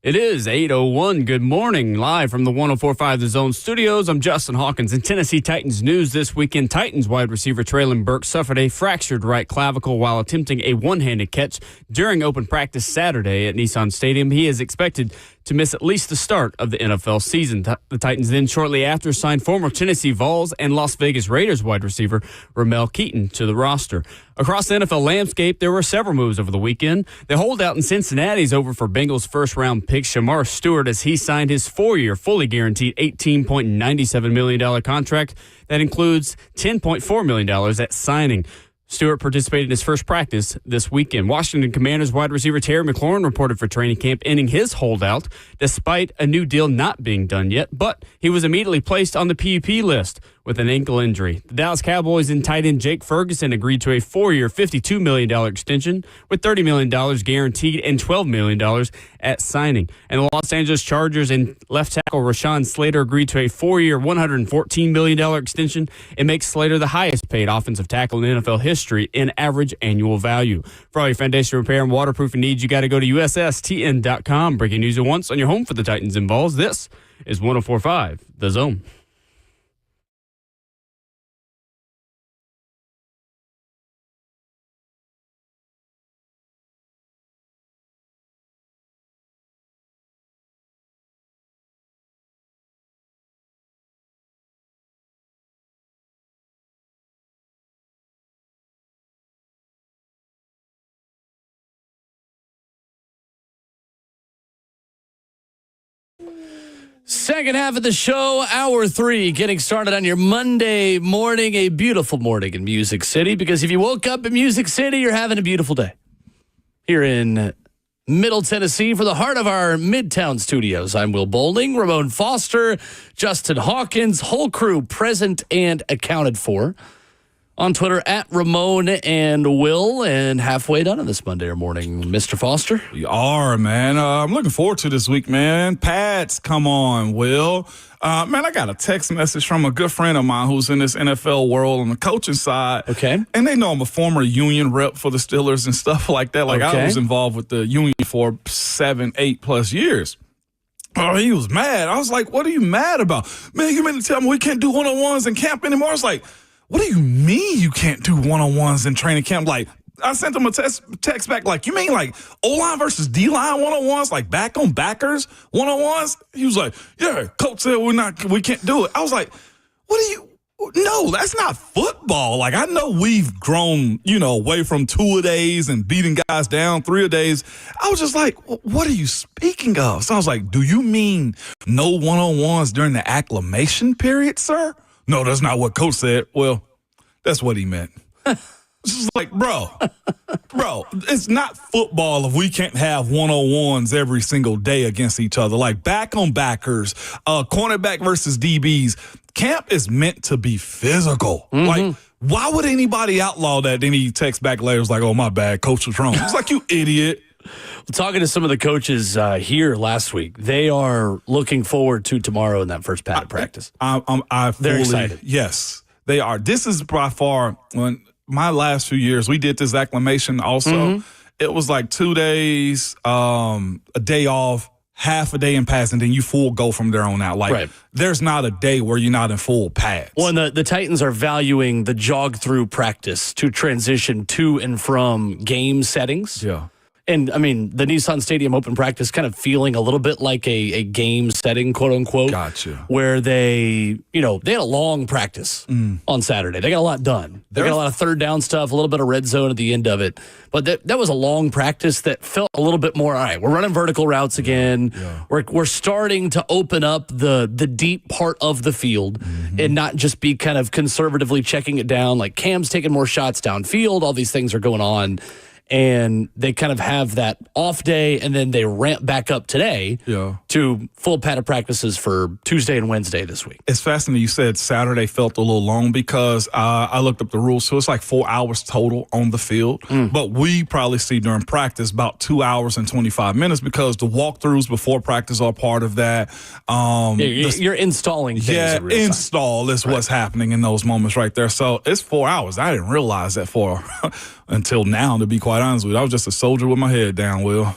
Speaker 1: It is 8:01. Good morning. Live from the 104.5 The Zone studios, I'm Justin Hawkins. In Tennessee Titans news this weekend, Titans wide receiver Treylon Burks suffered a fractured right clavicle while attempting a one-handed catch during open practice Saturday at Nissan Stadium. He is expected to miss at least the start of the NFL season. The Titans then shortly after signed former Tennessee Vols and Las Vegas Raiders wide receiver Ramel Keaton to the roster. Across the NFL landscape, there were several moves over the weekend. The holdout in Cincinnati is over for Bengals first-round pick Shamar Stewart as he signed his 4-year, fully guaranteed $18.97 million contract that includes $10.4 million at signing. Stewart participated in his first practice this weekend. Washington Commanders wide receiver Terry McLaurin reported for training camp, ending his holdout despite a new deal not being done yet, but he was immediately placed on the PUP list. with an ankle injury. The Dallas Cowboys and tight end Jake Ferguson agreed to a 4-year, $52 million extension with $30 million guaranteed and $12 million at signing. And the Los Angeles Chargers and left tackle Rashawn Slater agreed to a 4-year, $114 million extension. It makes Slater the highest paid offensive tackle in NFL history in average annual value. For all your foundation repair and waterproofing needs, you got to go to USSTN.com. Breaking news at once on your home for the Titans and Vols. This is 104.5 The Zone.
Speaker 2: Second half of the show, hour 3, getting started on your Monday morning, a beautiful morning in Music City, because if you woke up in Music City, you're having a beautiful day. Here in Middle Tennessee, for the heart of our Midtown studios, I'm Will Bowling, Ramon Foster, Justin Hawkins, whole crew present and accounted for. On Twitter, at Ramon and Will, and halfway done on this Monday morning, Mr. Foster.
Speaker 3: We are, man. I'm looking forward to this week, man. Pats, come on, Will. Man, I got a text message from a good friend of mine who's in this NFL world on the coaching side.
Speaker 2: Okay.
Speaker 3: And they know I'm a former union rep for the Steelers and stuff like that. Like, I was involved with the union for 7, 8+ years. Oh, he was mad. I was like, what are you mad about? Man, you mean to tell me we can't do one-on-ones in camp anymore? I was like, what do you mean you can't do one-on-ones in training camp? Like, I sent him a text back, like, you mean like O-line versus D-line one-on-ones, like back-on-backers one-on-ones? He was like, yeah, coach said we can't do it. I was like, no, that's not football. Like, I know we've grown, away from 2-a-days and beating guys down 3-a-days. I was just like, what are you speaking of? So I was like, do you mean no one-on-ones during the acclimation period, sir? No, that's not what coach said. Well, that's what he meant. It's just like, bro, it's not football if we can't have one-on-ones every single day against each other. Like back-on-backers, cornerback versus DBs. Camp is meant to be physical. Mm-hmm. Like, why would anybody outlaw that? Then he texts back later, was like, oh, my bad, coach was wrong. It's like, you idiot.
Speaker 2: Talking to some of the coaches here last week, they are looking forward to tomorrow in that first padded practice.
Speaker 3: They're
Speaker 2: excited.
Speaker 3: Yes, they are. This is by far, when my last few years, we did this acclimation also. Mm-hmm. It was like 2 days, a day off, half a day in pads, and then you full go from there on out. Like, There's not a day where you're not in full pads.
Speaker 2: Well, and the Titans are valuing the jog-through practice to transition to and from game settings.
Speaker 3: Yeah.
Speaker 2: And, I mean, the Nissan Stadium open practice kind of feeling a little bit like a game setting, quote unquote.
Speaker 3: Gotcha.
Speaker 2: Where they had a long practice on Saturday. They got a lot done. They got a lot of third down stuff, a little bit of red zone at the end of it. But that was a long practice that felt a little bit more, all right, we're running vertical routes again. Yeah. We're starting to open up the deep part of the field and not just be kind of conservatively checking it down. Like Cam's taking more shots downfield. All these things are going on. And they kind of have that off day, and then they ramp back up today to full padded practices for Tuesday and Wednesday this week.
Speaker 3: It's fascinating you said Saturday felt a little long because I looked up the rules. So it's like 4 hours total on the field. But we probably see during practice about 2 hours and 25 minutes because the walkthroughs before practice are part of that.
Speaker 2: You're installing things.
Speaker 3: Yeah, install is what's happening in those moments right there. So it's 4 hours. I didn't realize that until now, to be quite honest with you. I was just a soldier with my head down, Will.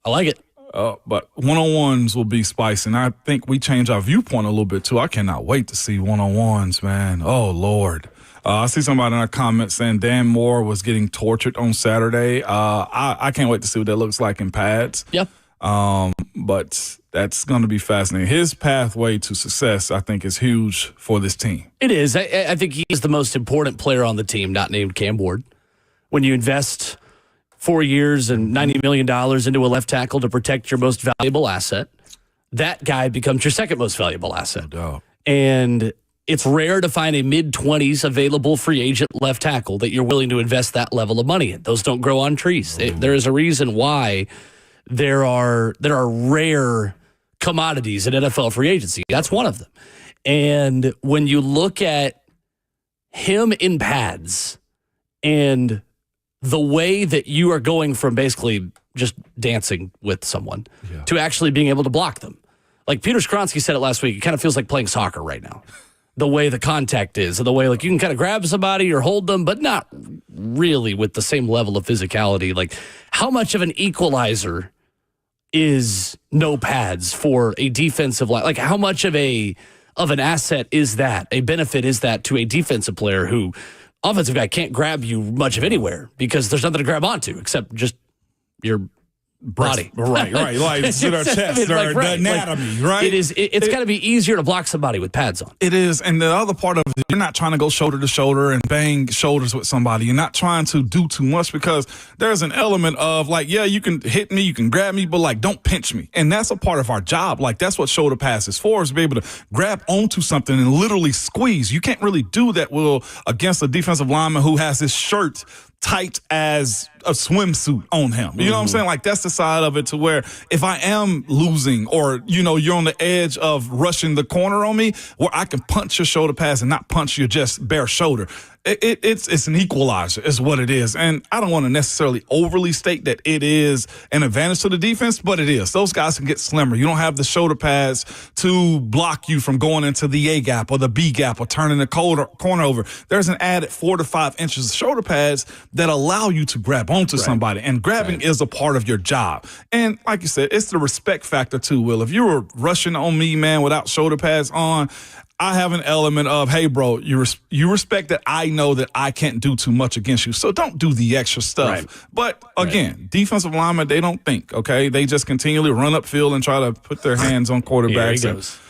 Speaker 2: I like it.
Speaker 3: But one-on-ones will be spicy, and I think we change our viewpoint a little bit, too. I cannot wait to see one-on-ones, man. Oh, Lord. I see somebody in our comments saying Dan Moore was getting tortured on Saturday. I can't wait to see what that looks like in pads.
Speaker 2: Yep.
Speaker 3: But that's going to be fascinating. His pathway to success, I think, is huge for this team.
Speaker 2: It is. I think he is the most important player on the team, not named Cam Ward. When you invest 4 years and $90 million into a left tackle to protect your most valuable asset, that guy becomes your second most valuable asset.
Speaker 3: No doubt.
Speaker 2: And it's rare to find a mid-20s available free agent left tackle that you're willing to invest that level of money in. Those don't grow on trees. There is a reason why there are rare commodities in NFL free agency. That's one of them. And when you look at him in pads and the way that you are going from basically just dancing with someone to actually being able to block them. Like Peter Skronsky said it last week, it kind of feels like playing soccer right now. The way the contact is, and the way like you can kind of grab somebody or hold them, but not really with the same level of physicality. Like how much of an equalizer is no pads for a defensive line? Like how much of an asset is that? A benefit is that to a defensive player who offensive guy can't grab you much of anywhere because there's nothing to grab onto except just your body.
Speaker 3: Right. Like it's their chest, their anatomy, right?
Speaker 2: It's got to be easier to block somebody with pads on.
Speaker 3: It is. And the other part of it, you're not trying to go shoulder to shoulder and bang shoulders with somebody. You're not trying to do too much because there's an element of like, yeah, you can hit me, you can grab me, but like, don't pinch me. And that's a part of our job. Like, that's what shoulder pass is for, is to be able to grab onto something and literally squeeze. You can't really do that, Will, against a defensive lineman who has his shirt tight as a swimsuit on him. You know what I'm saying? Like, that's the side of it to where if I am losing or, you're on the edge of rushing the corner on me, where I can punch your shoulder pass and not punch your just bare shoulder. It's an equalizer is what it is. And I don't want to necessarily overly state that it is an advantage to the defense, but it is. Those guys can get slimmer. You don't have the shoulder pads to block you from going into the A gap or the B gap or turning the corner over. There's an added 4 to 5 inches of shoulder pads that allow you to grab onto somebody. And grabbing is a part of your job. And like you said, it's the respect factor too, Will. If you were rushing on me, man, without shoulder pads on, I have an element of, hey, bro, you respect that I know that I can't do too much against you, so don't do the extra stuff. Right. But, again, defensive linemen, they don't think, okay? They just continually run upfield and try to put their hands on quarterbacks.
Speaker 2: Here he goes.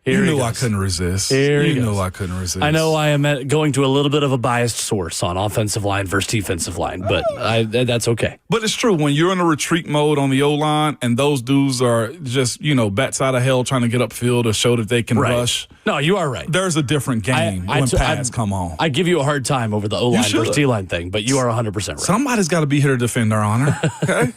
Speaker 3: You knew I couldn't resist. You knew I couldn't resist.
Speaker 2: I know I am going to a little bit of a biased source on offensive line versus defensive line, but that's okay.
Speaker 3: But it's true. When you're in a retreat mode on the O-line and those dudes are just, bats out of hell trying to get upfield to show that they can rush.
Speaker 2: No, you are right.
Speaker 3: There's a different game when pads come on.
Speaker 2: I give you a hard time over the O-line versus D-line thing, but you are 100% right.
Speaker 3: Somebody's got to be here to defend their honor, okay?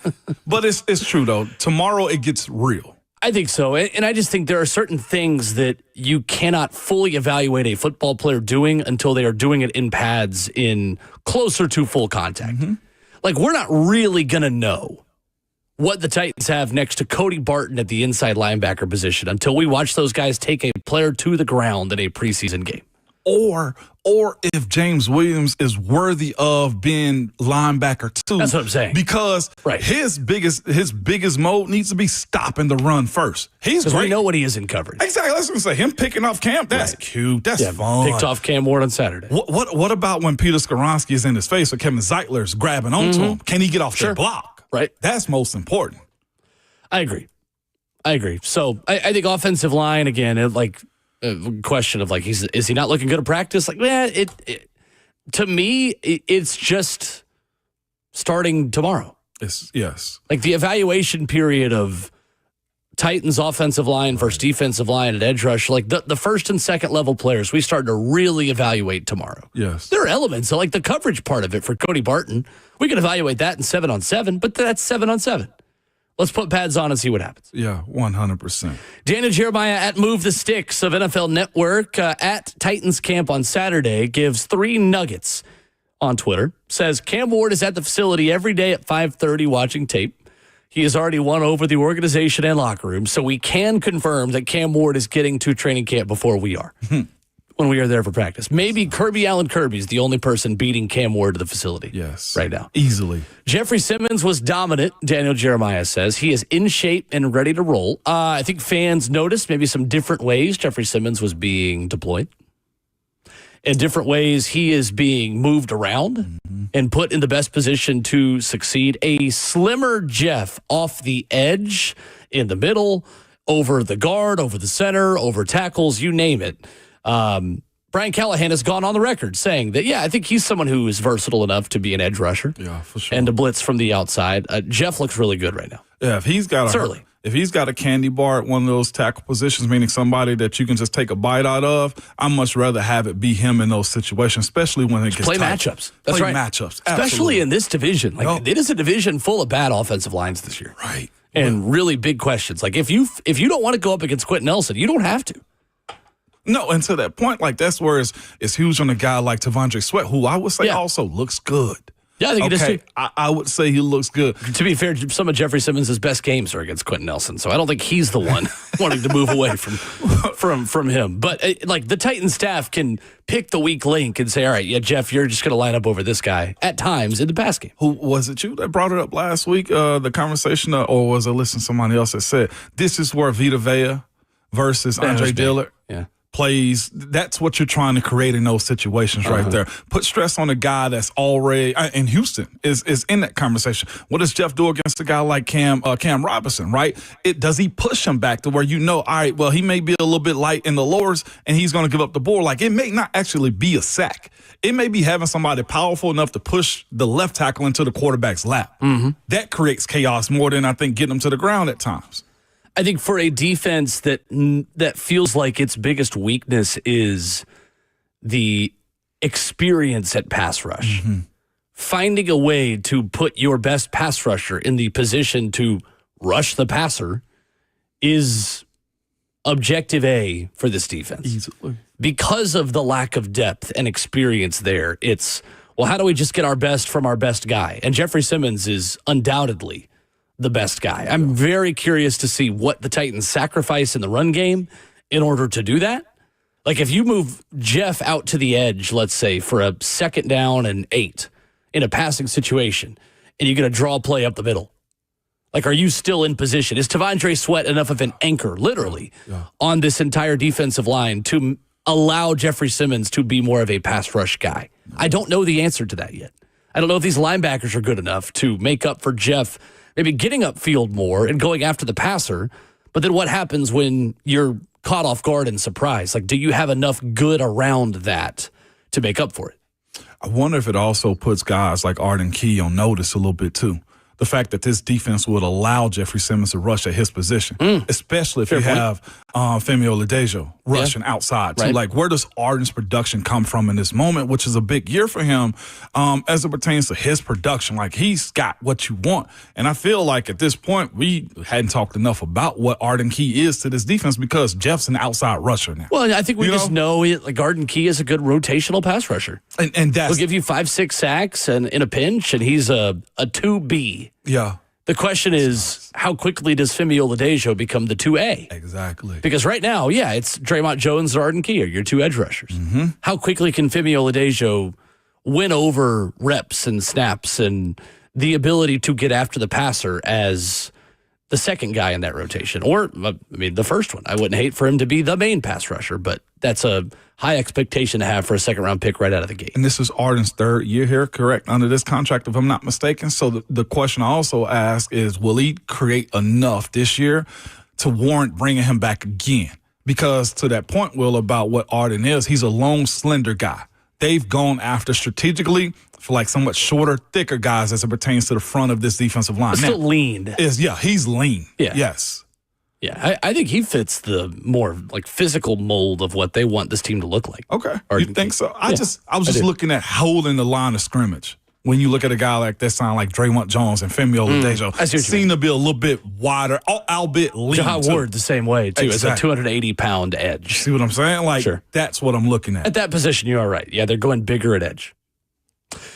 Speaker 3: But it's true, though. Tomorrow it gets real.
Speaker 2: I think so. And I just think there are certain things that you cannot fully evaluate a football player doing until they are doing it in pads in closer to full contact. Mm-hmm. Like, we're not really going to know what the Titans have next to Cody Barton at the inside linebacker position until we watch those guys take a player to the ground in a preseason game.
Speaker 3: Or if James Williams is worthy of being linebacker too.
Speaker 2: That's what I'm saying.
Speaker 3: Because his biggest mode needs to be stopping the run first. He's great.
Speaker 2: We know what he is in coverage.
Speaker 3: Exactly. That's what I'm saying. Him picking off Cam, that's cute. That's fun.
Speaker 2: Picked off Cam Ward on Saturday.
Speaker 3: What about when Peter Skronsky is in his face or Kevin Zeitler's grabbing onto him? Can he get off their block?
Speaker 2: Right.
Speaker 3: That's most important.
Speaker 2: I agree. So I think offensive line, again, question of is he not looking good at practice? To me, it's just starting tomorrow.
Speaker 3: Yes.
Speaker 2: Like the evaluation period of Titans offensive line versus defensive line at edge rush, like the first and second level players, we start to really evaluate tomorrow.
Speaker 3: Yes.
Speaker 2: There are elements, so like the coverage part of it for Cody Barton, we can evaluate that in 7-on-7, but that's 7-on-7. Let's put pads on and see what happens.
Speaker 3: Yeah, 100%.
Speaker 2: Daniel Jeremiah at Move the Sticks of NFL Network at Titans Camp on Saturday gives 3 nuggets on Twitter. Says Cam Ward is at the facility every day at 5:30 watching tape. He has already won over the organization and locker room, so we can confirm that Cam Ward is getting to training camp before we are. When we are there for practice. Maybe Allen Kirby is the only person beating Cam Ward to the facility.
Speaker 3: Yes.
Speaker 2: Right now.
Speaker 3: Easily.
Speaker 2: Jeffrey Simmons was dominant, Daniel Jeremiah says. He is in shape and ready to roll. I think fans noticed maybe some different ways Jeffrey Simmons was being deployed. In different ways, he is being moved around and put in the best position to succeed. A slimmer Jeff off the edge, in the middle, over the guard, over the center, over tackles, you name it. Brian Callahan has gone on the record saying that, I think he's someone who is versatile enough to be an edge rusher.
Speaker 3: Yeah, for sure.
Speaker 2: And to blitz from the outside. Jeff looks really good right now.
Speaker 3: Yeah, if he's got a candy bar at one of those tackle positions, meaning somebody that you can just take a bite out of, I'd much rather have it be him in those situations, especially when it gets
Speaker 2: play
Speaker 3: tight.
Speaker 2: Matchups. That's
Speaker 3: play
Speaker 2: right.
Speaker 3: Matchups.
Speaker 2: Especially
Speaker 3: Absolutely.
Speaker 2: in this division. It is a division full of bad offensive lines this year.
Speaker 3: Right.
Speaker 2: And really big questions. Like if you don't want to go up against Quentin Nelson, you don't have to.
Speaker 3: No, and to that point, like that's where it's huge on a guy like T'Vondre Sweat, who I would say also looks good.
Speaker 2: Yeah, I think he does too.
Speaker 3: I would say he looks good.
Speaker 2: To be fair, some of Jeffrey Simmons' best games are against Quentin Nelson, so I don't think he's the one wanting to move away from him. But like the Titans staff can pick the weak link and say, all right, yeah, Jeff, you're just going to line up over this guy at times in the pass game.
Speaker 3: Who was it? You that brought it up last week? The conversation, or was it listening to somebody else that said this is where Vita Vea versus Andre Dillard plays? That's what you're trying to create in those situations right there. Put stress on a guy that's already in Houston is in that conversation. What does Jeff do against a guy like Cam Robinson, right? Does he push him back to where all right, well, he may be a little bit light in the lowers and he's going to give up the ball. Like it may not actually be a sack. It may be having somebody powerful enough to push the left tackle into the quarterback's lap. That creates chaos more than I think getting him to the ground at times.
Speaker 2: I think for a defense that feels like its biggest weakness is the experience at pass rush, finding a way to put your best pass rusher in the position to rush the passer is objective A for this defense.
Speaker 3: Easily.
Speaker 2: Because of the lack of depth and experience there, it's, well, how do we just get our best from our best guy? And Jeffrey Simmons is undoubtedly the best guy. I'm very curious to see what the Titans sacrifice in the run game in order to do that. Like if you move Jeff out to the edge, let's say for a 2nd down and 8 in a passing situation, and you get a draw play up the middle, like are you still in position? Is T'Vondre Sweat enough of an anchor, literally, on this entire defensive line to allow Jeffrey Simmons to be more of a pass rush guy? I don't know the answer to that yet. I don't know if these linebackers are good enough to make up for Jeff maybe getting upfield more and going after the passer. But then what happens when you're caught off guard and surprised? Like, do you have enough good around that to make up for it?
Speaker 3: I wonder if it also puts guys like Arden Key on notice a little bit too. The fact that this defense would allow Jeffrey Simmons to rush at his position, especially if have Femi Oladejo rushing outside too. Right. Like, where does Arden's production come from in this moment, which is a big year for him as it pertains to his production? Like, he's got what you want. And I feel like at this point, we hadn't talked enough about what Arden Key is to this defense because Jeff's an outside rusher now.
Speaker 2: Well, I think we just know like Arden Key is a good rotational pass rusher.
Speaker 3: And that's...
Speaker 2: He'll give you 5-6 sacks and in a pinch, and he's a 2B.
Speaker 3: Yeah.
Speaker 2: The question is, how quickly does Femi Oladejo become the 2A?
Speaker 3: Exactly.
Speaker 2: Because right now, it's Draymond Jones or Arden Key, your 2 edge rushers. How quickly can Femi Oladejo win over reps and snaps and the ability to get after the passer as the second guy in that rotation? Or, I mean, the first one. I wouldn't hate for him to be the main pass rusher, but that's a high expectation to have for a 2nd-round pick right out of the gate.
Speaker 3: And this is Arden's 3rd year here, correct, under this contract, if I'm not mistaken. So the question I also ask is, will he create enough this year to warrant bringing him back again? Because to that point, Will, about what Arden is, he's a long, slender guy. They've gone after strategically for like somewhat shorter, thicker guys as it pertains to the front of this defensive line.
Speaker 2: Still lean.
Speaker 3: He's lean.
Speaker 2: Yeah.
Speaker 3: Yes.
Speaker 2: Yeah, I think he fits the more like physical mold of what they want this team to look like.
Speaker 3: Okay, you think so? I was just looking at holding the line of scrimmage. When you look at a guy like that, sound like Draymond Jones and Femi Oladejo, seem to be a little bit wider, albeit lean.
Speaker 2: Jahad Ward the same way too, as a 280-pound edge.
Speaker 3: See what I'm saying? Like that's what I'm looking at.
Speaker 2: At that position, you are right. Yeah, they're going bigger at edge.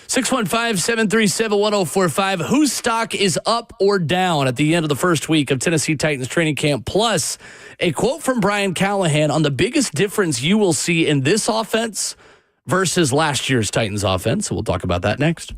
Speaker 2: 615-737-1045. Whose stock is up or down at the end of the first week of Tennessee Titans training camp? Plus, a quote from Brian Callahan on the biggest difference you will see in this offense versus last year's Titans offense. We'll talk about that next.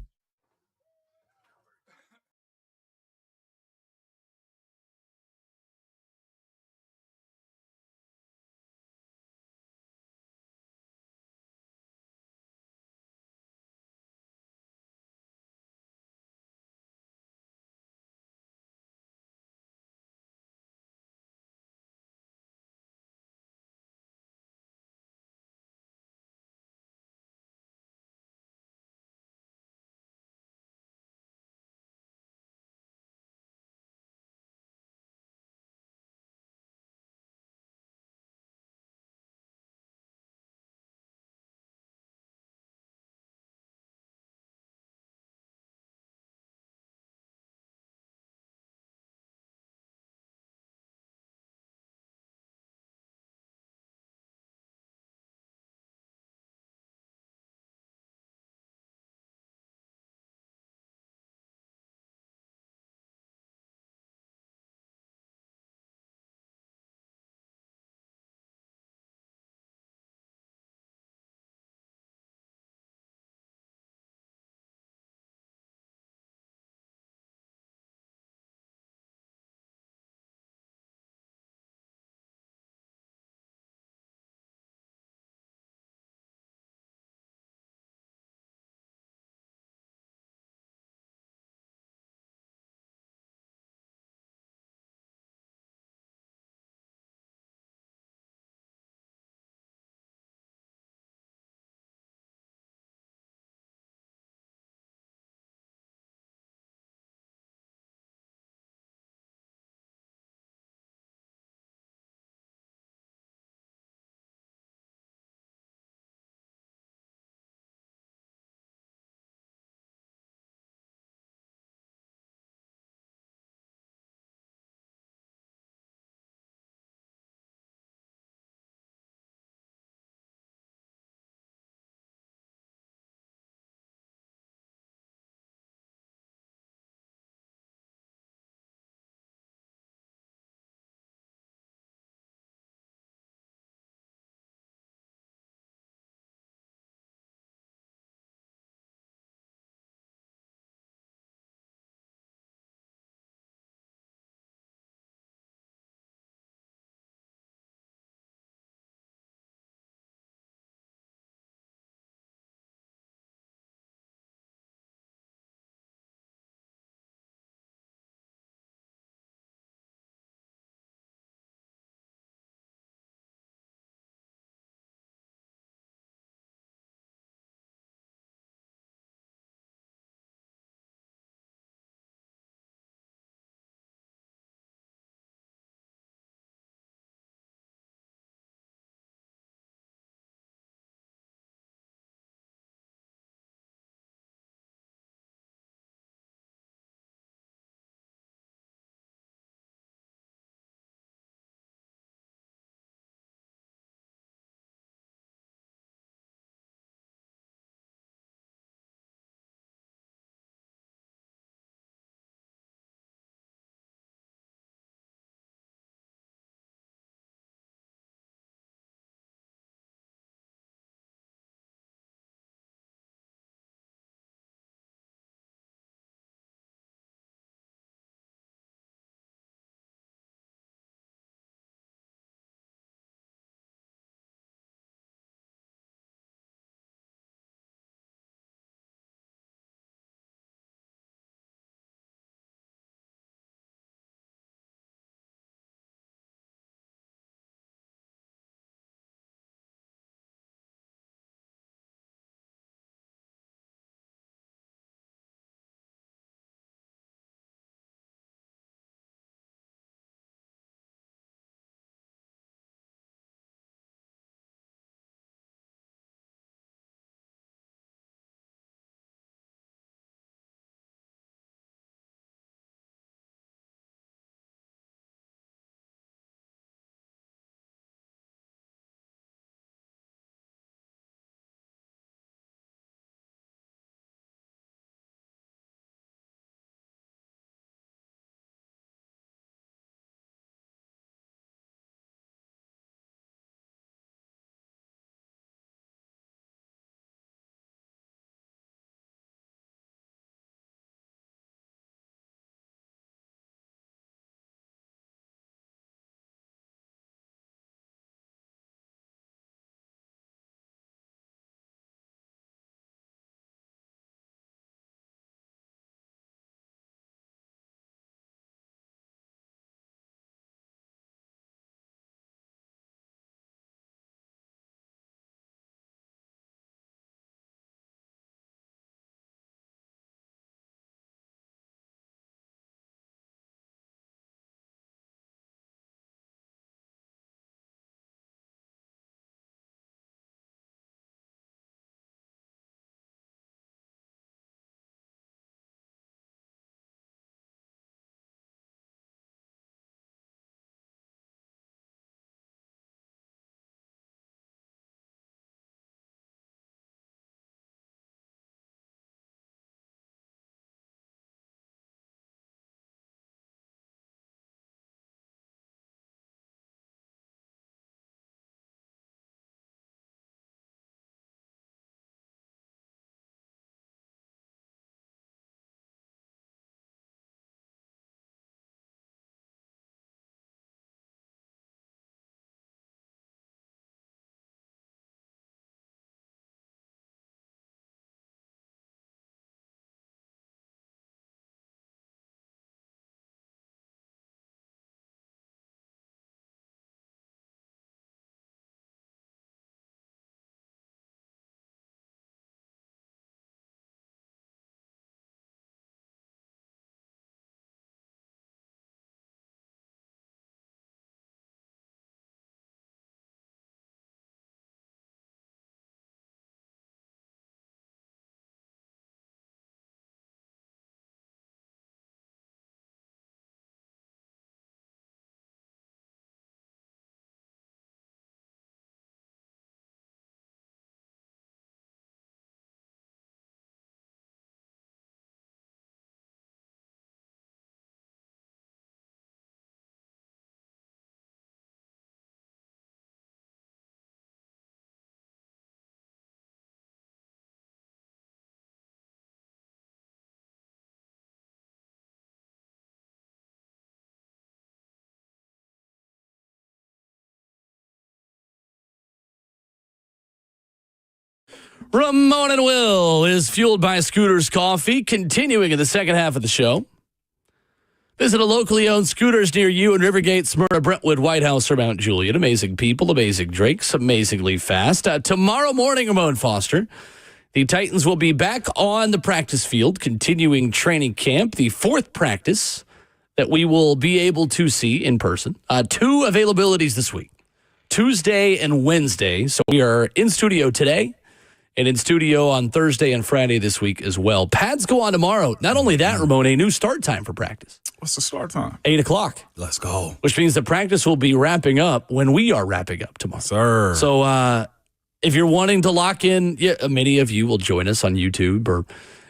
Speaker 2: Ramon and Will is fueled by Scooters Coffee. Continuing in the second half of the show. Visit a locally owned Scooters near you in Rivergate, Smyrna, Brentwood, White House, or Mount Juliet. Amazing people, amazing drinks, amazingly fast. Tomorrow morning, Ramon Foster, the Titans will be back on the practice field, continuing training camp. The fourth practice that we will be able to see in person. 2 availabilities this week, Tuesday and Wednesday. So we are in studio today and in studio on Thursday and Friday this week as well. Pads go on tomorrow. Not only that, Ramon, a new start time for practice.
Speaker 3: What's the start time?
Speaker 2: 8 o'clock.
Speaker 3: Let's go.
Speaker 2: Which means the practice will be wrapping up when we are wrapping up tomorrow.
Speaker 3: Sir.
Speaker 2: So if you're wanting to lock in, many of you will join us on YouTube or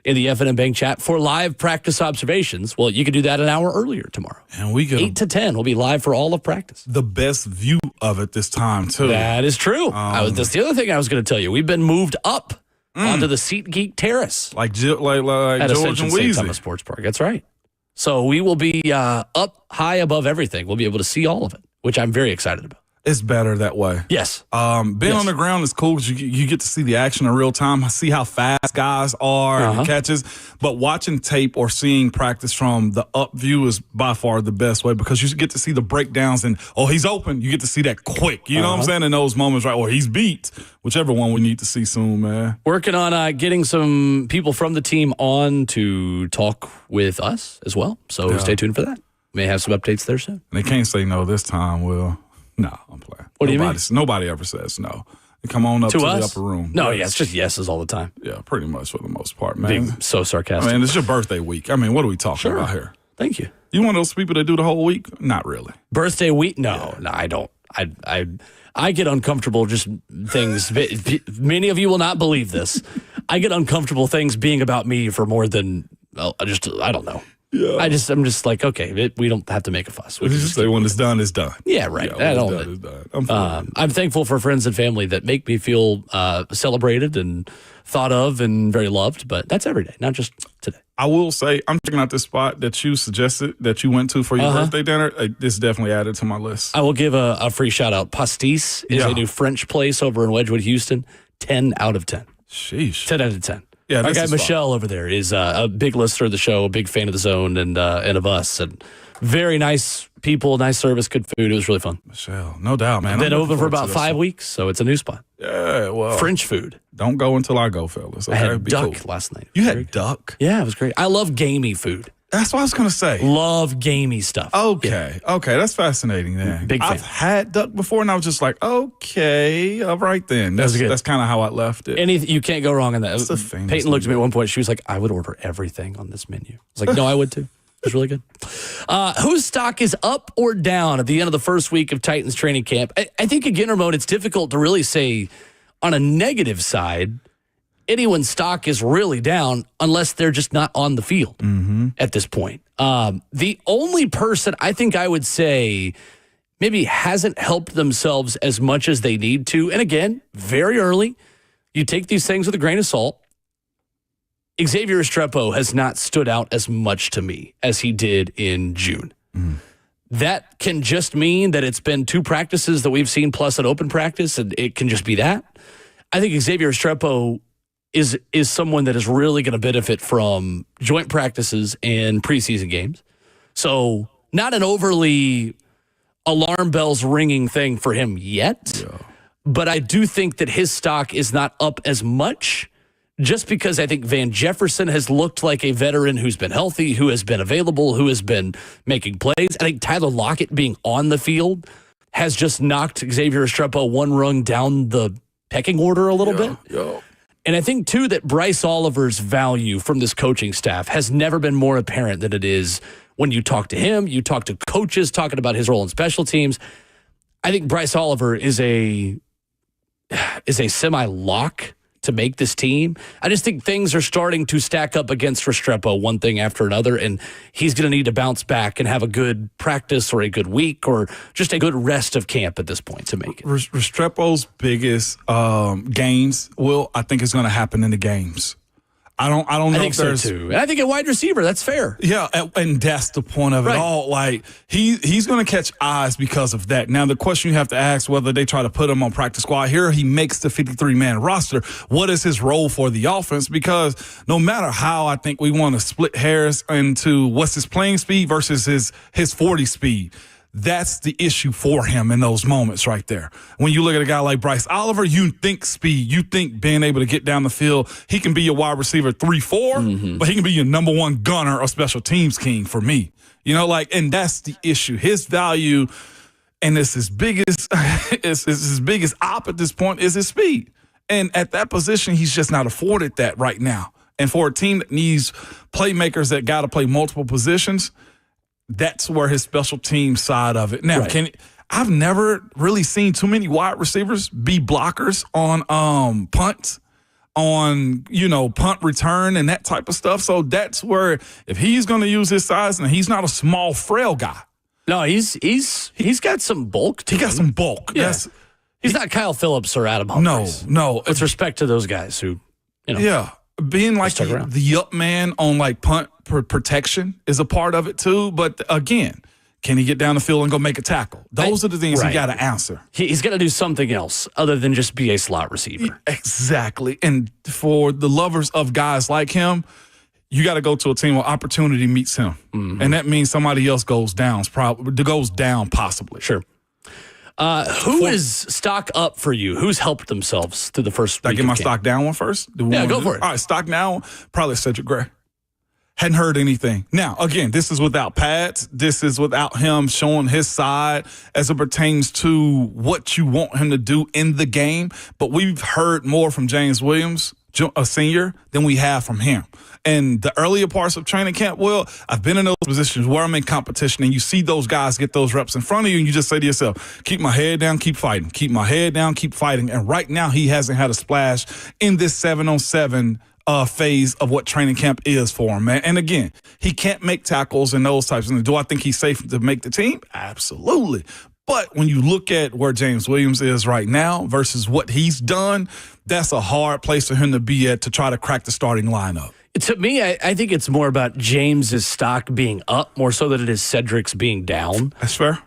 Speaker 2: in the F&M Bank chat for live practice observations. Well, you can do that an hour earlier tomorrow.
Speaker 3: And we get
Speaker 2: 8 to 10. We'll be live for all of practice.
Speaker 3: The best view of it this time, too.
Speaker 2: That is true. That's the other thing I was going to tell you. We've been moved up onto the SeatGeek Terrace.
Speaker 3: Like
Speaker 2: at
Speaker 3: George
Speaker 2: Ascension
Speaker 3: and
Speaker 2: St.
Speaker 3: Weezy.
Speaker 2: Thomas Sports Park. That's right. So we will be up high above everything. We'll be able to see all of it, which I'm very excited about.
Speaker 3: It's better that way.
Speaker 2: Yes.
Speaker 3: Being on the ground is cool because you get to see the action in real time. I see how fast guys are and the catches. But watching tape or seeing practice from the up view is by far the best way because you get to see the breakdowns and, he's open. You get to see that quick. You know what I'm saying? In those moments, right? Or he's beat. Whichever one we need to see soon, man.
Speaker 2: Working on getting some people from the team on to talk with us as well. So stay tuned for that. May have some updates there soon.
Speaker 3: And they can't say no this time, Will. No, I'm playing.
Speaker 2: What do you mean?
Speaker 3: Nobody ever says no. They come on up to the upper room.
Speaker 2: No, it's just yeses all the time.
Speaker 3: Yeah, pretty much for the most part, man.
Speaker 2: Being so sarcastic.
Speaker 3: I mean, it's your birthday week. I mean, what are we talking about here?
Speaker 2: Thank you.
Speaker 3: You one of those people that do the whole week? Not really.
Speaker 2: Birthday week? No, I don't. I get uncomfortable just things. Many of you will not believe this. I get uncomfortable things being about me for more than I don't know. Yeah. I'm just like, okay, we don't have to make a fuss. We can
Speaker 3: just say when it's done, it's done.
Speaker 2: Yeah, right.
Speaker 3: It's done.
Speaker 2: I'm thankful for friends and family that make me feel celebrated and thought of and very loved, but that's every day, not just today.
Speaker 3: I will say, I'm checking out this spot that you suggested that you went to for your birthday dinner. This definitely added to my list.
Speaker 2: I will give a free shout out. Pastis is a new French place over in Wedgwood, Houston. 10 out of 10.
Speaker 3: Sheesh.
Speaker 2: 10 out of 10.
Speaker 3: Yeah,
Speaker 2: our guy Michelle over there is a big listener of the show, a big fan of the zone and of us, and very nice people, nice service, good food. It was really fun.
Speaker 3: Michelle, no doubt, man.
Speaker 2: Been open for about 5 weeks, so it's a new spot.
Speaker 3: Yeah, well,
Speaker 2: French food.
Speaker 3: Don't go until I go, fellas. Okay?
Speaker 2: I had duck
Speaker 3: cool.
Speaker 2: last night.
Speaker 3: You had duck?
Speaker 2: Yeah, it was great. I love gamey food.
Speaker 3: That's what I was going to say.
Speaker 2: Love gamey stuff.
Speaker 3: Okay. Yeah. Okay. That's fascinating then.
Speaker 2: Big fan.
Speaker 3: I've had duck before and I was just like, okay, all right then. That's kind of how I left it.
Speaker 2: You can't go wrong on that. Peyton looked at me at one point. She was like, I would order everything on this menu. I was like, no, I would too. It was really good. Whose stock is up or down at the end of the first week of Titans training camp? I think, again, Ramon, it's difficult to really say on a negative side anyone's stock is really down unless they're just not on the field at this point. The only person I think I would say maybe hasn't helped themselves as much as they need to, and again, very early, you take these things with a grain of salt. Xavier Restrepo has not stood out as much to me as he did in June. That can just mean that it's been 2 practices that we've seen plus an open practice, and it can just be that. I think Xavier Restrepo is someone that is really going to benefit from joint practices and preseason games. So not an overly alarm bells ringing thing for him yet, but I do think that his stock is not up as much just because I think Van Jefferson has looked like a veteran who's been healthy, who has been available, who has been making plays. I think Tyler Lockett being on the field has just knocked Xavier Restrepo one rung down the pecking order a little bit. And I think, too, that Bryce Oliver's value from this coaching staff has never been more apparent than it is when you talk to him, you talk to coaches talking about his role in special teams. I think Bryce Oliver is a semi-lock to make this team. I just think things are starting to stack up against Restrepo one thing after another, and he's going to need to bounce back and have a good practice or a good week or just a good rest of camp at this point to make it.
Speaker 3: Restrepo's biggest gains, I think is going to happen in the games. I don't know
Speaker 2: I think
Speaker 3: if
Speaker 2: so
Speaker 3: there's
Speaker 2: too. And I think at wide receiver, that's fair.
Speaker 3: Yeah, and that's the point of it
Speaker 2: Right.
Speaker 3: all. Like he's going to catch eyes because of that. Now the question you have to ask whether they try to put him on practice squad here. He makes the 53-man roster. What is his role for the offense? Because no matter how I think we want to split hairs into what's his playing speed versus his 40 speed. That's the issue for him in those moments right there. When you look at a guy like Bryce Oliver, you think speed, you think being able to get down the field. He can be your wide receiver 3-4, but he can be your number one gunner or special teams king for me. You know, and that's the issue. His value, and it's his biggest, it's his biggest op at this point is his speed. And at that position, he's just not afforded that right now. And for a team that needs playmakers that got to play multiple positions, that's where his special team side of it. Now, I've never really seen too many wide receivers be blockers on punts, on punt return and that type of stuff. So that's where if he's going to use his size, and he's not a small, frail guy.
Speaker 2: No, he's got some bulk to him.
Speaker 3: He got some bulk.
Speaker 2: Yeah. He's not Kyle Phillips or Adam Humphries.
Speaker 3: No.
Speaker 2: With respect to those guys who,
Speaker 3: Yeah. Being like the up man on punt protection is a part of it too. But again, can he get down the field and go make a tackle? Those are the things he got to answer.
Speaker 2: He's got to do something else other than just be a slot receiver.
Speaker 3: Exactly. And for the lovers of guys like him, you got to go to a team where opportunity meets him. Mm-hmm. And that means somebody else goes down possibly.
Speaker 2: Sure. Who is stock up for you? Who's helped themselves through the first week?
Speaker 3: I get my stock down one first?
Speaker 2: Yeah, go for it.
Speaker 3: All right, stock down, probably Cedric Gray. Hadn't heard anything. Now, again, this is without pads. This is without him showing his side as it pertains to what you want him to do in the game. But we've heard more from James Williams, a senior, than we have from him. And the earlier parts of training camp, I've been in those positions where I'm in competition and you see those guys get those reps in front of you and you just say to yourself, keep my head down, keep fighting. Keep my head down, keep fighting. And right now he hasn't had a splash in this 7-on-7 phase of what training camp is for him, man. And again, he can't make tackles and those types of things. Do I think he's safe to make the team? Absolutely. But when you look at where James Williams is right now versus what he's done, that's a hard place for him to be at to try to crack the starting lineup.
Speaker 2: To me, I think it's more about James's stock being up more so than it is Cedric's being down.
Speaker 3: That's fair.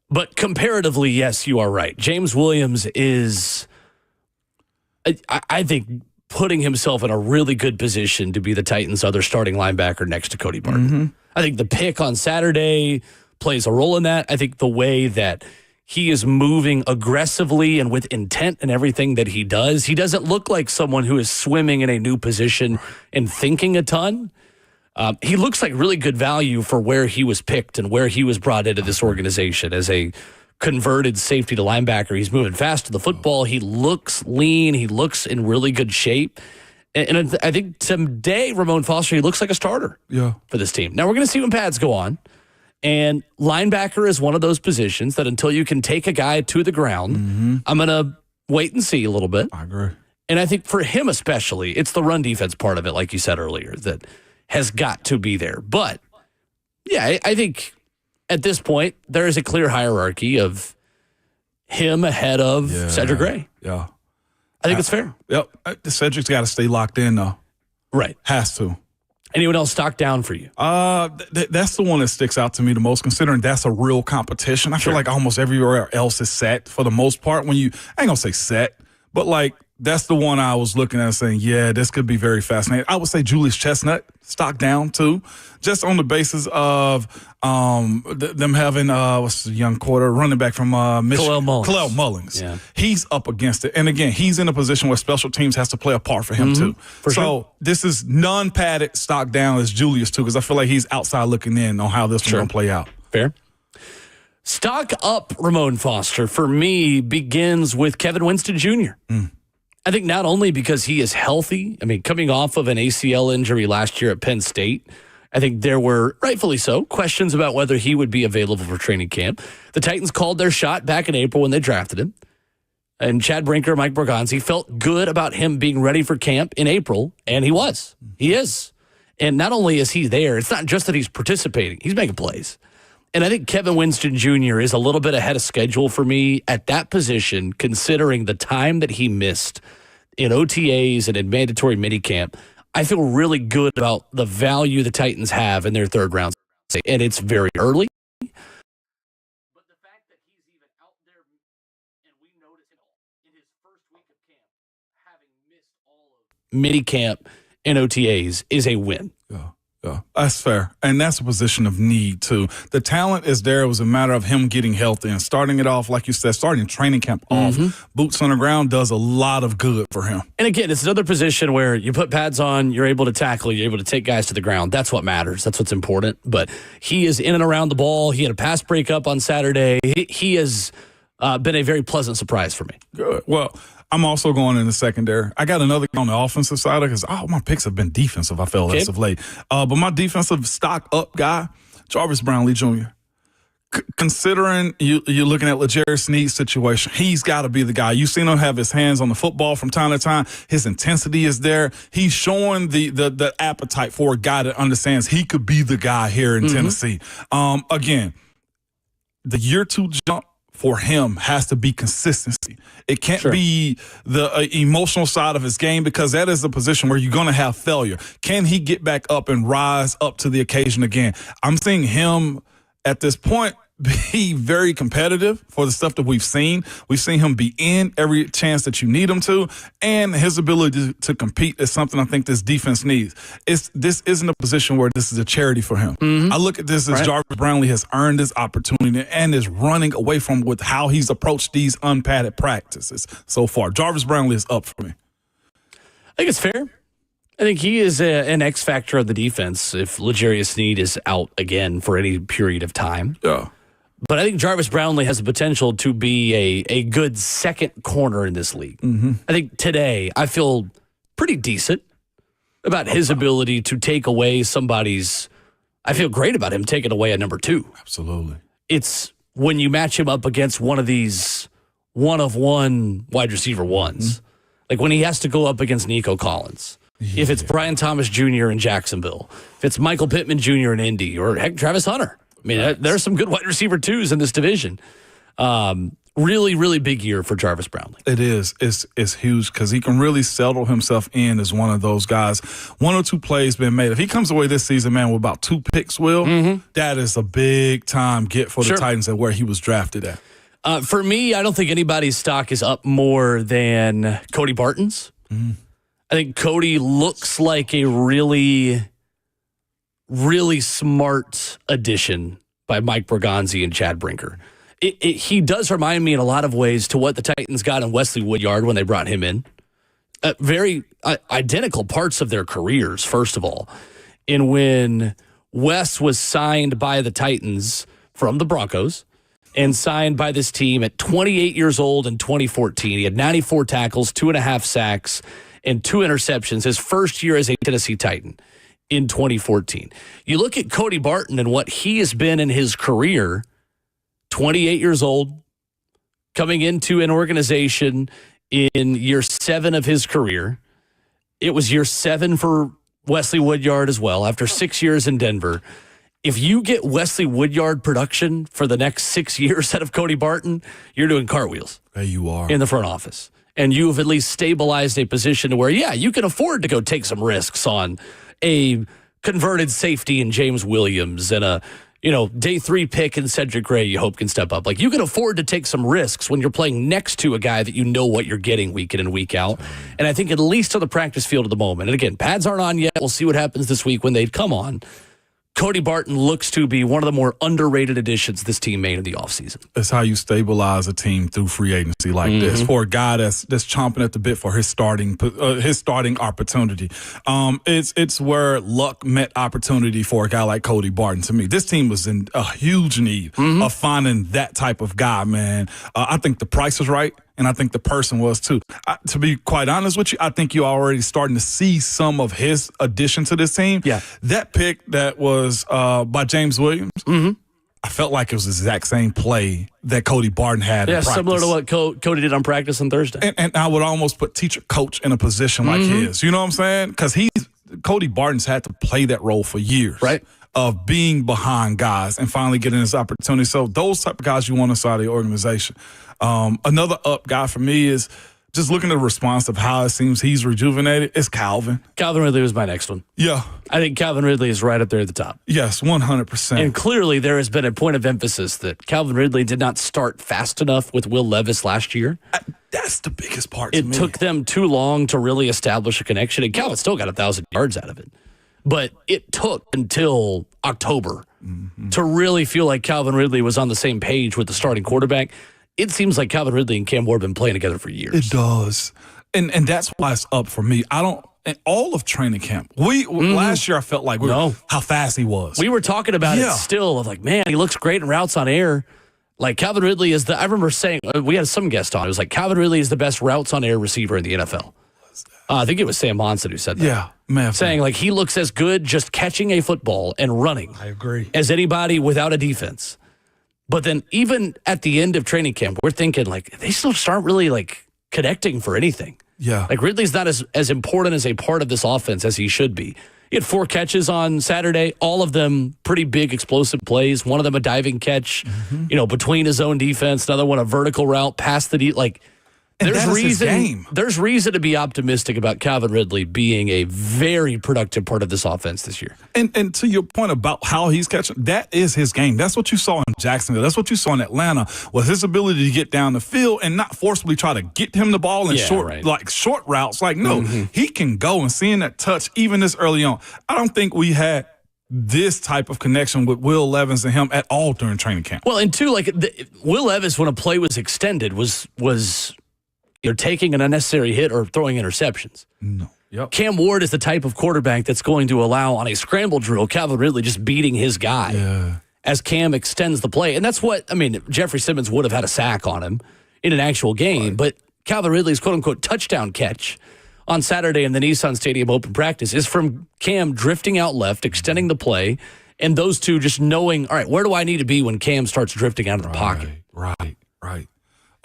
Speaker 2: But comparatively, yes, you are right. James Williams is, I think, putting himself in a really good position to be the Titans' other starting linebacker next to Cody Barton. Mm-hmm. I think the pick on Saturday plays a role in that. I think the way that he is moving aggressively and with intent in everything that he does. He doesn't look like someone who is swimming in a new position and thinking a ton. He looks like really good value for where he was picked and where he was brought into this organization as a converted safety to linebacker. He's moving fast to the football. He looks lean. He looks in really good shape. And I think today, Ramon Foster, he looks like a starter for this team. Now, we're going to see when pads go on. And linebacker is one of those positions that until you can take a guy to the ground, I'm going to wait and see a little bit.
Speaker 3: I agree.
Speaker 2: And I think for him especially, it's the run defense part of it, like you said earlier, that has got to be there. But, yeah, I think at this point, there is a clear hierarchy of him ahead of Cedric Gray.
Speaker 3: Yeah.
Speaker 2: I think it's fair.
Speaker 3: Yep. Cedric's got to stay locked in, though.
Speaker 2: Right.
Speaker 3: Has to.
Speaker 2: Anyone else stock down for you?
Speaker 3: That's the one that sticks out to me the most, considering that's a real competition. I feel like almost everywhere else is set for the most part. I ain't gonna say set, but that's the one I was looking at saying, yeah, this could be very fascinating. I would say Julius Chestnut, stock down too, just on the basis of them having what's the young running back from Michigan, Khalil Mullins. Yeah. He's up against it, and again, he's in a position where special teams has to play a part for him too. This is non-padded stock down as Julius too, because I feel like he's outside looking in on how this one's going to play out.
Speaker 2: Fair. Stock up, Ramon Foster, for me, begins with Kevin Winston Jr. I think not only because he is healthy, coming off of an ACL injury last year at Penn State, I think there were, rightfully so, questions about whether he would be available for training camp. The Titans called their shot back in April when they drafted him. And Chad Brinker, Mike Borgonzi felt good about him being ready for camp in April, and he was. He is. And not only is he there, it's not just that he's participating, he's making plays. And I think Kevin Winston Jr. is a little bit ahead of schedule for me at that position, considering the time that he missed in OTAs and in mandatory minicamp. I feel really good about the value the Titans have in their third round. And it's very early. But the fact that he's even out there, and we noticed it in his first week of camp, having missed all of mini camp and OTAs is a win.
Speaker 3: Yeah, that's fair. And that's a position of need, too. The talent is there. It was a matter of him getting healthy and starting it off, like you said, starting training camp off. Boots on the ground does a lot of good for him.
Speaker 2: And again, it's another position where you put pads on, you're able to tackle, you're able to take guys to the ground. That's what matters. That's what's important. But he is in and around the ball. He had a pass breakup on Saturday. He has been a very pleasant surprise for me.
Speaker 3: Good. Well, I'm also going in the secondary. I got another on the offensive side because all my picks have been defensive, I felt, as of late. But my defensive stock up guy, Jarvis Brownlee Jr., considering you're looking at L'Jarius Sneed's situation, he's got to be the guy. You've seen him have his hands on the football from time to time. His intensity is there. He's showing the appetite for a guy that understands he could be the guy here in Tennessee. Again, the year two jump for him has to be consistency. It can't be the emotional side of his game because that is a position where you're going to have failure. Can he get back up and rise up to the occasion again? I'm seeing him at this point be very competitive for the stuff that we've seen. We've seen him be in every chance that you need him to, and his ability to compete is something I think this defense needs. This isn't a position where this is a charity for him. I look at this as Jarvis Brownlee has earned his opportunity and is running away from with how he's approached these unpadded practices so far. Jarvis Brownlee is up for me.
Speaker 2: I think it's fair. I think he is an X factor of the defense if L'Jarius Sneed is out again for any period of time.
Speaker 3: Yeah.
Speaker 2: But I think Jarvis Brownlee has the potential to be a good second corner in this league. I think today I feel pretty decent about his ability to take away somebody's. I feel great about him taking away a number two.
Speaker 3: Absolutely.
Speaker 2: It's when you match him up against one of these one-of-one wide receiver ones. Like when he has to go up against Nico Collins. If it's Brian Thomas Jr. in Jacksonville. If it's Michael Pittman Jr. in Indy. Or heck, Travis Hunter. I mean, there's some good wide receiver twos in this division. Really, really big year for Jarvis Brownlee.
Speaker 3: It is. It's huge because he can really settle himself in as one of those guys. 1 or 2 plays been made. If he comes away this season, man, with about 2 picks, that is a big time get for the Titans at where he was drafted at.
Speaker 2: For me, I don't think anybody's stock is up more than Cody Barton's. I think Cody looks like a really smart addition by Mike Bergonzi and Chad Brinker. He does remind me in a lot of ways to what the Titans got in Wesley Woodyard when they brought him in. Very identical parts of their careers, first of all. And when Wes was signed by the Titans from the Broncos and signed by this team at 28 years old in 2014, he had 94 tackles, 2.5 sacks, and 2 interceptions his first year as a Tennessee Titan in 2014. You look at Cody Barton and what he has been in his career, 28 years old, coming into an organization in year 7 of his career. It was year 7 for Wesley Woodyard as well, after 6 years in Denver. If you get Wesley Woodyard production for the next 6 years out of Cody Barton, you're doing cartwheels.
Speaker 3: There you are.
Speaker 2: In the front office. And you have at least stabilized a position where, you can afford to go take some risks on a converted safety in James Williams and a day 3 pick in Cedric Gray you hope can step up. Like, you can afford to take some risks when you're playing next to a guy that you know what you're getting week in and week out. And I think at least on the practice field at the moment, and again, pads aren't on yet. We'll see what happens this week when they come on. Cody Barton looks to be one of the more underrated additions this team made in the offseason.
Speaker 3: It's how you stabilize a team through free agency like this. For a guy that's chomping at the bit for his starting opportunity. It's where luck met opportunity for a guy like Cody Barton. To me, this team was in a huge need of finding that type of guy, man. I think the price was right. And I think the person was too. To be quite honest with you, I think you're already starting to see some of his addition to this team.
Speaker 2: Yeah.
Speaker 3: That pick that was by James Williams, I felt like it was the exact same play that Cody Barton had in practice.
Speaker 2: Similar to what Cody did on practice on Thursday.
Speaker 3: And I would almost put teacher coach in a position like his. You know what I'm saying? Because Cody Barton's had to play that role for years.
Speaker 2: Right.
Speaker 3: Of being behind guys and finally getting this opportunity. So those type of guys you want inside the organization. Another up guy for me is just looking at the response of how it seems he's rejuvenated, it's Calvin.
Speaker 2: Calvin Ridley was my next one.
Speaker 3: Yeah.
Speaker 2: I think Calvin Ridley is right up there at the top.
Speaker 3: Yes, 100%.
Speaker 2: And clearly there has been a point of emphasis that Calvin Ridley did not start fast enough with Will Levis last year.
Speaker 3: That's the biggest part to
Speaker 2: It
Speaker 3: me.
Speaker 2: took them too long to really establish a connection. And Calvin still got 1,000 yards out of it. But it took until October to really feel like Calvin Ridley was on the same page with the starting quarterback. It seems like Calvin Ridley and Cam Ward have been playing together for years.
Speaker 3: It does. And that's why it's up for me. In all of training camp, last year I felt like how fast he was.
Speaker 2: We were talking about it still of like, man, he looks great in routes on air. Like Calvin Ridley is I remember saying, we had some guest on. It was like Calvin Ridley is the best routes on air receiver in the NFL. I think it was Sam Monson who said that.
Speaker 3: Yeah, man.
Speaker 2: Saying like he looks as good just catching a football and running.
Speaker 3: I agree.
Speaker 2: As anybody without a defense. But then even at the end of training camp, we're thinking like they still aren't really like connecting for anything.
Speaker 3: Yeah.
Speaker 2: Like Ridley's not as important as a part of this offense as he should be. He had 4 catches on Saturday, all of them pretty big explosive plays. One of them a diving catch, between his own defense, another one a vertical route past the like.
Speaker 3: And
Speaker 2: There's reason to be optimistic about Calvin Ridley being a very productive part of this offense this year.
Speaker 3: And to your point about how he's catching, that is his game. That's what you saw in Jacksonville. That's what you saw in Atlanta, was his ability to get down the field and not forcibly try to get him the ball in short routes. Like, no, he can go, and seeing that touch even this early on. I don't think we had this type of connection with Will Levis and him at all during training camp.
Speaker 2: Well, and two, like Will Levis, when a play was extended, was taking an unnecessary hit or throwing interceptions.
Speaker 3: No. Yep.
Speaker 2: Cam Ward is the type of quarterback that's going to allow on a scramble drill, Calvin Ridley just beating his guy as Cam extends the play. And that's what, Jeffrey Simmons would have had a sack on him in an actual game, but Calvin Ridley's quote-unquote touchdown catch on Saturday in the Nissan Stadium open practice is from Cam drifting out left, extending the play, and those two just knowing, all right, where do I need to be when Cam starts drifting out of the pocket?
Speaker 3: Right.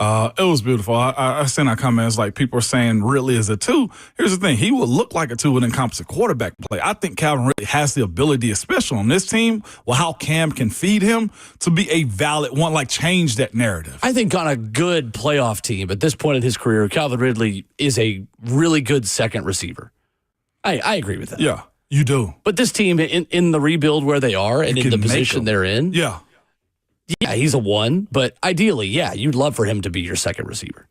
Speaker 3: It was beautiful. I seen our comments like people are saying Ridley is a 2. Here's the thing. He would look like a 2 with incompetent quarterback play. I think Calvin Ridley has the ability, especially on this team, how Cam can feed him, to be a valid one, like change that narrative.
Speaker 2: I think on a good playoff team at this point in his career, Calvin Ridley is a really good second receiver. I agree with that.
Speaker 3: Yeah, you do.
Speaker 2: But this team in the rebuild where they are and in the position they're in. Yeah, he's a 1, but ideally, you'd love for him to be your second receiver.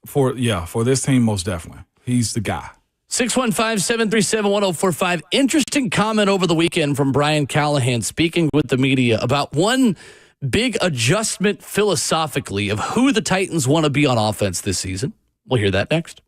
Speaker 3: For this team, most definitely. He's the guy.
Speaker 2: 615-737-1045. Interesting comment over the weekend from Brian Callahan speaking with the media about one big adjustment philosophically of who the Titans want to be on offense this season. We'll hear that next.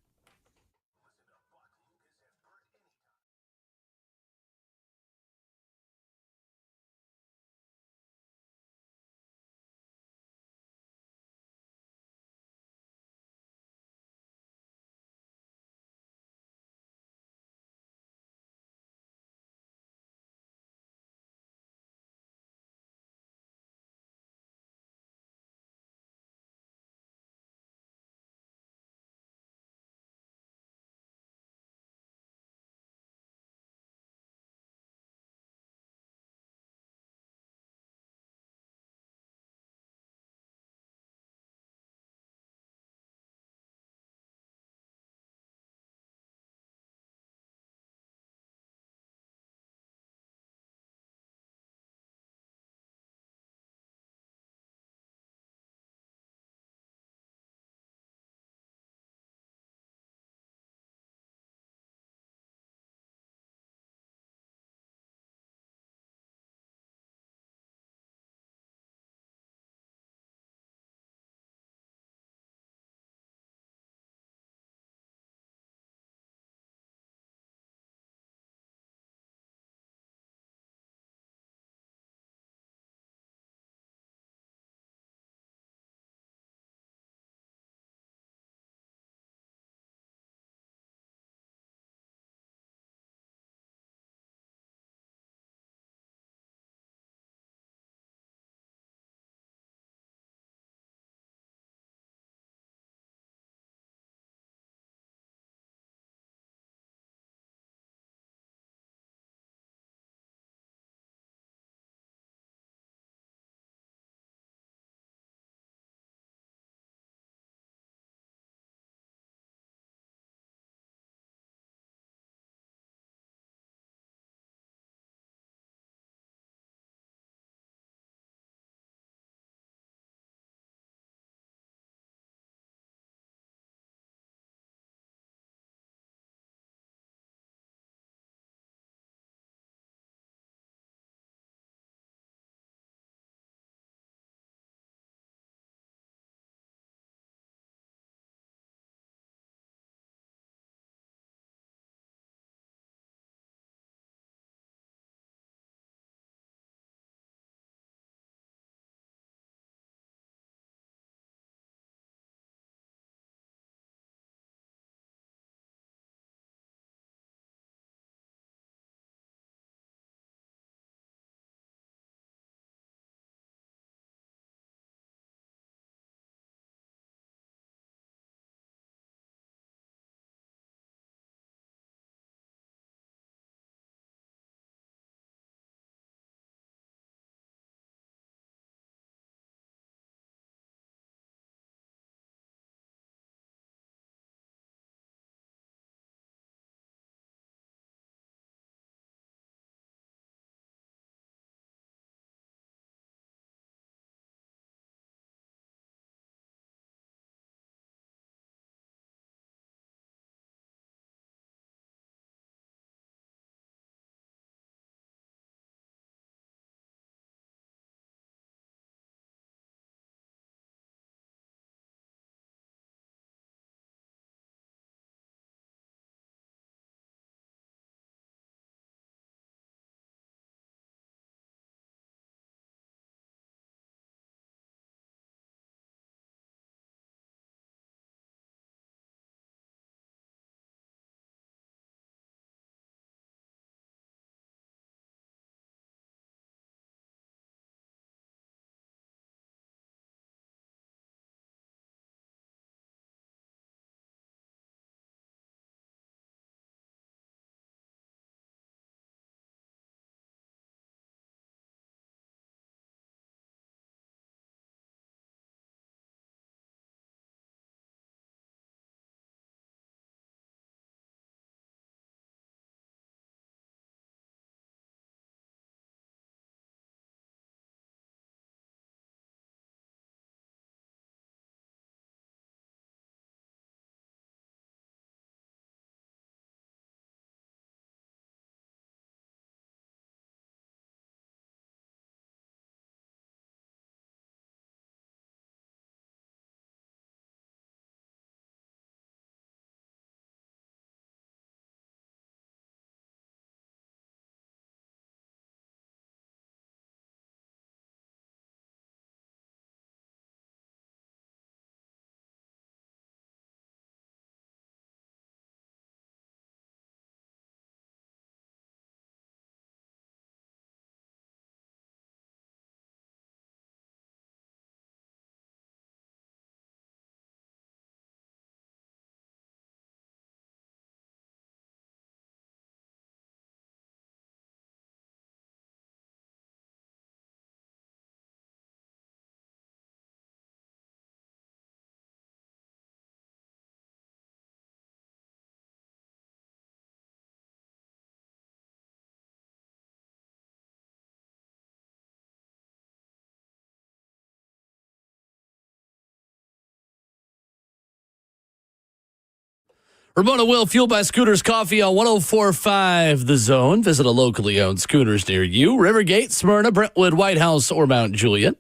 Speaker 2: Ramona Will, fueled by Scooters Coffee on 104.5 The Zone. Visit a locally owned Scooters near you. Rivergate, Smyrna, Brentwood, White House, or Mount Juliet.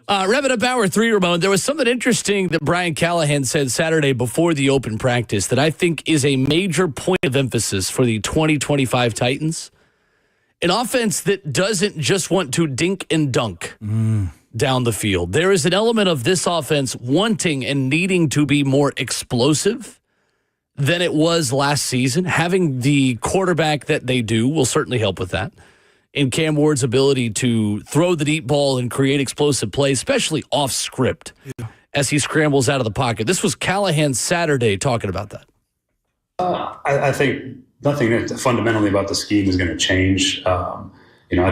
Speaker 2: Wrapping up hour 3, Ramon, there was something interesting that Brian Callahan said Saturday before the open practice that I think is a major point of emphasis for the 2025 Titans. An offense that doesn't just want to dink and dunk down the field. There is an element of this offense wanting and needing to be more explosive than it was last season. Having the quarterback that they do will certainly help with that. In Cam Ward's ability to throw the deep ball and create explosive plays, especially off script, as he scrambles out of the pocket. This was Callahan Saturday talking about that.
Speaker 6: I think nothing fundamentally about the scheme is going to change. I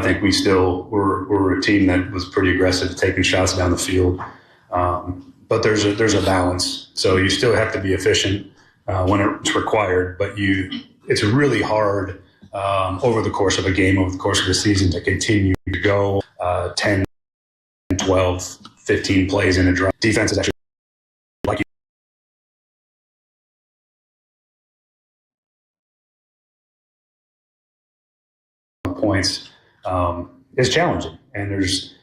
Speaker 6: think we're a team that was pretty aggressive, taking shots down the field. But there's a balance. So you still have to be efficient when it's required. But it's really hard over the course of a game, over the course of the season, to continue to go 10, 12, 15 plays in a drive. Defense is actually like points is challenging, and there's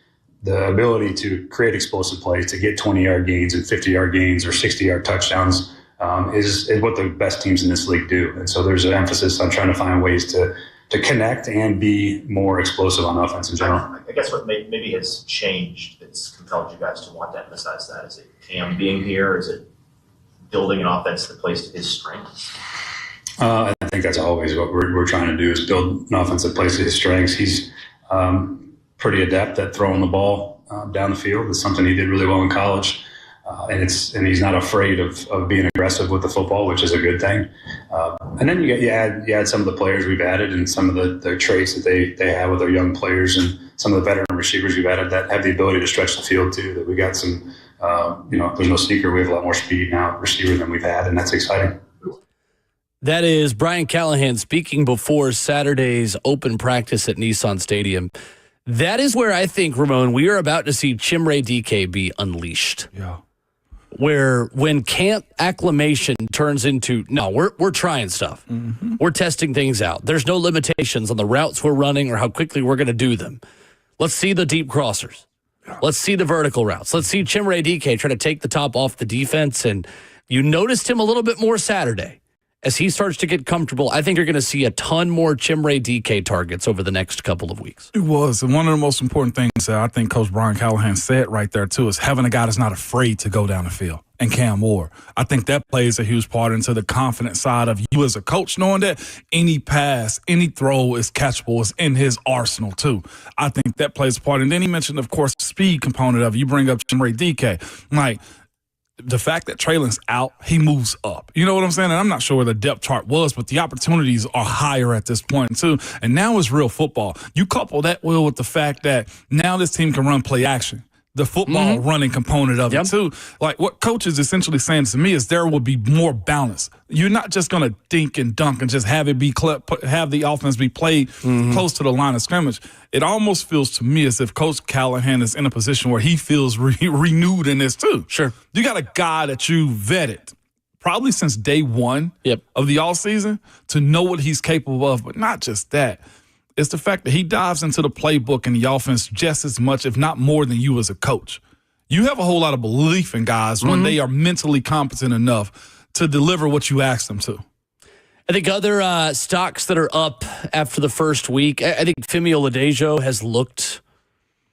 Speaker 6: the ability to create explosive plays, to get 20-yard gains and 50-yard gains or 60-yard touchdowns is what the best teams in this league do. And so there's an emphasis on trying to find ways to connect and be more explosive on offense in general.
Speaker 7: I guess what maybe has changed that's compelled you guys to want to emphasize that, is it Cam being here? Is it building an offense that plays to his strengths?
Speaker 6: I think that's always what we're trying to do, is build an offense that plays to his strengths. He's pretty adept at throwing the ball down the field. It's something he did really well in college. And he's not afraid of being aggressive with the football, which is a good thing. And then you add some of the players we've added, and some of the traits that they have with our young players, and some of the veteran receivers we've added that have the ability to stretch the field too. That we got some, there's no secret, we have a lot more speed now at receiver than we've had, and that's exciting.
Speaker 2: That is Brian Callahan speaking before Saturday's open practice at Nissan Stadium. That is where I think, Ramon, we are about to see Chimere Dike be unleashed.
Speaker 3: Yeah.
Speaker 2: Where when camp acclimation turns into, no, we're trying stuff. Mm-hmm. We're testing things out. There's no limitations on the routes we're running or how quickly we're going to do them. Let's see the deep crossers. Let's see the vertical routes. Let's see Chimere Dike try to take the top off the defense. And you noticed him a little bit more Saturday. As he starts to get comfortable, I think you're going to see a ton more Chimere Dike targets over the next couple of weeks.
Speaker 3: It was. And one of the most important things that I think Coach Brian Callahan said right there, too, is having a guy that's not afraid to go down the field. And Cam Ward. I think that plays a huge part into the confident side of you as a coach, knowing that any pass, any throw is catchable, is in his arsenal, too. I think that plays a part. And then he mentioned, of course, the speed component of it. You bring up Chimere Dike. Like, the fact that Treylon's out, he moves up. You know what I'm saying? And I'm not sure where the depth chart was, but the opportunities are higher at this point, too. And now it's real football. You couple that, Will, with the fact that now this team can run play action. The football running component of it, too. Like, what Coach is essentially saying to me is there will be more balance. You're not just going to dink and dunk and just have it be have the offense be played close to the line of scrimmage. It almost feels to me as if Coach Callahan is in a position where he feels renewed in this, too.
Speaker 2: Sure.
Speaker 3: You got a guy that you vetted probably since day one of the offseason to know what he's capable of, but not just that. It's the fact that he dives into the playbook and the offense just as much, if not more, than you as a coach. You have a whole lot of belief in guys when they are mentally competent enough to deliver what you ask them to.
Speaker 2: I think other stocks that are up after the first week, I think Femi Oladejo has looked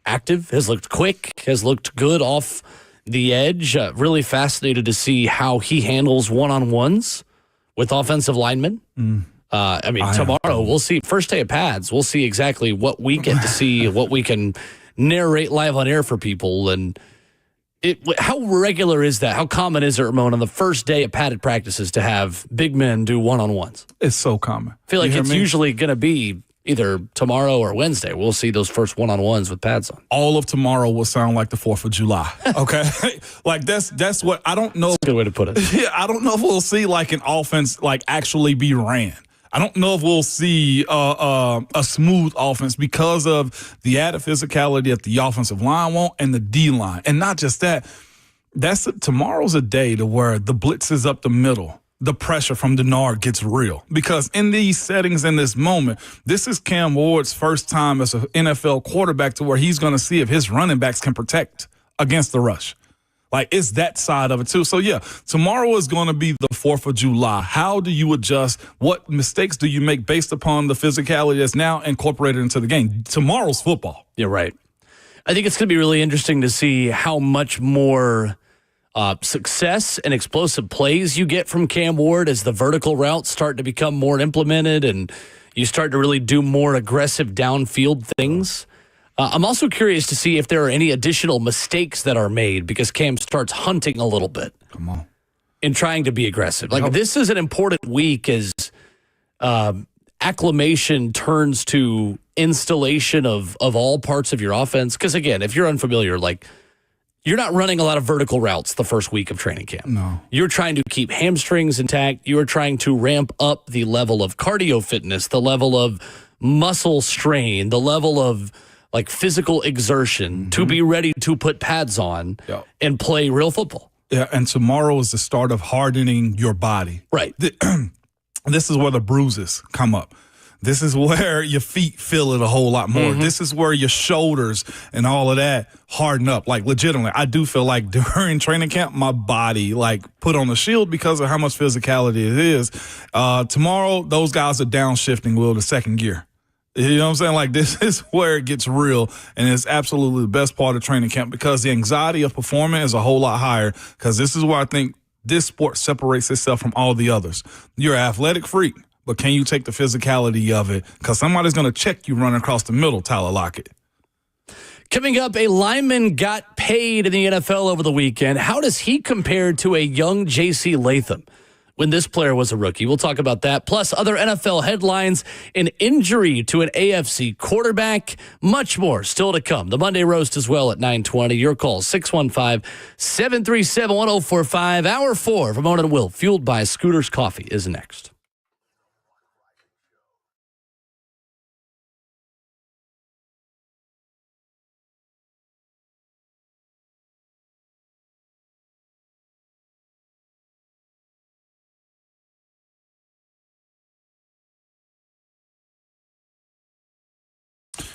Speaker 2: active, has looked quick, has looked good off the edge. Really fascinated to see how he handles one-on-ones with offensive linemen. Tomorrow we'll see, first day of pads, we'll see exactly what we get to see, what we can narrate live on air for people. And how regular is that? How common is it, Ramon, on the first day of padded practices to have big men do one-on-ones?
Speaker 3: It's so common.
Speaker 2: I feel like it's usually going to be either tomorrow or Wednesday. We'll see those first one-on-ones with pads on.
Speaker 3: All of tomorrow will sound like the 4th of July. Okay? Like that's what I don't know.
Speaker 2: That's a good way to put it.
Speaker 3: Yeah, I don't know if we'll see like an offense like actually be ran. I don't know if we'll see a smooth offense because of the added physicality that the offensive line want and the D-line. And not just that, tomorrow's a day to where the blitz is up the middle the pressure from Denard gets real. Because in these settings, in this moment, this is Cam Ward's first time as an NFL quarterback to where he's going to see if his running backs can protect against the rush. Like, it's that side of it, too. So, yeah, tomorrow is going to be the 4th of July. How do you adjust? What mistakes do you make based upon the physicality that's now incorporated into the game? Tomorrow's football.
Speaker 2: You're right. I think it's going to be really interesting to see how much more success and explosive plays you get from Cam Ward as the vertical routes start to become more implemented and you start to really do more aggressive downfield things. I'm also curious to see if there are any additional mistakes that are made because Cam starts hunting a little bit.
Speaker 3: Come on.
Speaker 2: In trying to be aggressive. Like, this is an important week as acclimation turns to installation of all parts of your offense. Because, again, if you're unfamiliar, like, you're not running a lot of vertical routes the first week of training camp.
Speaker 3: No.
Speaker 2: You're trying to keep hamstrings intact. You're trying to ramp up the level of cardio fitness, the level of muscle strain, the level of like physical exertion to be ready to put pads on and play real football.
Speaker 3: Yeah, and tomorrow is the start of hardening your body.
Speaker 2: Right.
Speaker 3: This is where the bruises come up. This is where your feet feel it a whole lot more. This is where your shoulders and all of that harden up. Like, legitimately, I do feel like during training camp, my body, like, put on a shield because of how much physicality it is. Tomorrow, those guys are downshifting, Will, to second gear. You know what I'm saying? Like, this is where it gets real, and it's absolutely the best part of training camp because the anxiety of performing is a whole lot higher because this is where I think this sport separates itself from all the others. You're an athletic freak, but can you take the physicality of it? Because somebody's going to check you running across the middle, Tyler Lockett.
Speaker 2: Coming up, a lineman got paid in the NFL over the weekend. How does he compare to a young J.C. Latham when this player was a rookie? We'll talk about that. Plus, other NFL headlines, an injury to an AFC quarterback, much more still to come. The Monday Roast as well at 9:20. Your call, 615-737-1045. Hour 4 from Ramon and Will, fueled by Scooters Coffee, is next.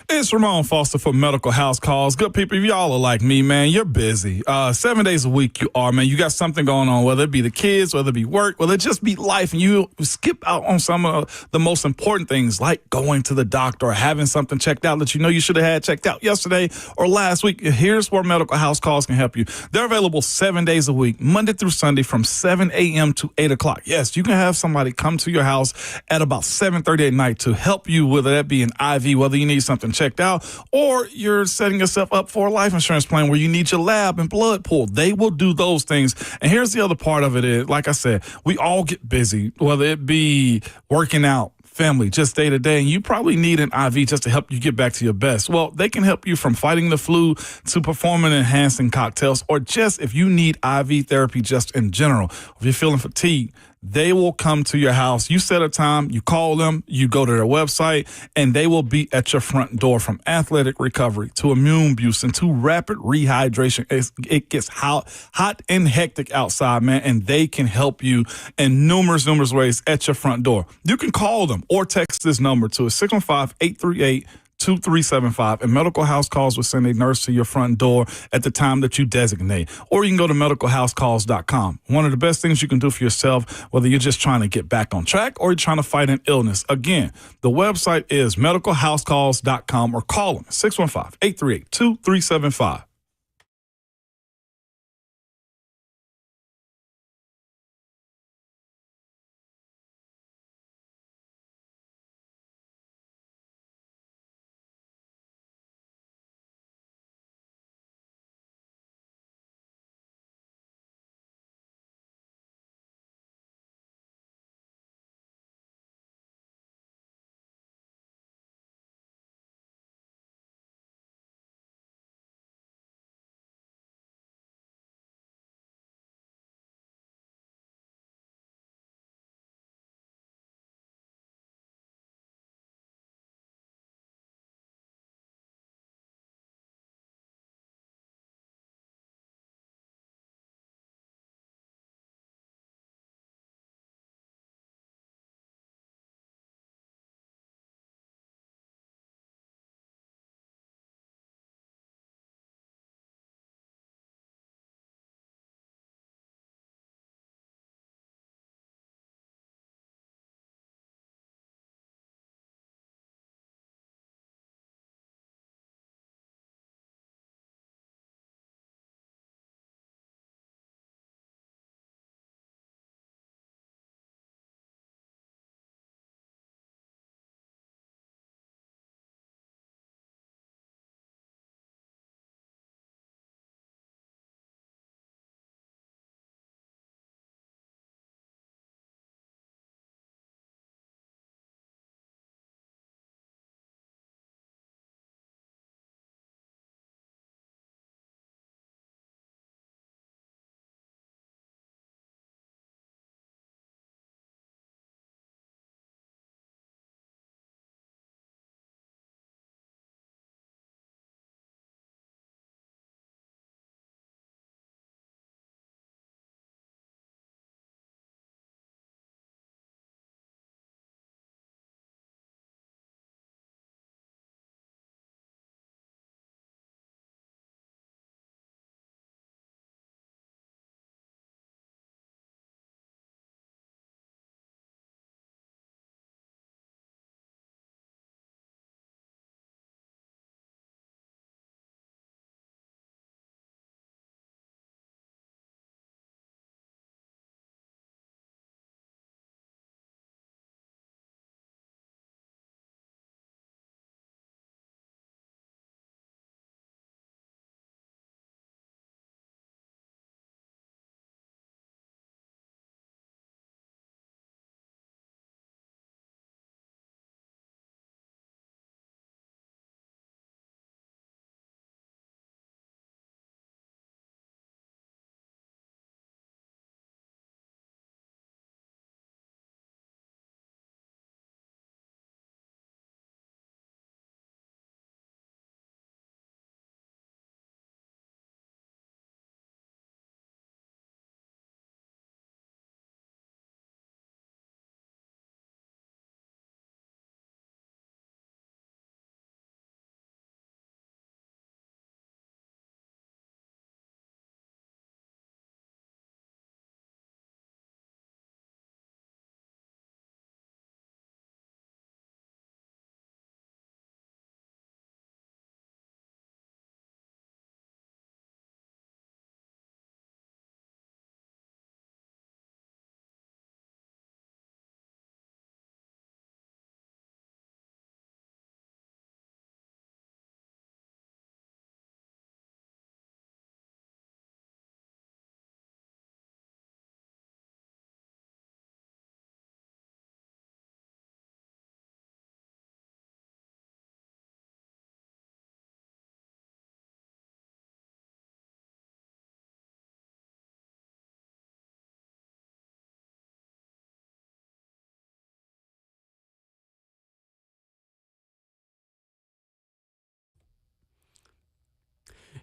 Speaker 3: It's Ramon Foster for Medical House Calls. Good people, if y'all are like me, man, you're busy. 7 days a week you are, man. You got something going on, whether it be the kids, whether it be work, whether it just be life, and you skip out on some of the most important things like going to the doctor or having something checked out that you know you should have had checked out yesterday or last week. Here's where Medical House Calls can help you. They're available 7 days a week, Monday through Sunday from 7 a.m. to 8 o'clock. Yes, you can have somebody come to your house at about 7:30 at night to help you, whether that be an IV, whether you need something checked out, or you're setting yourself up for a life insurance plan where you need your lab and blood pulled. They will do those things. And here's the other part of it is, like I said, we all get busy, whether it be working out, family, just day to day, and you probably need an IV just to help you get back to your best. Well, they can help you from fighting the flu to performing enhancing cocktails, or just if you need IV therapy just in general. If you're feeling fatigued, they will come to your house. You set a time, you call them, you go to their website, and they will be at your front door. From athletic recovery to immune boosting to rapid rehydration. It gets hot and hectic outside, man, and they can help you in numerous ways at your front door. You can call them or text this number to 615-838-2375, and Medical House Calls will send a nurse to your front door at the time that you designate. Or you can go to medicalhousecalls.com. One of the best things you can do for yourself, whether you're just trying to get back on track or you're trying to fight an illness. Again, the website is medicalhousecalls.com, or call them 615-838-2375.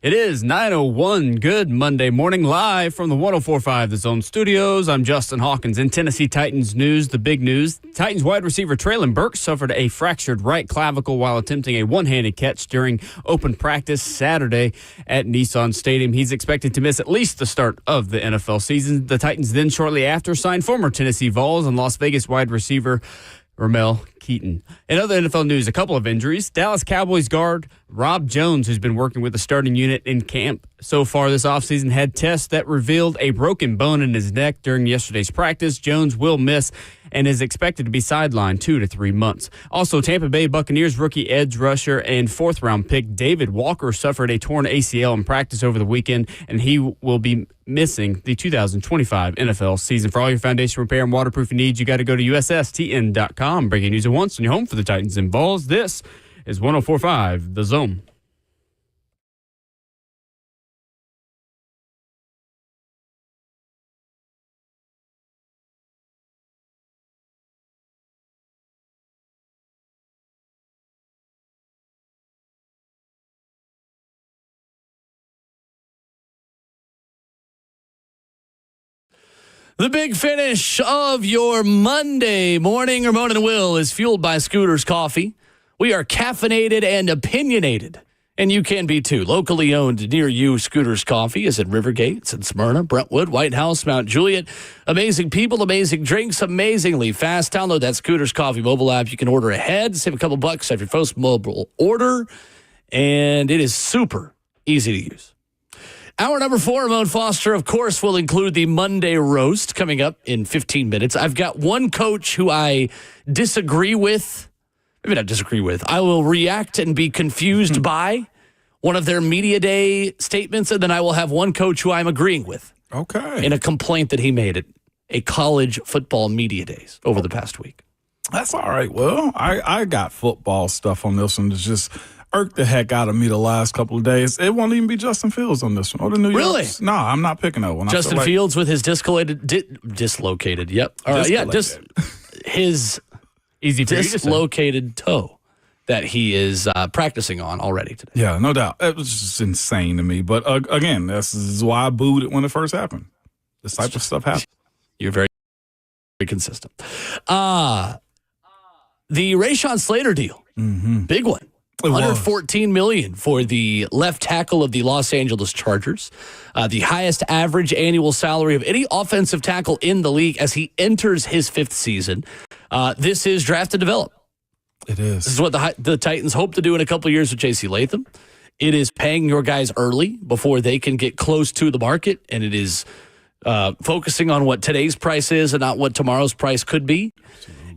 Speaker 1: It is 9:01. Good Monday morning, live from the 104.5 The Zone Studios. I'm Justin Hawkins. In Tennessee Titans news, the big news. Titans wide receiver Treylon Burks suffered a fractured right clavicle while attempting a one-handed catch during open practice Saturday at Nissan Stadium. He's expected to miss at least the start of the NFL season. The Titans then shortly after signed former Tennessee Vols and Las Vegas wide receiver Ramel Keaton. In other NFL news, a couple of injuries. Dallas Cowboys guard Rob Jones, who's been working with the starting unit in camp so far this offseason, had tests that revealed a broken bone in his neck during yesterday's practice. Jones will miss and is expected to be sidelined 2 to 3 months. Also, Tampa Bay Buccaneers rookie edge rusher and fourth-round pick David Walker suffered a torn ACL in practice over the weekend, and he will be missing the 2025 NFL season. For all your foundation repair and waterproofing needs, you got to go to USSTN.com. Breaking news at once on your home for the Titans and Vols. This is 104.5 The Zone.
Speaker 2: The big finish of your Monday morning, Ramon and Will, is fueled by Scooter's Coffee. We are caffeinated and opinionated, and you can be too. Locally owned near you, Scooter's Coffee is in Rivergate, it's in Smyrna, Brentwood, White House, Mount Juliet. Amazing people, amazing drinks, amazingly fast. Download that Scooter's Coffee mobile app. You can order ahead, save a couple bucks off your first mobile order, and it is super easy to use. Hour number 4, Ramon Foster, of course, will include the Monday roast coming up in 15 minutes. I've got one coach who I disagree with. Maybe not disagree with. I will react and be confused by one of their media day statements, and then I will have one coach who I'm agreeing with.
Speaker 3: Okay.
Speaker 2: In a complaint that he made at a college football media days over the past week.
Speaker 3: That's all right. Well, I got football stuff on this one that's just irked the heck out of me the last couple of days. It won't even be Justin Fields on this one. Or the New York.
Speaker 2: Really?
Speaker 3: No, I'm not picking that one.
Speaker 2: Justin Fields with his dislocated. Yep. All right. Yeah. His
Speaker 1: Easy for
Speaker 2: dislocated toe that he is practicing on already today.
Speaker 3: Yeah, no doubt. It was just insane to me. But again, this is why I booed it when it first happened. This type of stuff happens.
Speaker 2: You're very, very consistent. The Rashawn Slater deal, big one. $114 million for the left tackle of the Los Angeles Chargers, the highest average annual salary of any offensive tackle in the league as he enters his 5th season. This is draft to develop.
Speaker 3: It is.
Speaker 2: This is what the Titans hope to do in a couple of years with J.C. Latham. It is paying your guys early before they can get close to the market, and it is focusing on what today's price is and not what tomorrow's price could be.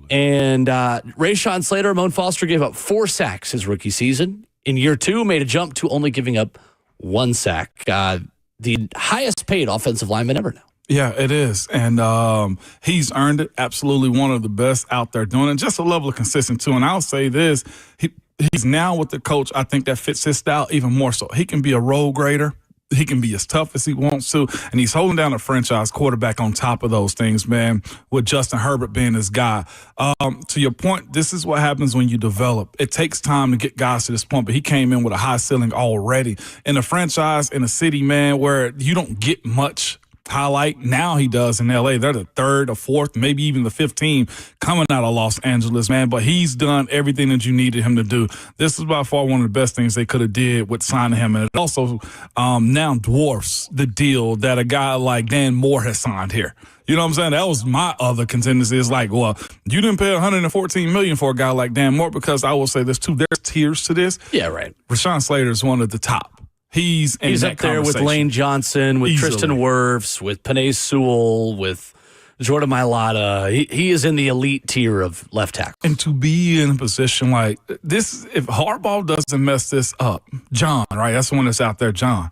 Speaker 2: And Rashawn Slater, Ramon Foster gave up 4 sacks his rookie season. In year 2, made a jump to only giving up 1 sack. The highest paid offensive lineman ever now.
Speaker 3: Yeah, it is. And he's earned it. Absolutely one of the best out there doing it. Just a level of consistency, too. And I'll say this, he's now with the coach, I think that fits his style even more so. He can be a role grader. He can be as tough as he wants to, and he's holding down a franchise quarterback on top of those things, man, with Justin Herbert being his guy. To your point, this is what happens when you develop. It takes time to get guys to this point, but he came in with a high ceiling already. In a franchise, in a city, man, where you don't get much highlight. Now he does in L.A. They're the 3rd or 4th, maybe even the 5th team coming out of Los Angeles, man. But he's done everything that you needed him to do. This is by far one of the best things they could have did with signing him. And it also now dwarfs the deal that a guy like Dan Moore has signed here. You know what I'm saying? That was my other contingency. It's like, well, you didn't pay $114 million for a guy like Dan Moore, because I will say this too. There's tiers to this.
Speaker 2: Yeah, right.
Speaker 3: Rashawn Slater is one of the top. He's
Speaker 2: up there with Lane Johnson, with
Speaker 3: Easily.
Speaker 2: Tristan Wirfs, with Penei Sewell, with Jordan Mailata. He is in the elite tier of left tackle.
Speaker 3: And to be in a position like this, if Harbaugh doesn't mess this up, John, right? That's the one that's out there, John.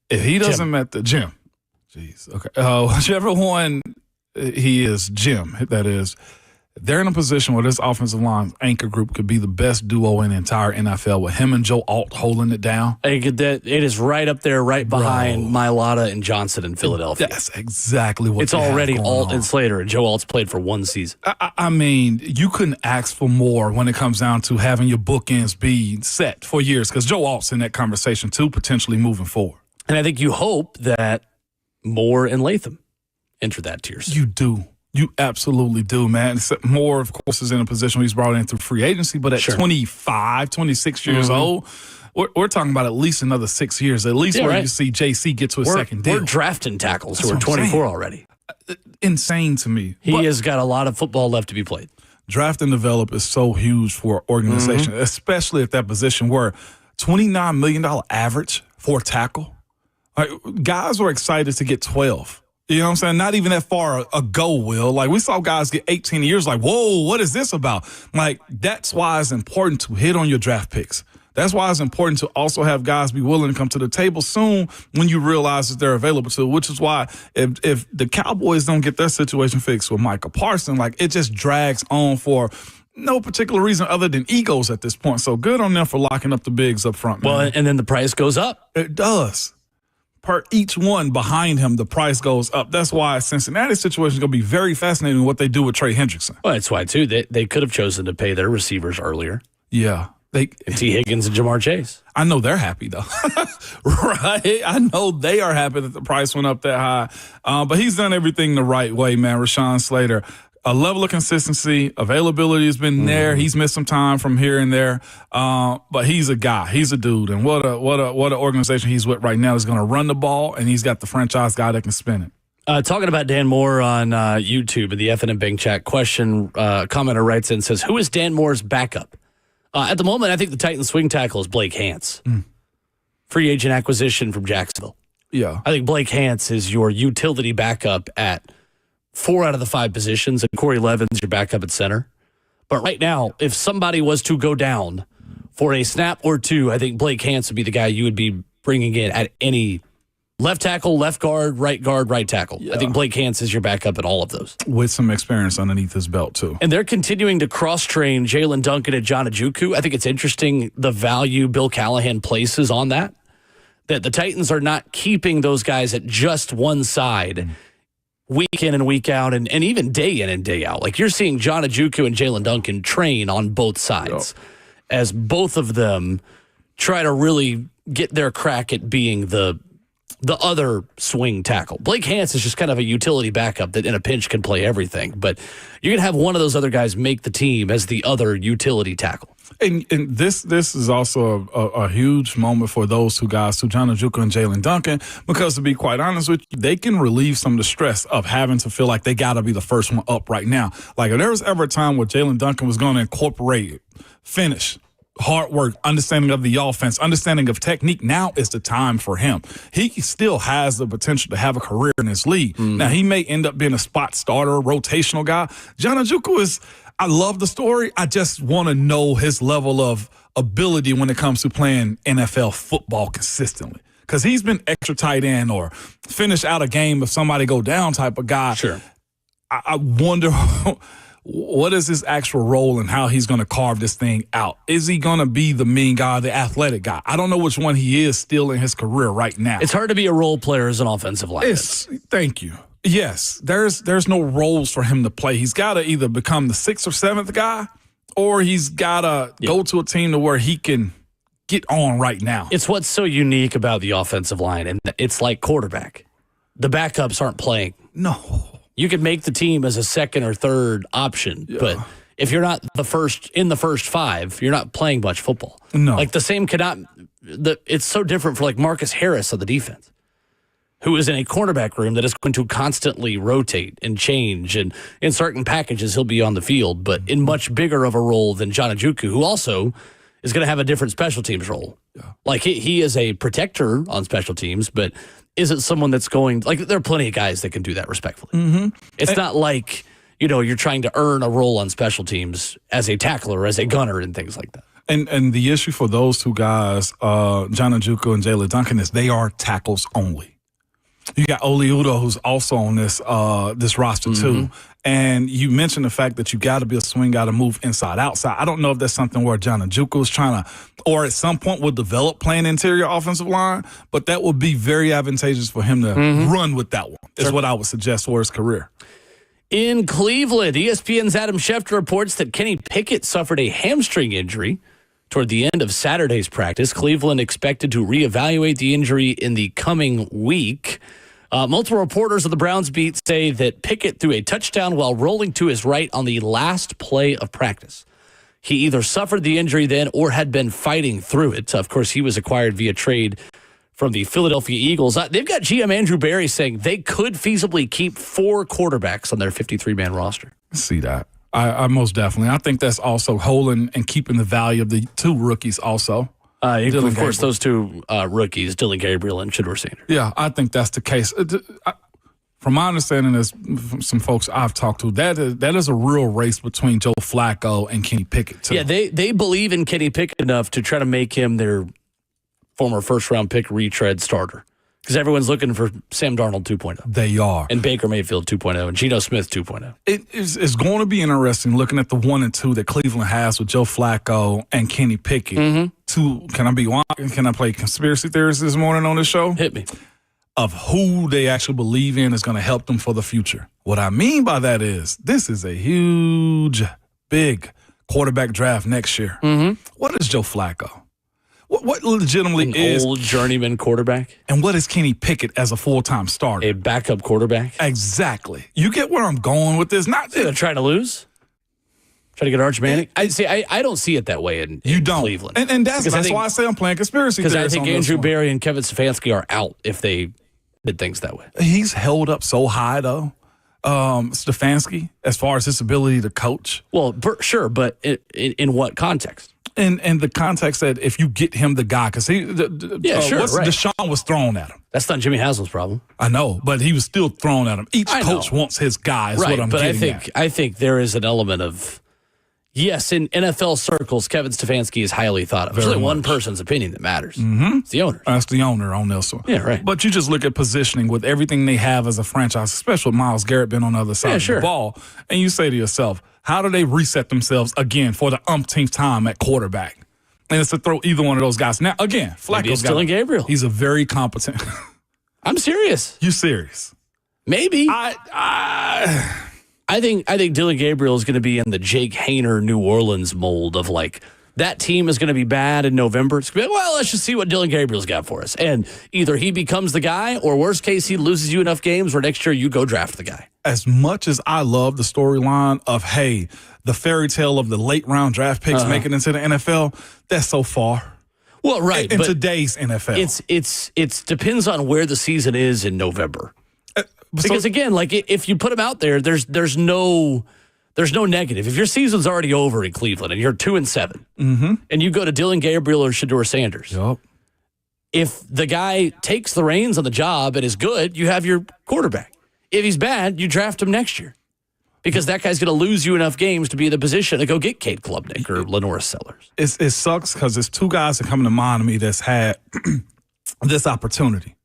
Speaker 3: If he doesn't mess the Jim, jeez, okay. Whichever one he is, Jim, that is. they're in a position where this offensive line anchor group could be the best duo in the entire NFL with him and Joe Alt holding it down.
Speaker 2: It is right up there, right behind Mailata and Johnson in Philadelphia.
Speaker 3: That's exactly what
Speaker 2: it's already Alt and Slater, and Joe Alt's played for one season.
Speaker 3: I mean, you couldn't ask for more when it comes down to having your bookends be set for years, because Joe Alt's in that conversation too, potentially moving forward.
Speaker 2: And I think you hope that Moore and Latham enter that tier.
Speaker 3: You do. You absolutely do, man. Moore, of course, is in a position where he's brought in through free agency, but at 25, 26 years old, we're talking about at least another 6 years, at least where you see JC get to a second deal.
Speaker 2: We're drafting tackles who are 24 already.
Speaker 3: Insane to me.
Speaker 2: He has got a lot of football left to be played.
Speaker 3: Draft and develop is so huge for an organization, especially at that position where $29 million average for a tackle. Like, guys were excited to get 12. You know what I'm saying? Not even that far ago, Will. Like, we saw guys get 18 years like, whoa, what is this about? Like, that's why it's important to hit on your draft picks. That's why it's important to also have guys be willing to come to the table soon when you realize that they're available to, which is why if the Cowboys don't get their situation fixed with Micah Parsons, like, it just drags on for no particular reason other than egos at this point. So good on them for locking up the bigs up front, man.
Speaker 2: Well, and then the price goes up.
Speaker 3: It does. Per each one behind him, the price goes up. That's why Cincinnati's situation is going to be very fascinating what they do with Trey Hendrickson.
Speaker 2: Well, that's why, too. They could have chosen to pay their receivers earlier.
Speaker 3: Yeah.
Speaker 2: T. Higgins and Jamar Chase.
Speaker 3: I know they're happy, though. Right? I know they are happy that the price went up that high. But he's done everything the right way, man. Rashawn Slater. A level of consistency, availability has been there. He's missed some time from here and there, but he's a guy. He's a dude, and what a organization he's with right now is going to run the ball, and he's got the franchise guy that can spin it.
Speaker 2: Talking about Dan Moore on YouTube in the FNM Bank chat, commenter writes in, says, who is Dan Moore's backup? At the moment, I think the Titans swing tackle is Blake Hance. Free agent acquisition from Jacksonville.
Speaker 3: Yeah.
Speaker 2: I think Blake Hance is your utility backup at 4 out of the 5 positions, and Corey Levin's your backup at center. But right now, if somebody was to go down for a snap or two, I think Blake Hance would be the guy you would be bringing in at any left tackle, left guard, right tackle. Yeah. I think Blake Hance is your backup at all of those.
Speaker 3: With some experience underneath his belt, too.
Speaker 2: And they're continuing to cross-train Jalen Duncan and John Ojukwu. I think it's interesting the value Bill Callahan places on that the Titans are not keeping those guys at just one side week in and week out, and even day in and day out. Like, you're seeing John Ojukwu and Jalen Duncan train on both sides as both of them try to really get their crack at being the other swing tackle. Blake Hance is just kind of a utility backup that in a pinch can play everything, but you're going to have one of those other guys make the team as the other utility tackle.
Speaker 3: And this is also a huge moment for those two guys, to John Ojukwu and Jalen Duncan, because to be quite honest with you, they can relieve some of the stress of having to feel like they got to be the first one up right now. Like, if there was ever a time where Jalen Duncan was going to incorporate finish, hard work, understanding of the offense, understanding of technique, now is the time for him. He still has the potential to have a career in this league. Now, he may end up being a spot starter, rotational guy. John Ojukwu is, I love the story. I just want to know his level of ability when it comes to playing NFL football consistently. Because he's been extra tight end or finish out a game if somebody go down type of guy.
Speaker 2: Sure.
Speaker 3: I wonder what is his actual role and how he's going to carve this thing out. Is he going to be the mean guy, the athletic guy? I don't know which one he is still in his career right now.
Speaker 2: It's hard to be a role player as an offensive lineman.
Speaker 3: Thank you. Yes, there's no roles for him to play. He's got to either become the 6th or 7th guy, or he's got to go to a team to where he can get on right now.
Speaker 2: It's what's so unique about the offensive line, and it's like quarterback. The backups aren't playing.
Speaker 3: No.
Speaker 2: You could make the team as a 2nd or 3rd option, but if you're not the first 5, you're not playing much football.
Speaker 3: No.
Speaker 2: Like, the same it's so different for, like, Marcus Harris on the defense, who is in a cornerback room that is going to constantly rotate and change, and in certain packages he'll be on the field, but in much bigger of a role than John Ojukwu, who also is going to have a different special teams role. Yeah. Like, he is a protector on special teams, but isn't someone that's going, like, there are plenty of guys that can do that respectfully. It's not like, you're trying to earn a role on special teams as a tackler, as a gunner, and things like that.
Speaker 3: And the issue for those two guys, John Ojukwu and Jalen Duncan, is they are tackles only. You got Oli Udoh, who's also on this roster too, And you mentioned the fact that you got to be a swing guy to move inside, outside. I don't know if that's something where John Njoku is trying to, or at some point will develop playing interior offensive line, but that would be very advantageous for him to run with that one, is what I would suggest for his career.
Speaker 2: In Cleveland, ESPN's Adam Schefter reports that Kenny Pickett suffered a hamstring injury toward the end of Saturday's practice. Cleveland expected to reevaluate the injury in the coming week. Multiple reporters of the Browns beat say that Pickett threw a touchdown while rolling to his right on the last play of practice. He either suffered the injury then or had been fighting through it. Of course, he was acquired via trade from the Philadelphia Eagles. They've got GM Andrew Berry saying they could feasibly keep 4 quarterbacks on their 53-man roster.
Speaker 3: See that. I most definitely. I think that's also holding and keeping the value of the 2 rookies also.
Speaker 2: Of course, those 2 rookies, Dylan Gabriel and Shedeur Sanders.
Speaker 3: Yeah, I think that's the case. From my understanding, as some folks I've talked to, that is a real race between Joe Flacco and Kenny Pickett, too.
Speaker 2: Yeah, they believe in Kenny Pickett enough to try to make him their former first-round pick retread starter. Because everyone's looking for Sam Darnold 2.0.
Speaker 3: They are.
Speaker 2: And Baker Mayfield 2.0 and Geno Smith 2.0.
Speaker 3: It's going to be interesting looking at the 1 and 2 that Cleveland has with Joe Flacco and Kenny Pickett. Can I play conspiracy theorist this morning on this show?
Speaker 2: Hit me.
Speaker 3: Of who they actually believe in is going to help them for the future. What I mean by that is this is a huge, big quarterback draft next year. What is Joe Flacco? What legitimately is
Speaker 2: old journeyman quarterback?
Speaker 3: And what is Kenny Pickett as a full-time starter?
Speaker 2: A backup quarterback?
Speaker 3: Exactly. You get where I'm going with this. Not
Speaker 2: they're trying to lose? Try to get Arch Manning? I don't see it that way in Cleveland.
Speaker 3: And that's why I say I'm playing conspiracy theories.
Speaker 2: Because I think Andrew Berry and Kevin Stefanski are out if they did things that way.
Speaker 3: He's held up so high, though. Stefanski, as far as his ability to coach.
Speaker 2: Well, sure, but in what context?
Speaker 3: In the context that if you get him the guy, because Deshaun was thrown at him.
Speaker 2: That's not Jimmy Haslam's problem.
Speaker 3: I know, but he was still thrown at him. Each coach wants his guy, is what I'm getting at.
Speaker 2: I think there is an element of, yes, in NFL circles, Kevin Stefanski is highly thought of. There's only one person's opinion that matters. It's the owner.
Speaker 3: That's the owner on this one.
Speaker 2: Yeah, right.
Speaker 3: But you just look at positioning with everything they have as a franchise, especially with Myles Garrett being on the other side of the ball, and you say to yourself, how do they reset themselves again for the umpteenth time at quarterback? And it's to throw either one of those guys. Now, again, Flacco's
Speaker 2: Dylan Gabriel.
Speaker 3: He's a very competent.
Speaker 2: I'm serious.
Speaker 3: You serious?
Speaker 2: Maybe. I think Dylan Gabriel is going to be in the Jake Haener New Orleans mold of like, that team is going to be bad in November. It's going to be, well, let's just see what Dylan Gabriel's got for us. And either he becomes the guy or worst case, he loses you enough games where next year you go draft the guy.
Speaker 3: As much as I love the storyline of, hey, the fairy tale of the late round draft picks making it into the NFL, that's so far.
Speaker 2: Well, right.
Speaker 3: In today's NFL.
Speaker 2: It's depends on where the season is in November. Because again, like if you put them out there, there's no negative. If your season's already over in Cleveland and you're 2-7, and you go to Dylan Gabriel or Shedeur Sanders, if the guy takes the reins on the job and is good, you have your quarterback. If he's bad, you draft him next year because that guy's going to lose you enough games to be in the position to go get Cade Klubnik or Lenore Sellers.
Speaker 3: It sucks because there's 2 guys that come to mind of me that's had this opportunity.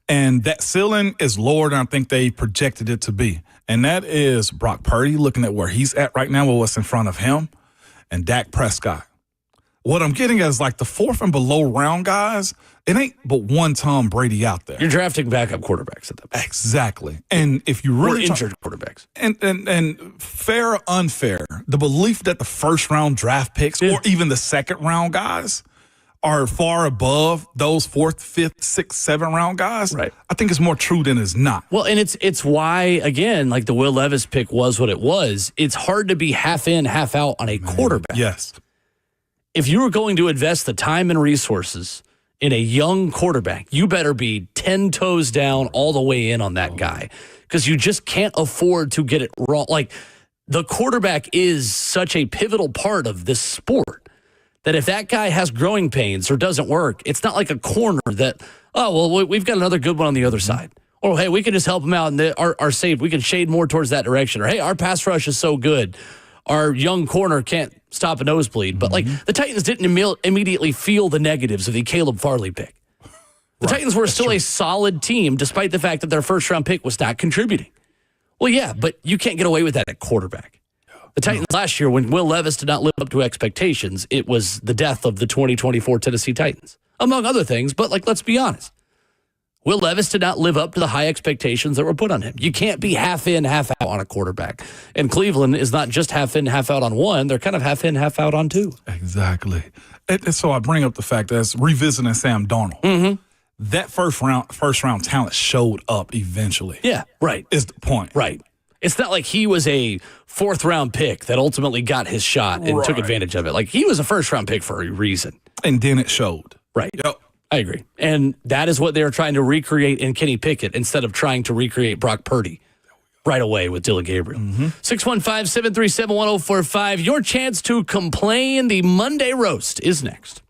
Speaker 3: And that ceiling is lower than I think they projected it to be. And that is Brock Purdy, looking at where he's at right now with what's in front of him, and Dak Prescott. What I'm getting at is like the 4th and below round guys, it ain't but one Tom Brady out there.
Speaker 2: You're drafting backup quarterbacks at that point.
Speaker 3: Exactly. And if you really
Speaker 2: injured quarterbacks.
Speaker 3: And fair or unfair, the belief that the first round draft picks or even the second round guys are far above those 4th, 5th, 6th, 7th round guys, right, I think it's more true than it's not.
Speaker 2: Well, and it's why, again, like the Will Levis pick was what it was. It's hard to be half in, half out on a quarterback.
Speaker 3: Yes.
Speaker 2: If you were going to invest the time and resources in a young quarterback, you better be 10 toes down all the way in on that guy because you just can't afford to get it wrong. Like, the quarterback is such a pivotal part of this sport that if that guy has growing pains or doesn't work, it's not like a corner that, oh, well, we've got another good one on the other side. Or, hey, we can just help him out and our save. We can shade more towards that direction. Or, hey, our pass rush is so good. Our young corner can't stop a nosebleed. But, like, the Titans didn't immediately feel the negatives of the Caleb Farley pick. The Titans were still a solid team despite the fact that their first-round pick was not contributing. Well, yeah, but you can't get away with that at quarterback. The Titans last year, when Will Levis did not live up to expectations, it was the death of the 2024 Tennessee Titans, among other things. But, let's be honest. Will Levis did not live up to the high expectations that were put on him. You can't be half in, half out on a quarterback. And Cleveland is not just half in, half out on one. They're kind of half in, half out on two.
Speaker 3: Exactly. And so I bring up the fact that revisiting Sam Darnold. Mm-hmm. That first round talent showed up eventually.
Speaker 2: Yeah, right.
Speaker 3: Is the point.
Speaker 2: Right. It's not like he was a fourth-round pick that ultimately got his shot and took advantage of it. He was a first-round pick for a reason.
Speaker 3: And then it showed.
Speaker 2: Right.
Speaker 3: Yep.
Speaker 2: I agree. And that is what they're trying to recreate in Kenny Pickett instead of trying to recreate Brock Purdy right away with Dylan Gabriel. 615-737-1045. Your chance to complain. The Monday Roast is next.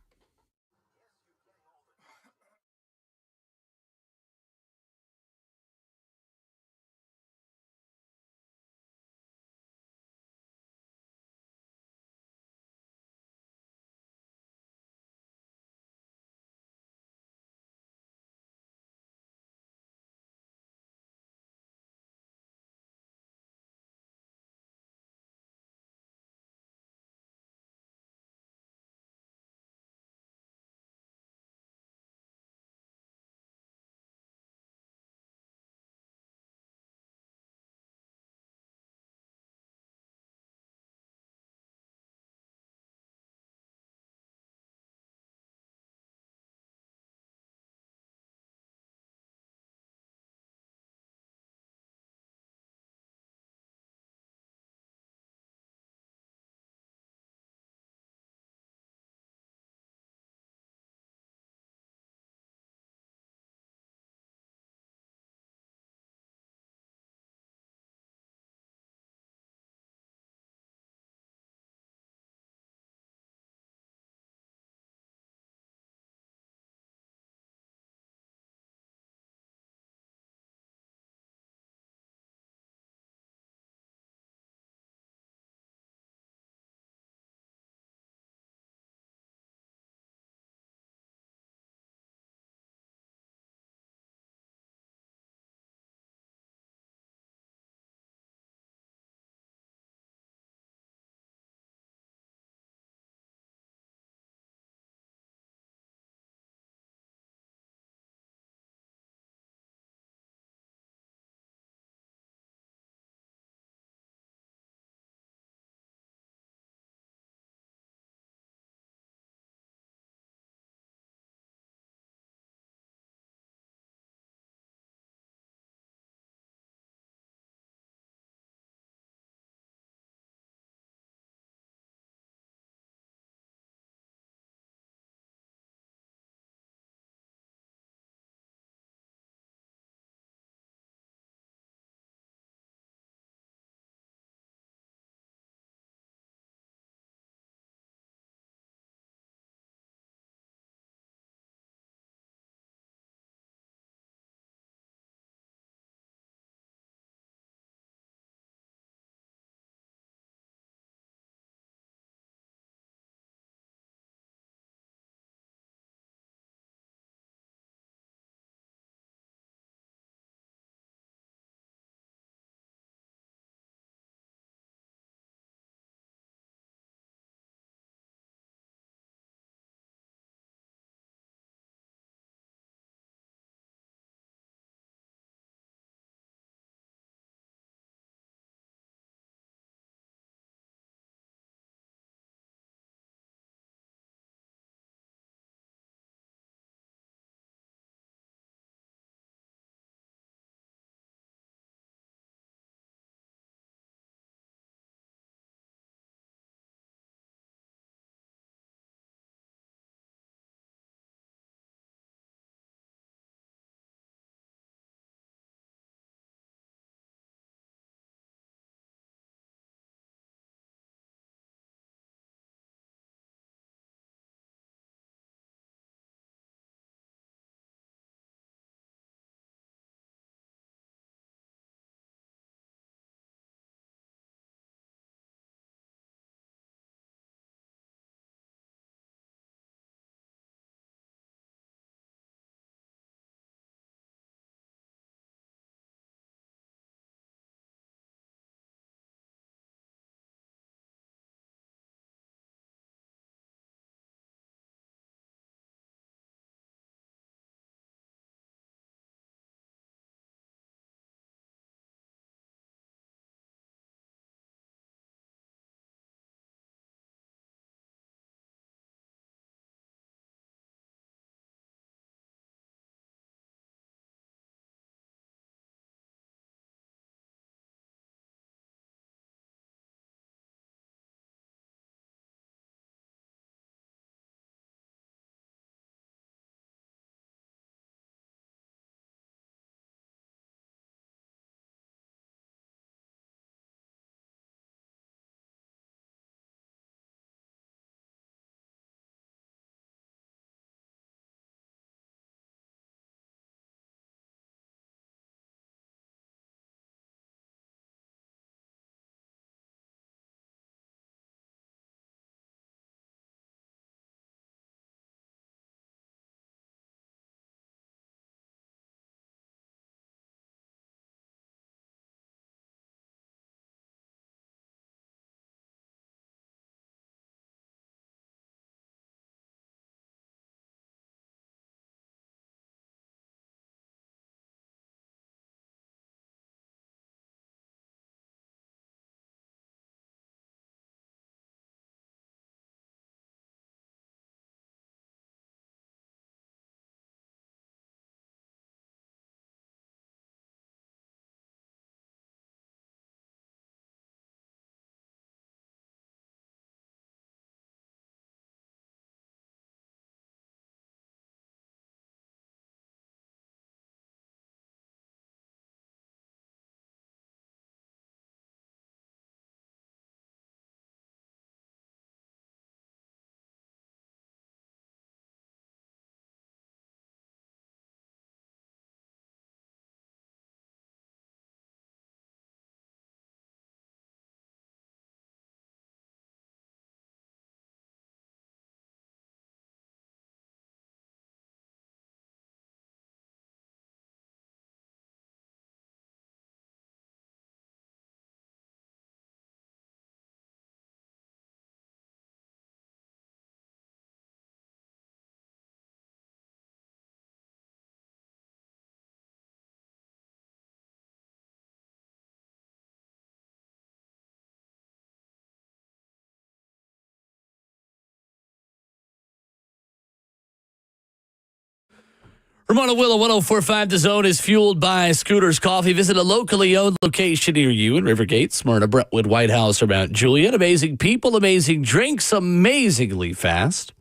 Speaker 2: Ramona Willow, 104.5 The Zone is fueled by Scooters Coffee. Visit a locally owned location near you in Rivergate, Smyrna, Brentwood, White House, or Mount Juliet. Amazing people, amazing drinks, amazingly fast.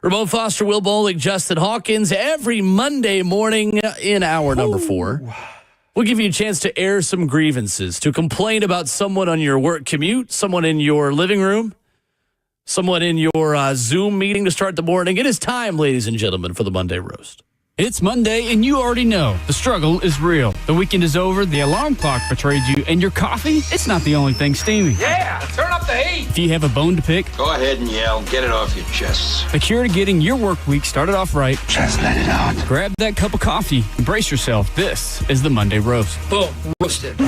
Speaker 2: Ramon Foster, Will Bowling, Justin Hawkins, every Monday morning in hour number 4. We'll give you a chance to air some grievances, to complain about someone on your work commute, someone in your living room, someone in your Zoom meeting to start the morning. It is time, ladies and gentlemen, for the Monday Roast.
Speaker 1: It's Monday, and you already know the struggle is real. The weekend is over, the alarm clock betrayed you, and your coffee, it's not the only thing steaming.
Speaker 8: Yeah, turn up the heat.
Speaker 1: If you have a bone to pick,
Speaker 8: Go ahead and yell. Get it off your chest.
Speaker 1: the cure to getting your work week started off right,
Speaker 8: Just let it out.
Speaker 1: grab that cup of coffee and brace yourself. This is the Monday Roast.
Speaker 8: Boom. Roasted.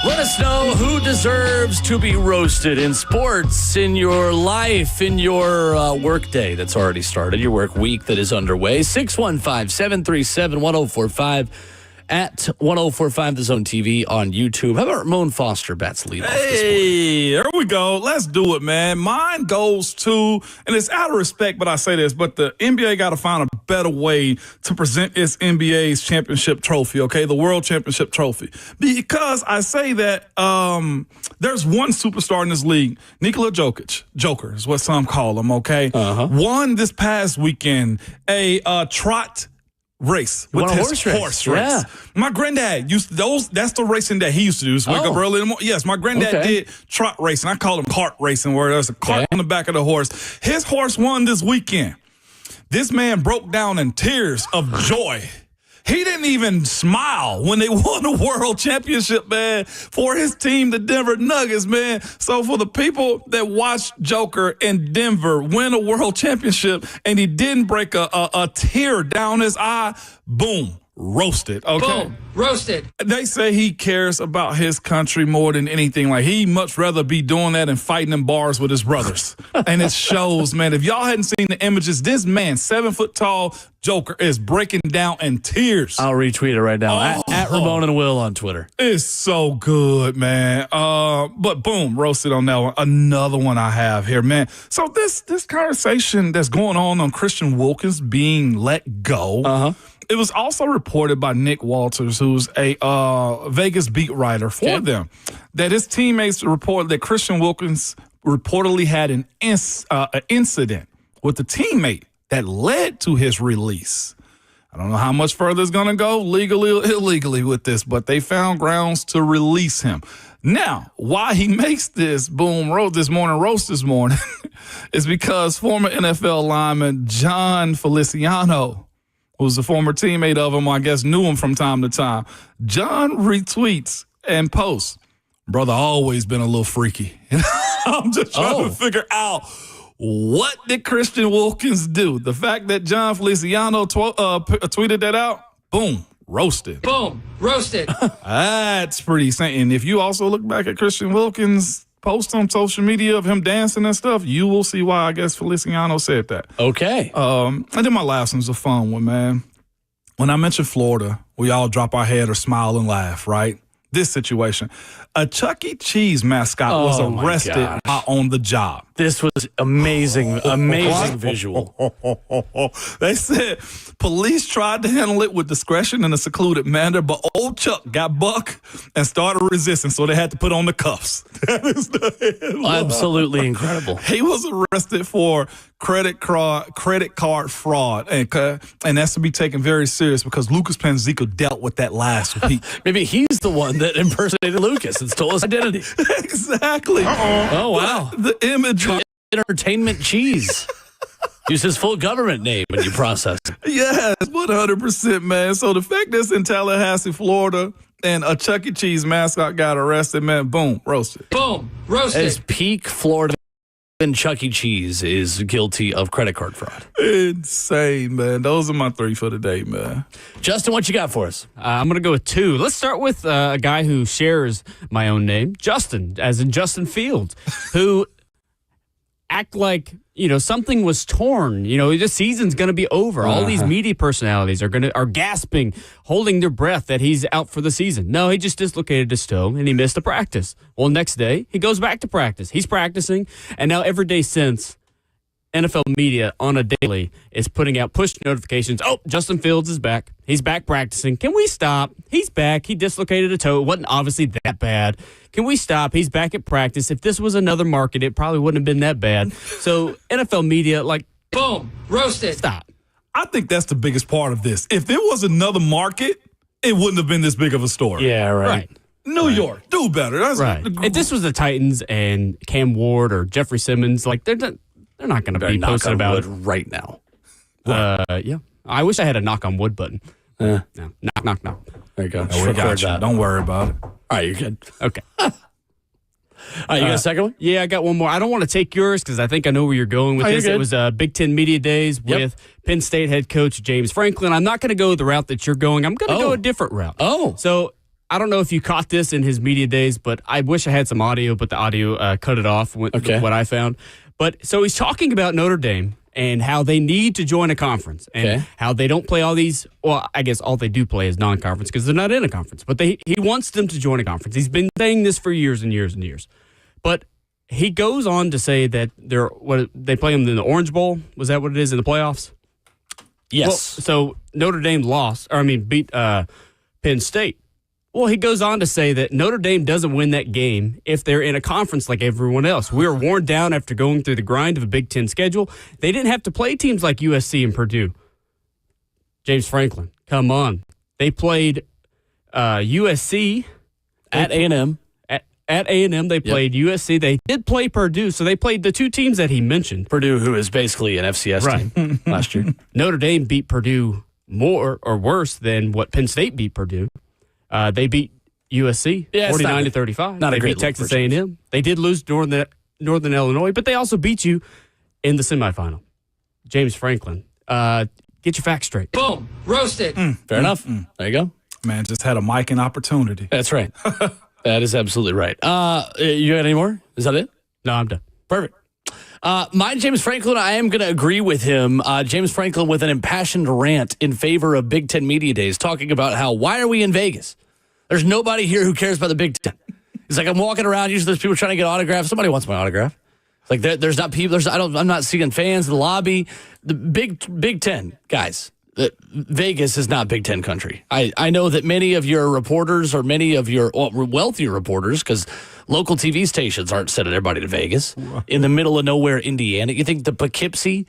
Speaker 2: Let us know who deserves to be roasted in sports, in your life, in your work day that's already started, your work week that is underway. 615-737-1045 at 1045 The Zone TV on YouTube. How about Ramon Foster bats lead off this morning?
Speaker 3: Hey, there we go. Let's do it, man. Mine goes to, and it's out of respect, but I say this, but the NBA got to find a better way to present its NBA's championship trophy, okay? The World Championship Trophy. Because I say that there's one superstar in this league, Nikola Jokic. Joker is what some call him, okay? Won this past weekend a trot race with
Speaker 2: won a
Speaker 3: his
Speaker 2: horse race. Yeah.
Speaker 3: My granddad used to, that's the racing that he used to do. Just wake up early in the morning. Yes, my granddad did trot racing. I call him cart racing, where there's a cart on the back of the horse. His horse won this weekend. This man broke down in tears of joy. He didn't even smile when they won the world championship, man, for his team, the Denver Nuggets, man. So for the people that watched Joker in Denver win a world championship and he didn't break a tear down his eye, boom, roasted, okay?
Speaker 8: Boom. Roasted.
Speaker 3: They say he cares about his country more than anything. Like, he'd much rather be doing that and fighting in bars with his brothers. And it shows, man. If y'all hadn't seen the images, this man, 7-foot-tall Joker, is breaking down in tears.
Speaker 2: I'll retweet it right now. At Ramon and Will on Twitter.
Speaker 3: It's so good, man. But boom, roasted on that one. Another one I have here, man. So this conversation that's going on Christian Wilkins being let go. It was also reported by Nick Walters, who's a Vegas beat writer for them, that his teammates reported that Christian Wilkins reportedly had an incident with a teammate that led to his release. I don't know how much further it's going to go legally or illegally with this, but they found grounds to release him. Now, why he makes this roast this morning is because former NFL lineman John Feliciano, who's a former teammate of him, I guess knew him from time to time. John retweets and posts, brother always been a little freaky. I'm just trying to figure out, what did Christian Wilkins do? The fact that John Feliciano tweeted that out, boom, roasted.
Speaker 8: Boom. Roasted.
Speaker 3: That's pretty insane. And if you also look back at Christian Wilkins' post on social media of him dancing and stuff, you will see why I guess Feliciano said that.
Speaker 2: Okay.
Speaker 3: And then my last one's a fun one, man. When I mentioned Florida, we all drop our head or smile and laugh, right? This situation. A Chuck E. Cheese mascot was arrested on the job.
Speaker 2: This was amazing, amazing visual.
Speaker 3: They said police tried to handle it with discretion in a secluded manner, but old Chuck got buck and started resisting, so they had to put on the cuffs. That is the headline.
Speaker 2: Absolutely incredible.
Speaker 3: He was arrested for credit card fraud, and that's to be taken very serious because Lucas Panzico dealt with that last week.
Speaker 2: Maybe he's the one that impersonated Lucas and stole his identity.
Speaker 3: Exactly.
Speaker 2: Oh, wow.
Speaker 3: The image.
Speaker 2: Entertainment Cheese. Use his full government name when you process it.
Speaker 3: Yes, 100%, man. So the fact that's in Tallahassee, Florida, and a Chuck E. Cheese mascot got arrested, man, boom, roasted.
Speaker 8: Boom. Roasted.
Speaker 2: As peak Florida and Chuck E. Cheese is guilty of credit card fraud.
Speaker 3: Insane, man. Those are my 3 for today, man.
Speaker 2: Justin, what you got for us?
Speaker 1: I'm going to go with 2. Let's start with a guy who shares my own name, Justin, as in Justin Fields, who act like, something was torn. The season's going to be over. All these media personalities are gasping, holding their breath that he's out for the season. No, he just dislocated his toe and he missed a practice. Well, next day, he goes back to practice. He's practicing, and now every day since, NFL media on a daily is putting out push notifications. Oh, Justin Fields is back. He's back practicing. Can we stop? He's back. He dislocated a toe. It wasn't obviously that bad. Can we stop? He's back at practice. If this was another market, it probably wouldn't have been that bad. So NFL media, like,
Speaker 8: Boom. Roasted.
Speaker 1: stop.
Speaker 3: I think that's the biggest part of this. If there was another market, it wouldn't have been this big of a story.
Speaker 2: Yeah, right.
Speaker 3: New York, do better. That's
Speaker 1: Right. If this was the Titans and Cam Ward or Jeffrey Simmons, like, they're not going to be
Speaker 2: Knock
Speaker 1: posting
Speaker 2: on
Speaker 1: about
Speaker 2: wood
Speaker 1: it.
Speaker 2: right now.
Speaker 1: Yeah. I wish I had a knock on wood button.
Speaker 2: Yeah.
Speaker 1: No. Knock, knock, knock.
Speaker 2: There you go.
Speaker 3: We got you.
Speaker 2: That.
Speaker 3: Don't worry about it.
Speaker 2: All right, you're good.
Speaker 1: Okay.
Speaker 2: All right, you got a second one?
Speaker 1: Yeah, I got one more. I don't want to take yours because I think I know where you're going with
Speaker 2: Oh, you're
Speaker 1: this.
Speaker 2: good.
Speaker 1: It was Big Ten Media Days with Penn State head coach James Franklin. I'm not going to go the route that you're going. I'm going to go a different route.
Speaker 2: Oh.
Speaker 1: So I don't know if you caught this in his media days, but I wish I had some audio, but the audio cut it off with what I found. But so he's talking about Notre Dame and how they need to join a conference and how they don't play all these. Well, I guess all they do play is non-conference because they're not in a conference. But he wants them to join a conference. He's been saying this for years and years and years. But he goes on to say that they play them in the Orange Bowl. Was that what it is in the playoffs?
Speaker 2: Yes.
Speaker 1: Well, so Notre Dame beat Penn State. Well, he goes on to say that Notre Dame doesn't win that game if they're in a conference like everyone else. We are worn down after going through the grind of a Big Ten schedule. They didn't have to play teams like USC and Purdue. James Franklin, come on. They played USC
Speaker 2: At A&M.
Speaker 1: At A&M. They played USC. They did play Purdue, so they played the two teams that he mentioned.
Speaker 2: Purdue, who is basically an FCS team last year.
Speaker 1: Notre Dame beat Purdue more or worse than what Penn State beat Purdue. They beat USC 49-35.
Speaker 2: Not a
Speaker 1: they
Speaker 2: great
Speaker 1: beat
Speaker 2: look
Speaker 1: Texas
Speaker 2: for
Speaker 1: A&M. They did lose Northern Illinois, but they also beat you in the semifinal. James Franklin, get your facts straight.
Speaker 8: Boom. Roasted.
Speaker 2: Fair enough. There you go.
Speaker 3: Man, just had a mic and opportunity.
Speaker 2: That's right. That is absolutely right. You got any more? Is that it?
Speaker 1: No, I'm done.
Speaker 2: Perfect. Mine, James Franklin, I am going to agree with him. James Franklin with an impassioned rant in favor of Big Ten Media Days, talking about how, why are we in Vegas? There's nobody here who cares about the Big Ten. He's like, I'm walking around. Usually there's people trying to get autographs. Somebody wants my autograph. It's like, there's not people. I'm not seeing fans in the lobby. The Big Ten, guys. Vegas is not Big Ten country. I know that many of your reporters or many of your wealthier reporters, because local TV stations aren't sending everybody to Vegas in the middle of nowhere, Indiana. You think the Poughkeepsie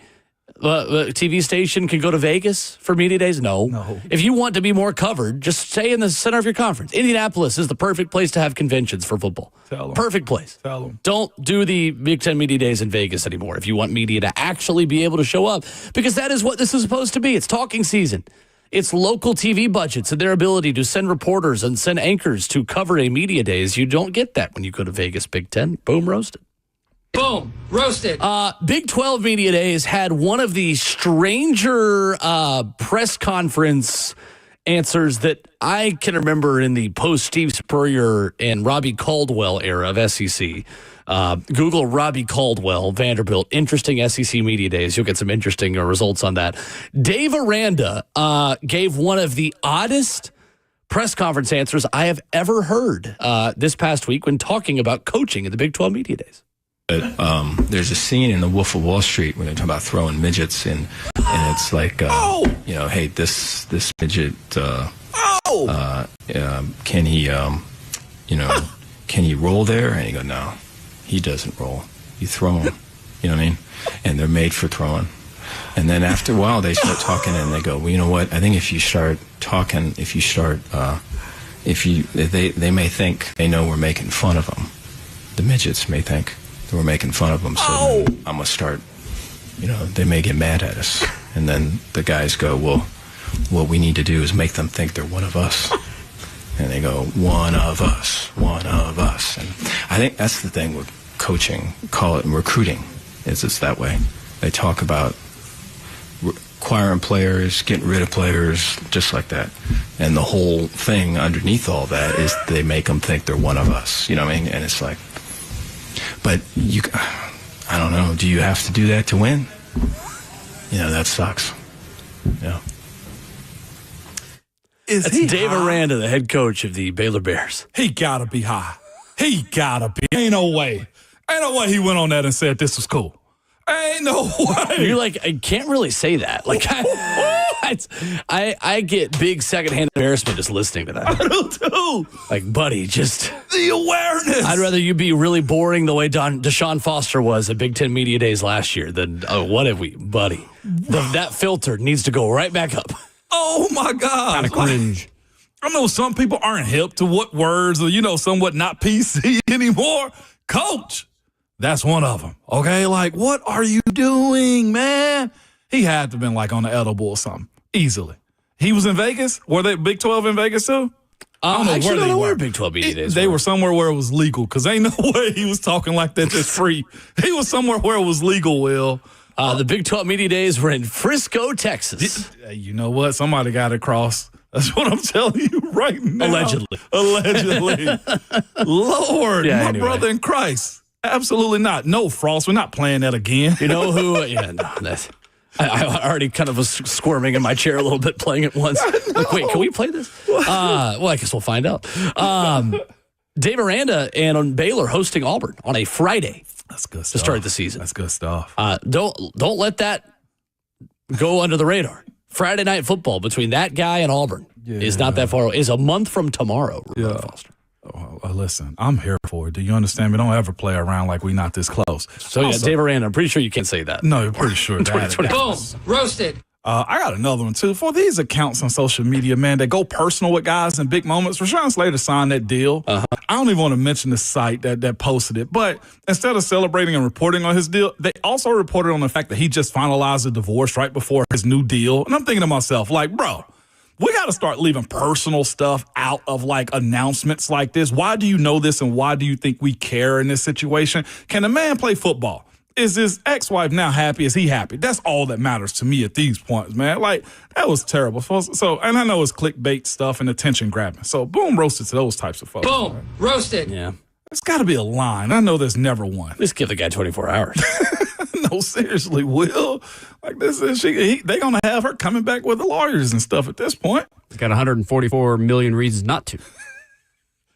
Speaker 2: TV station can go to Vegas for media days? No. If you want to be more covered, just stay in the center of your conference. Indianapolis is the perfect place to have conventions for football.
Speaker 3: Tell 'em.
Speaker 2: Perfect place.
Speaker 3: Tell 'em.
Speaker 2: Don't do the Big Ten Media Days in Vegas anymore if you want media to actually be able to show up, because that is what this is supposed to be. It's talking season. It's local TV budgets and their ability to send reporters and send anchors to cover a media days. You don't get that when you go to Vegas Big Ten. Boom, roasted.
Speaker 8: Boom. Roasted.
Speaker 2: Big 12 Media Days had one of the stranger press conference answers that I can remember in the post-Steve Spurrier and Robbie Caldwell era of SEC. Google Robbie Caldwell, Vanderbilt, interesting SEC Media Days. You'll get some interesting results on that. Dave Aranda gave one of the oddest press conference answers I have ever heard this past week when talking about coaching at the Big 12 Media Days.
Speaker 9: There's a scene in The Wolf of Wall Street where they talk about throwing midgets, and it's like, hey, this midget, can he roll there? And you go, no, he doesn't roll. You throw him. You know what I mean? And they're made for throwing. And then after a while, they start talking, and they go, well, you know what? I think if you start talking, they may think they know we're making fun of them. The midgets may think that we're making fun of them, so I'm going to start, they may get mad at us. And then the guys go, well, what we need to do is make them think they're one of us. And they go, one of us. And I think that's the thing with coaching, call it recruiting, is it's that way. They talk about acquiring players, getting rid of players, just like that. And the whole thing underneath all that is they make them think they're one of us. You know what I mean? And it's like, but I don't know. Do you have to do that to win? That sucks. Yeah.
Speaker 2: That's Dave Aranda, the head coach of the Baylor Bears.
Speaker 3: He gotta be high. He gotta be. Ain't no way he went on that and said this was cool. Ain't no way.
Speaker 2: You're like, I can't really say that. Like, I get big secondhand embarrassment just listening to that.
Speaker 3: I do too.
Speaker 2: Like, buddy, just
Speaker 3: The awareness.
Speaker 2: I'd rather you be really boring the way Deshaun Foster was at Big Ten Media Days last year than, what have we, buddy? That filter needs to go right back up.
Speaker 3: Oh, my God.
Speaker 1: Kind of cringe.
Speaker 3: I know some people aren't hip to what words are, somewhat not PC anymore. Coach. That's one of them. Okay, like, what are you doing, man? He had to have been like on the edible or something, easily. He was in Vegas. Were they Big 12 in Vegas too? I don't know where they were.
Speaker 2: Big 12 media days.
Speaker 3: They were somewhere where it was legal because ain't no way he was talking like that just free. He was somewhere where it was legal, Will.
Speaker 2: The Big 12 media days were in Frisco, Texas.
Speaker 3: You know what? Somebody got across. That's what I'm telling you right now. Allegedly. Lord, my brother in Christ. Absolutely not. No, Frost. We're not playing that again.
Speaker 2: You know who? Yeah, no, I already kind of was squirming in my chair a little bit playing it once. Like, wait, can we play this? Well, I guess we'll find out. Dave Aranda and Baylor hosting Auburn on a Friday.
Speaker 3: That's good stuff.
Speaker 2: To start the season.
Speaker 3: That's good stuff.
Speaker 2: Don't let that go under the radar. Friday night football between that guy and Auburn is not that far away. Is a month from tomorrow, Foster.
Speaker 3: Listen, I'm here for it. Do you understand me? Don't ever play around like we not this close.
Speaker 2: So, also, Dave Aranda, I'm pretty sure you can't say that.
Speaker 3: No, you're pretty sure that.
Speaker 8: Boom. Roasted.
Speaker 3: I got another one, too. For these accounts on social media, man, that go personal with guys in big moments, Rashawn Slater signed that deal. I don't even want to mention the site that posted it, but instead of celebrating and reporting on his deal, they also reported on the fact that he just finalized a divorce right before his new deal. And I'm thinking to myself, like, bro, we got to start leaving personal stuff out of, like, announcements like this. Why do you know this, and why do you think we care in this situation? Can a man play football? Is his ex-wife now happy? Is he happy? That's all that matters to me at these points, man. Like, that was terrible. So, and I know it's clickbait stuff and attention grabbing. So, boom, roasted to those types of folks.
Speaker 8: Boom,
Speaker 3: man.
Speaker 8: Roasted.
Speaker 2: Yeah.
Speaker 3: There's got to be a line. I know there's never one.
Speaker 2: Just give the guy 24 hours.
Speaker 3: No, seriously, Will. Like, this is they going to have her coming back with the lawyers and stuff at this point.
Speaker 1: Got 144 million reasons not to.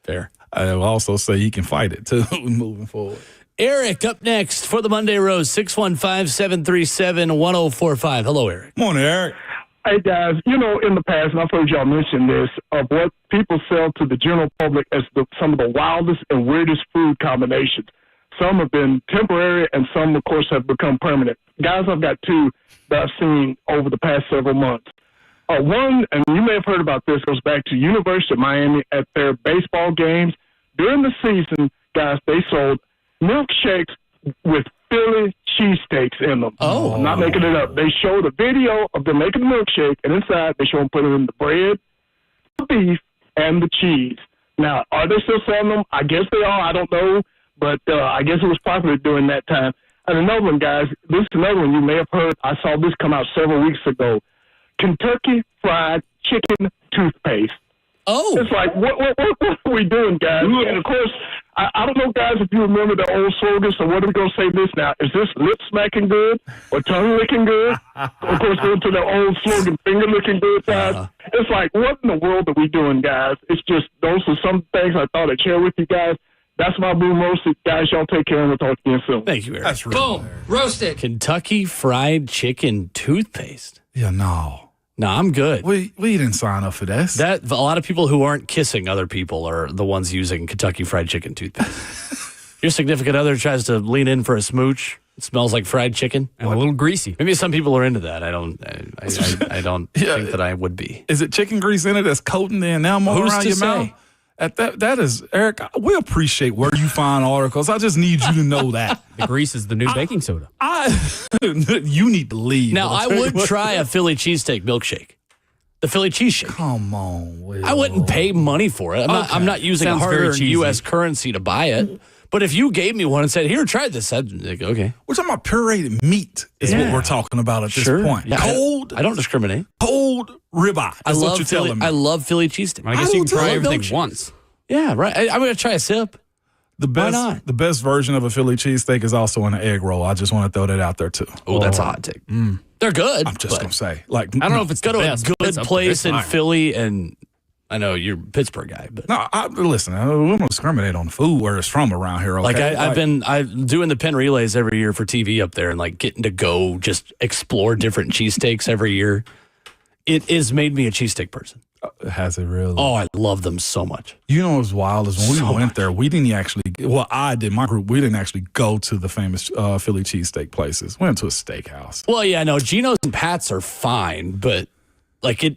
Speaker 2: Fair.
Speaker 3: I will also say he can fight it, too, moving forward.
Speaker 2: Eric up next for the Monday Rose, 615-737-1045. Hello, Eric.
Speaker 3: Morning, Eric.
Speaker 10: Hey, guys, in the past, and I've heard y'all mention this, of what people sell to the general public as some of the wildest and weirdest food combinations. Some have been temporary, and some, of course, have become permanent. Guys, I've got two that I've seen over the past several months. One, and you may have heard about this, goes back to University of Miami at their baseball games. During the season, guys, they sold milkshakes with Philly cheesesteaks in them.
Speaker 2: Oh.
Speaker 10: I'm not making it up. They showed a video of them making the milkshake, and inside they show them putting in the bread, the beef, and the cheese. Now, are they still selling them? I guess they are. I don't know, but I guess it was popular during that time. And another one, guys, this is another one you may have heard. I saw this come out several weeks ago. Kentucky Fried Chicken Toothpaste.
Speaker 2: Oh.
Speaker 10: It's like, what are we doing, guys? And, of course, I don't know, guys, if you remember the old slogan, so what are we going to say this now? Is this lip smacking good or tongue licking good? Of course, going to the old slogan, finger licking good, guys. It's like, what in the world are we doing, guys? It's just, those are some things I thought I'd share with you guys. That's my boom roasted. Guys, y'all take care and we'll talk to you soon.
Speaker 2: Thank you, Eric.
Speaker 3: That's really
Speaker 8: Boom, roasted.
Speaker 2: Kentucky Fried Chicken Toothpaste.
Speaker 3: Yeah, no.
Speaker 2: No, I'm good.
Speaker 3: We didn't sign up for this.
Speaker 2: That a lot of people who aren't kissing other people are the ones using Kentucky Fried Chicken toothpaste. Your significant other tries to lean in for a smooch. It smells like fried chicken
Speaker 1: and a little greasy.
Speaker 2: Maybe some people are into that. I don't. I don't think that I would be.
Speaker 3: Is it chicken grease in it that's coating the enamel around your mouth? That is, Eric, we appreciate where you find articles. I just need you to know that.
Speaker 1: The grease is the new baking soda.
Speaker 3: You need to leave.
Speaker 2: Now, I would try a Philly cheesesteak milkshake. The Philly cheesesteak.
Speaker 3: Come on, Will.
Speaker 2: I wouldn't pay money for it. I'm not using a hard-earned U.S. currency to buy it. But if you gave me one and said, here, try this, I'd be like, okay.
Speaker 3: We're talking about pureed meat is what we're talking about at this point.
Speaker 2: Yeah,
Speaker 3: cold.
Speaker 2: I don't discriminate.
Speaker 3: Cold ribeye. That's what you're telling me.
Speaker 2: I love Philly cheesesteak.
Speaker 1: I guess you can try everything once.
Speaker 2: Yeah, right. I'm going to try a sip.
Speaker 3: The best version of a Philly cheesesteak is also in an egg roll. I just want to throw that out there, too.
Speaker 2: Oh, that's a hot take. They're good.
Speaker 3: I'm just going to say. Like,
Speaker 1: I don't know if it's
Speaker 2: go to
Speaker 1: best,
Speaker 2: a good place in Philly and I know you're a Pittsburgh guy, but
Speaker 3: No, listen, we don't discriminate on food where it's from around here. Okay?
Speaker 2: I'm doing the Penn Relays every year for TV up there, and like getting to go just explore different cheesesteaks every year. It has made me a cheesesteak person.
Speaker 3: Has it really?
Speaker 2: Oh, I love them so much.
Speaker 3: You know what's wild is when we went there, we didn't actually. Well, I did. My group, we didn't actually go to the famous Philly cheesesteak places. We went to a steakhouse.
Speaker 2: Well, yeah, no, Geno's and Pat's are fine, but like it.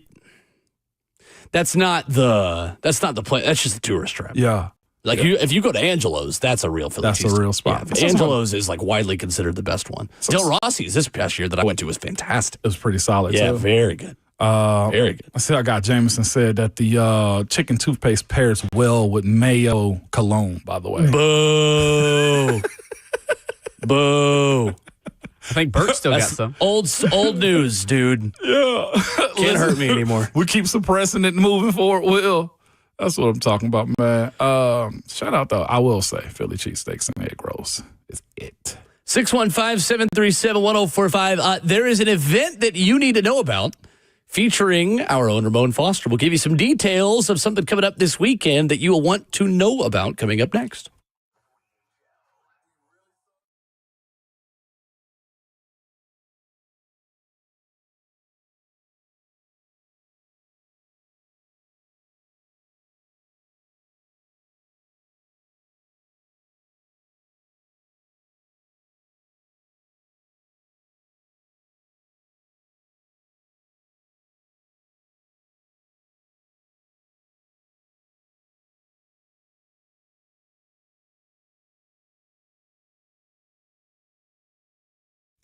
Speaker 2: That's not the place. That's just a tourist trap.
Speaker 3: Yeah.
Speaker 2: Like if you go to Angelo's, that's a real Philly cheesesteak.
Speaker 3: That's a real spot.
Speaker 2: Yeah, Angelo's is like widely considered the best one. Del Rossi's this past year that I went to was fantastic.
Speaker 3: It was pretty solid.
Speaker 2: Yeah,
Speaker 3: too.
Speaker 2: very good. Very good.
Speaker 3: I see. I got Jameson said that the chicken toothpaste pairs well with mayo cologne. By the way,
Speaker 2: boo, boo.
Speaker 1: I think Burks still got some.
Speaker 2: Old news, dude.
Speaker 3: Yeah,
Speaker 2: can't hurt me anymore.
Speaker 3: We keep suppressing it and moving forward. Will. That's what I'm talking about, man. Shout out, though. I will say Philly cheesesteaks and egg rolls is it.
Speaker 2: 615-737-1045. There is an event that you need to know about featuring our own Ramon Foster. We'll give you some details of something coming up this weekend that you will want to know about coming up next.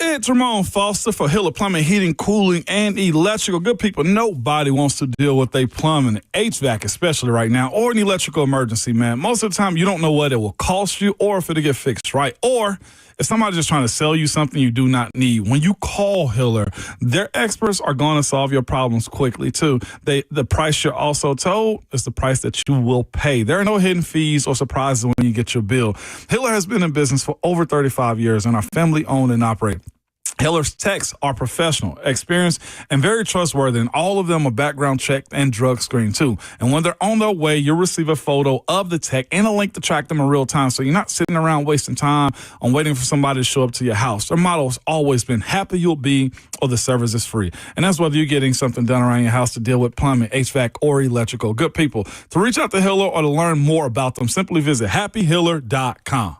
Speaker 3: It's Ramon Foster for Hiller Plumbing, Heating, Cooling, and Electrical. Good people, nobody wants to deal with their plumbing, HVAC especially right now, or an electrical emergency, man. Most of the time, you don't know what it will cost you or if it'll get fixed right, or if somebody's just trying to sell you something you do not need. When you call Hiller, their experts are going to solve your problems quickly, too. The price you're also told is the price that you will pay. There are no hidden fees or surprises when you get your bill. Hiller has been in business for over 35 years and are family-owned and operated. Hiller's techs are professional, experienced, and very trustworthy, and all of them are background checked and drug screened, too. And when they're on their way, you'll receive a photo of the tech and a link to track them in real time, so you're not sitting around wasting time on waiting for somebody to show up to your house. Their motto has always been, happy you'll be, or the service is free. And that's whether you're getting something done around your house to deal with plumbing, HVAC, or electrical. Good people. To reach out to Hiller or to learn more about them, simply visit happyhiller.com.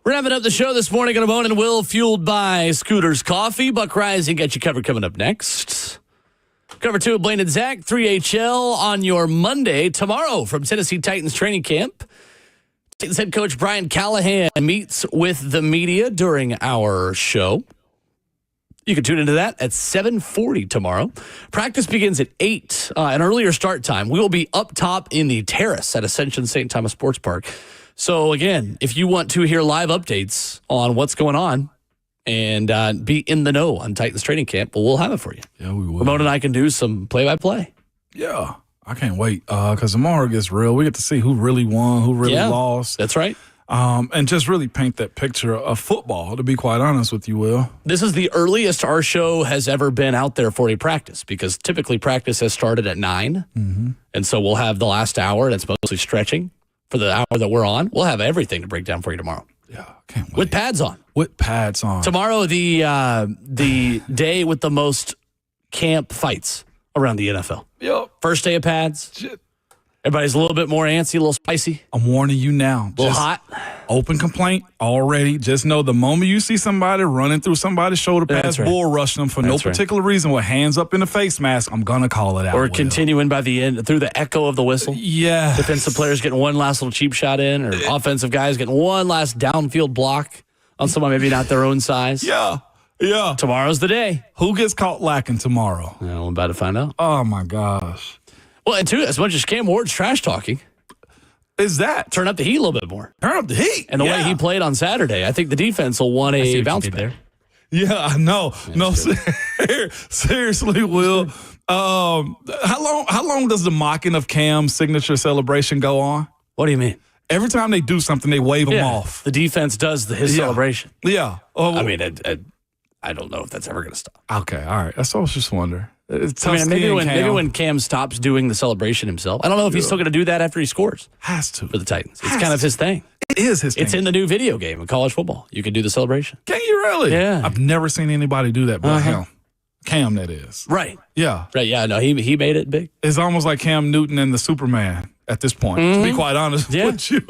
Speaker 2: Wrapping up the show this morning on Ramon and Will, fueled by Scooters Coffee. Buck Rising got you covered coming up next. Cover 2 of Blaine and Zach, 3HL on your Monday. Tomorrow from Tennessee Titans training camp, Titans head coach Brian Callahan meets with the media during our show. You can tune into that at 7:40 tomorrow. Practice begins at 8, an earlier start time. We will be up top in the terrace at Ascension St. Thomas Sports Park. So, again, if you want to hear live updates on what's going on and be in the know on Titans training camp, well, we'll have it for you.
Speaker 3: Yeah, we will.
Speaker 2: Ramon and I can do some play-by-play.
Speaker 3: Yeah, I can't wait because tomorrow gets real. We get to see who really won, who really lost.
Speaker 2: That's right.
Speaker 3: And just really paint that picture of football, to be quite honest with you, Will.
Speaker 2: This is the earliest our show has ever been out there for a practice because typically practice has started at 9. Mm-hmm. And so we'll have the last hour, and it's mostly stretching. For the hour that we're on, we'll have everything to break down for you tomorrow.
Speaker 3: Yeah, can't wait.
Speaker 2: With pads on.
Speaker 3: With pads on.
Speaker 2: Tomorrow, the day with the most camp fights around the NFL.
Speaker 3: Yep.
Speaker 2: First day of pads.
Speaker 3: Shit.
Speaker 2: Everybody's a little bit more antsy, a little spicy.
Speaker 3: I'm warning you now.
Speaker 2: A little hot.
Speaker 3: Open complaint already. Just know the moment you see somebody running through somebody's shoulder pads, bull rushing them for no particular reason with hands up in the face mask, I'm going to call it out.
Speaker 2: Or continuing by the end through the echo of the whistle.
Speaker 3: Yeah.
Speaker 2: Defensive players getting one last little cheap shot in, or offensive guys getting one last downfield block on someone maybe not their own size.
Speaker 3: Yeah. Yeah.
Speaker 2: Tomorrow's the day.
Speaker 3: Who gets caught lacking tomorrow?
Speaker 2: Well, I'm about to find out.
Speaker 3: Oh, my gosh.
Speaker 2: Well, and too, as much as Cam Ward's trash talking,
Speaker 3: is that
Speaker 2: turn up the heat a little bit more.
Speaker 3: Turn up the heat,
Speaker 2: and the way he played on Saturday, I think the defense will want a bounce back.
Speaker 3: Yeah, I know. Seriously, Will. How long does the mocking of Cam's signature celebration go on?
Speaker 2: What do you mean?
Speaker 3: Every time they do something, they wave him off.
Speaker 2: The defense does his celebration.
Speaker 3: Yeah.
Speaker 2: I mean, I don't know if that's ever going to stop.
Speaker 3: Okay, all right. That's what I was just wondering.
Speaker 2: Maybe when Cam stops doing the celebration himself. I don't know if he's still going to do that after he scores.
Speaker 3: Has to.
Speaker 2: For the Titans. It's kind of his thing.
Speaker 3: It is his thing.
Speaker 2: It's in the new video game in college football. You can do the celebration.
Speaker 3: Can you really?
Speaker 2: Yeah.
Speaker 3: I've never seen anybody do that but him. Cam, that is.
Speaker 2: Right.
Speaker 3: Yeah.
Speaker 2: Right, yeah. No, he made it big.
Speaker 3: It's almost like Cam Newton and the Superman at this point, to be quite honest with you.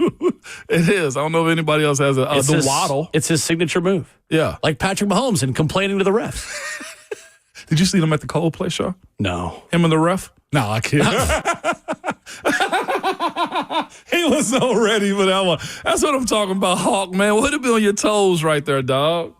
Speaker 3: It is. I don't know if anybody else has the waddle.
Speaker 2: It's his signature move.
Speaker 3: Yeah.
Speaker 2: Like Patrick Mahomes and complaining to the refs.
Speaker 3: Did you see them at the Coldplay show?
Speaker 2: No.
Speaker 3: Him and the ref? No, I can't. He was so ready for that one. That's what I'm talking about, Hawk, man. Way to be on your toes right there, dog.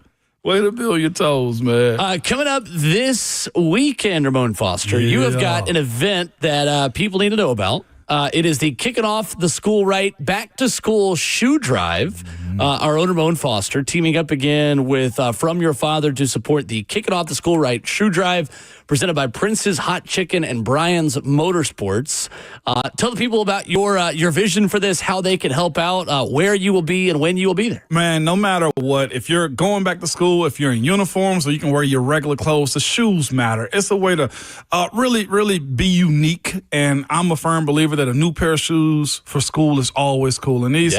Speaker 3: Way to be on your toes, man.
Speaker 2: Coming up this weekend, Ramon Foster, you have got an event that people need to know about. It is the Kicking Off the School Right Back to School Shoe Drive. Our own Ramon Foster teaming up again with From Your Father to support the Kicking Off the School Right Shoe Drive presented by Prince's Hot Chicken and Brian's Motorsports. Tell the people about your vision for this, how they can help out, where you will be and when you will be there.
Speaker 3: Man, no matter what, if you're going back to school, if you're in uniform so you can wear your regular clothes, the shoes matter. It's a way to really, really be unique. And I'm a firm believer that a new pair of shoes for school is always cool. And these,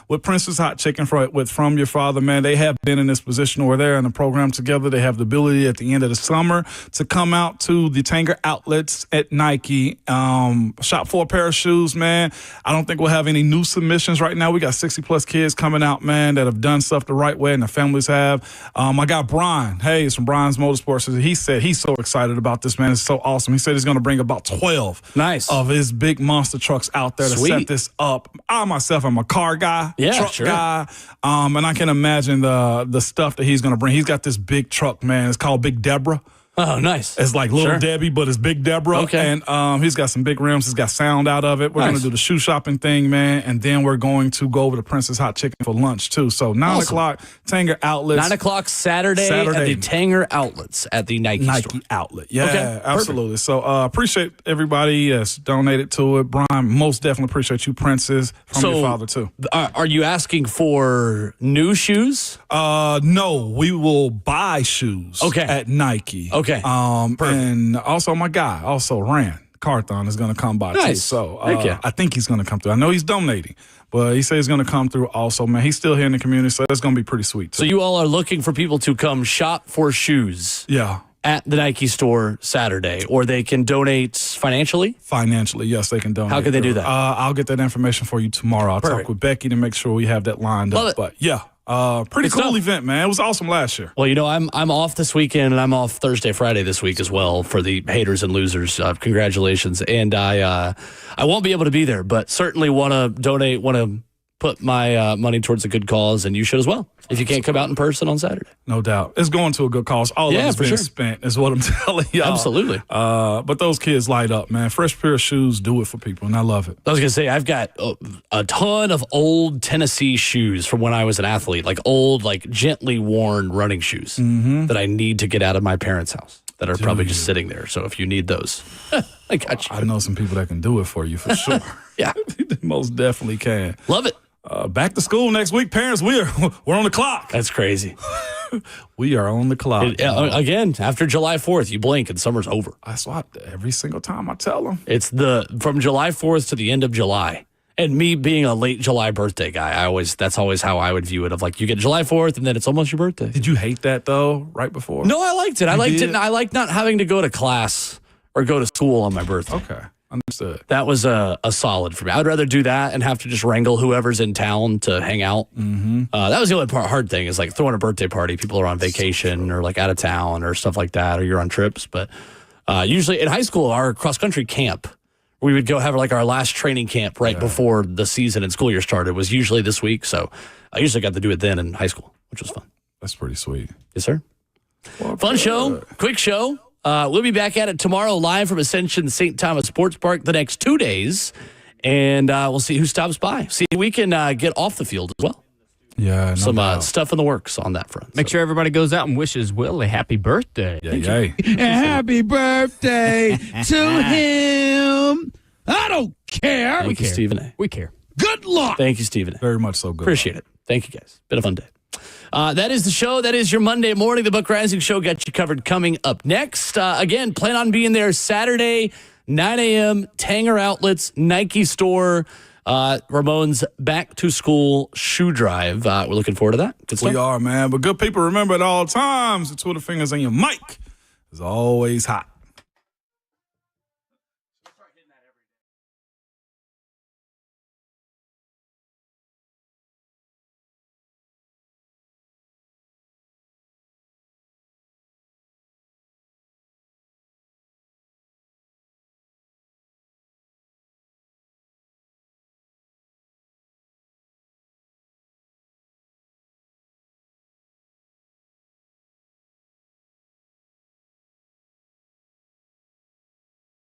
Speaker 3: with Prince's Hot Chicken with From Your Father, man, they have been in this position where they're in the program together. They have the ability at the end of the summer to come out to the Tanger outlets at Nike, shop for a pair of shoes, man. I don't think we'll have any new submissions right now. We got 60 plus kids coming out, man, that have done stuff the right way and the families have. I got Brian Hayes from Brian's Motorsports. He said he's so excited about this, man. It's so awesome. He said he's going to bring about 12 of his big monster trucks out there to set this up. I myself am a car guy, truck guy, and I can imagine the stuff that he's going to bring. He's got this big truck, man. It's called Big Deborah.
Speaker 2: Oh, nice.
Speaker 3: It's like Little Debbie, but it's Big Deborah.
Speaker 2: Okay.
Speaker 3: And he's got some big rims. He's got sound out of it. We're going to do the shoe shopping thing, man. And then we're going to go over to Prince's Hot Chicken for lunch, too. So 9 o'clock, Tanger Outlets.
Speaker 2: 9 o'clock Saturday at the Tanger Outlets at the Nike store.
Speaker 3: Outlet. Yeah, absolutely. Perfect. So appreciate everybody that's donated to it. Brian, most definitely appreciate you, Prince's, from your father, too.
Speaker 2: Are you asking for new shoes?
Speaker 3: No, we will buy shoes at Nike.
Speaker 2: Okay.
Speaker 3: And also my guy, Rand Carthon, is going to come by too. So I think he's going to come through. I know he's donating, but he says he's going to come through also, man. He's still here in the community, so it's going to be pretty sweet too.
Speaker 2: So you all are looking for people to come shop for shoes.
Speaker 3: Yeah.
Speaker 2: At the Nike store Saturday, or they can donate financially?
Speaker 3: Financially, yes, they can donate.
Speaker 2: How can they do that?
Speaker 3: I'll get that information for you tomorrow. I'll talk with Becky to make sure we have that lined up.
Speaker 2: Love it.
Speaker 3: But yeah. Pretty
Speaker 2: Good
Speaker 3: cool
Speaker 2: stuff.
Speaker 3: event, man. It was awesome last year.
Speaker 2: Well, I'm off this weekend, and I'm off Thursday, Friday this week as well for the haters and losers. Congratulations. And I won't be able to be there, but certainly want to donate, want to put my money towards a good cause, and you should as well if you can't come out in person on Saturday.
Speaker 3: No doubt. It's going to a good cause. All of it's been spent is what I'm telling y'all.
Speaker 2: Absolutely.
Speaker 3: But those kids light up, man. Fresh pair of shoes do it for people, and I love it.
Speaker 2: I was going to say, I've got a ton of old Tennessee shoes from when I was an athlete, like old, like gently worn running shoes that I need to get out of my parents' house that are probably just sitting there. So if you need those, I got you.
Speaker 3: I know some people that can do it for you for sure.
Speaker 2: Yeah.
Speaker 3: They most definitely can.
Speaker 2: Love it.
Speaker 3: Back to school next week, parents. We're on the clock.
Speaker 2: That's crazy.
Speaker 3: We are on the clock.
Speaker 2: Again, after July 4th, you blink and summer's over.
Speaker 3: I swap every single time I tell them.
Speaker 2: It's from July 4th to the end of July. And me being a late July birthday guy, that's always how I would view it. Of like, you get July 4th and then it's almost your birthday.
Speaker 3: Did you hate that though? Right before?
Speaker 2: No, I liked it. I liked it. I liked not having to go to class or go to school on my birthday.
Speaker 3: Okay. Understood.
Speaker 2: That was a solid for me. I'd rather do that and have to just wrangle whoever's in town to hang out. That was the only hard thing is like throwing a birthday party. People are on vacation or like out of town or stuff like that, or you're on trips. But usually in high school, our cross country camp, we would go have like our last training camp right before the season and school year started was usually this week. So I usually got to do it then in high school, which was fun.
Speaker 3: That's pretty sweet.
Speaker 2: Yes, sir.
Speaker 3: Well,
Speaker 2: fun show. Quick show. We'll be back at it tomorrow live from Ascension St. Thomas Sports Park the next 2 days. And we'll see who stops by. See if we can get off the field as well.
Speaker 3: Yeah,
Speaker 2: Some stuff in the works on that front.
Speaker 1: Make sure everybody goes out and wishes Will a happy birthday.
Speaker 3: Yay.
Speaker 8: Happy birthday to him. I don't care.
Speaker 2: Thank you, Stephen A.
Speaker 1: We care.
Speaker 8: Good luck.
Speaker 2: Thank you, Stephen A.
Speaker 3: Very much so good.
Speaker 2: Appreciate it. Thank you, guys. Been a fun day. That is the show. That is your Monday morning. The Buck Rising Show got you covered coming up next. Again, plan on being there Saturday, 9 a.m., Tanger Outlets, Nike store, Ramon's back to school shoe drive. We're looking forward to that. Good stuff.
Speaker 3: We are, man. But good people, remember at all times, the Twitter fingers on your mic is always hot.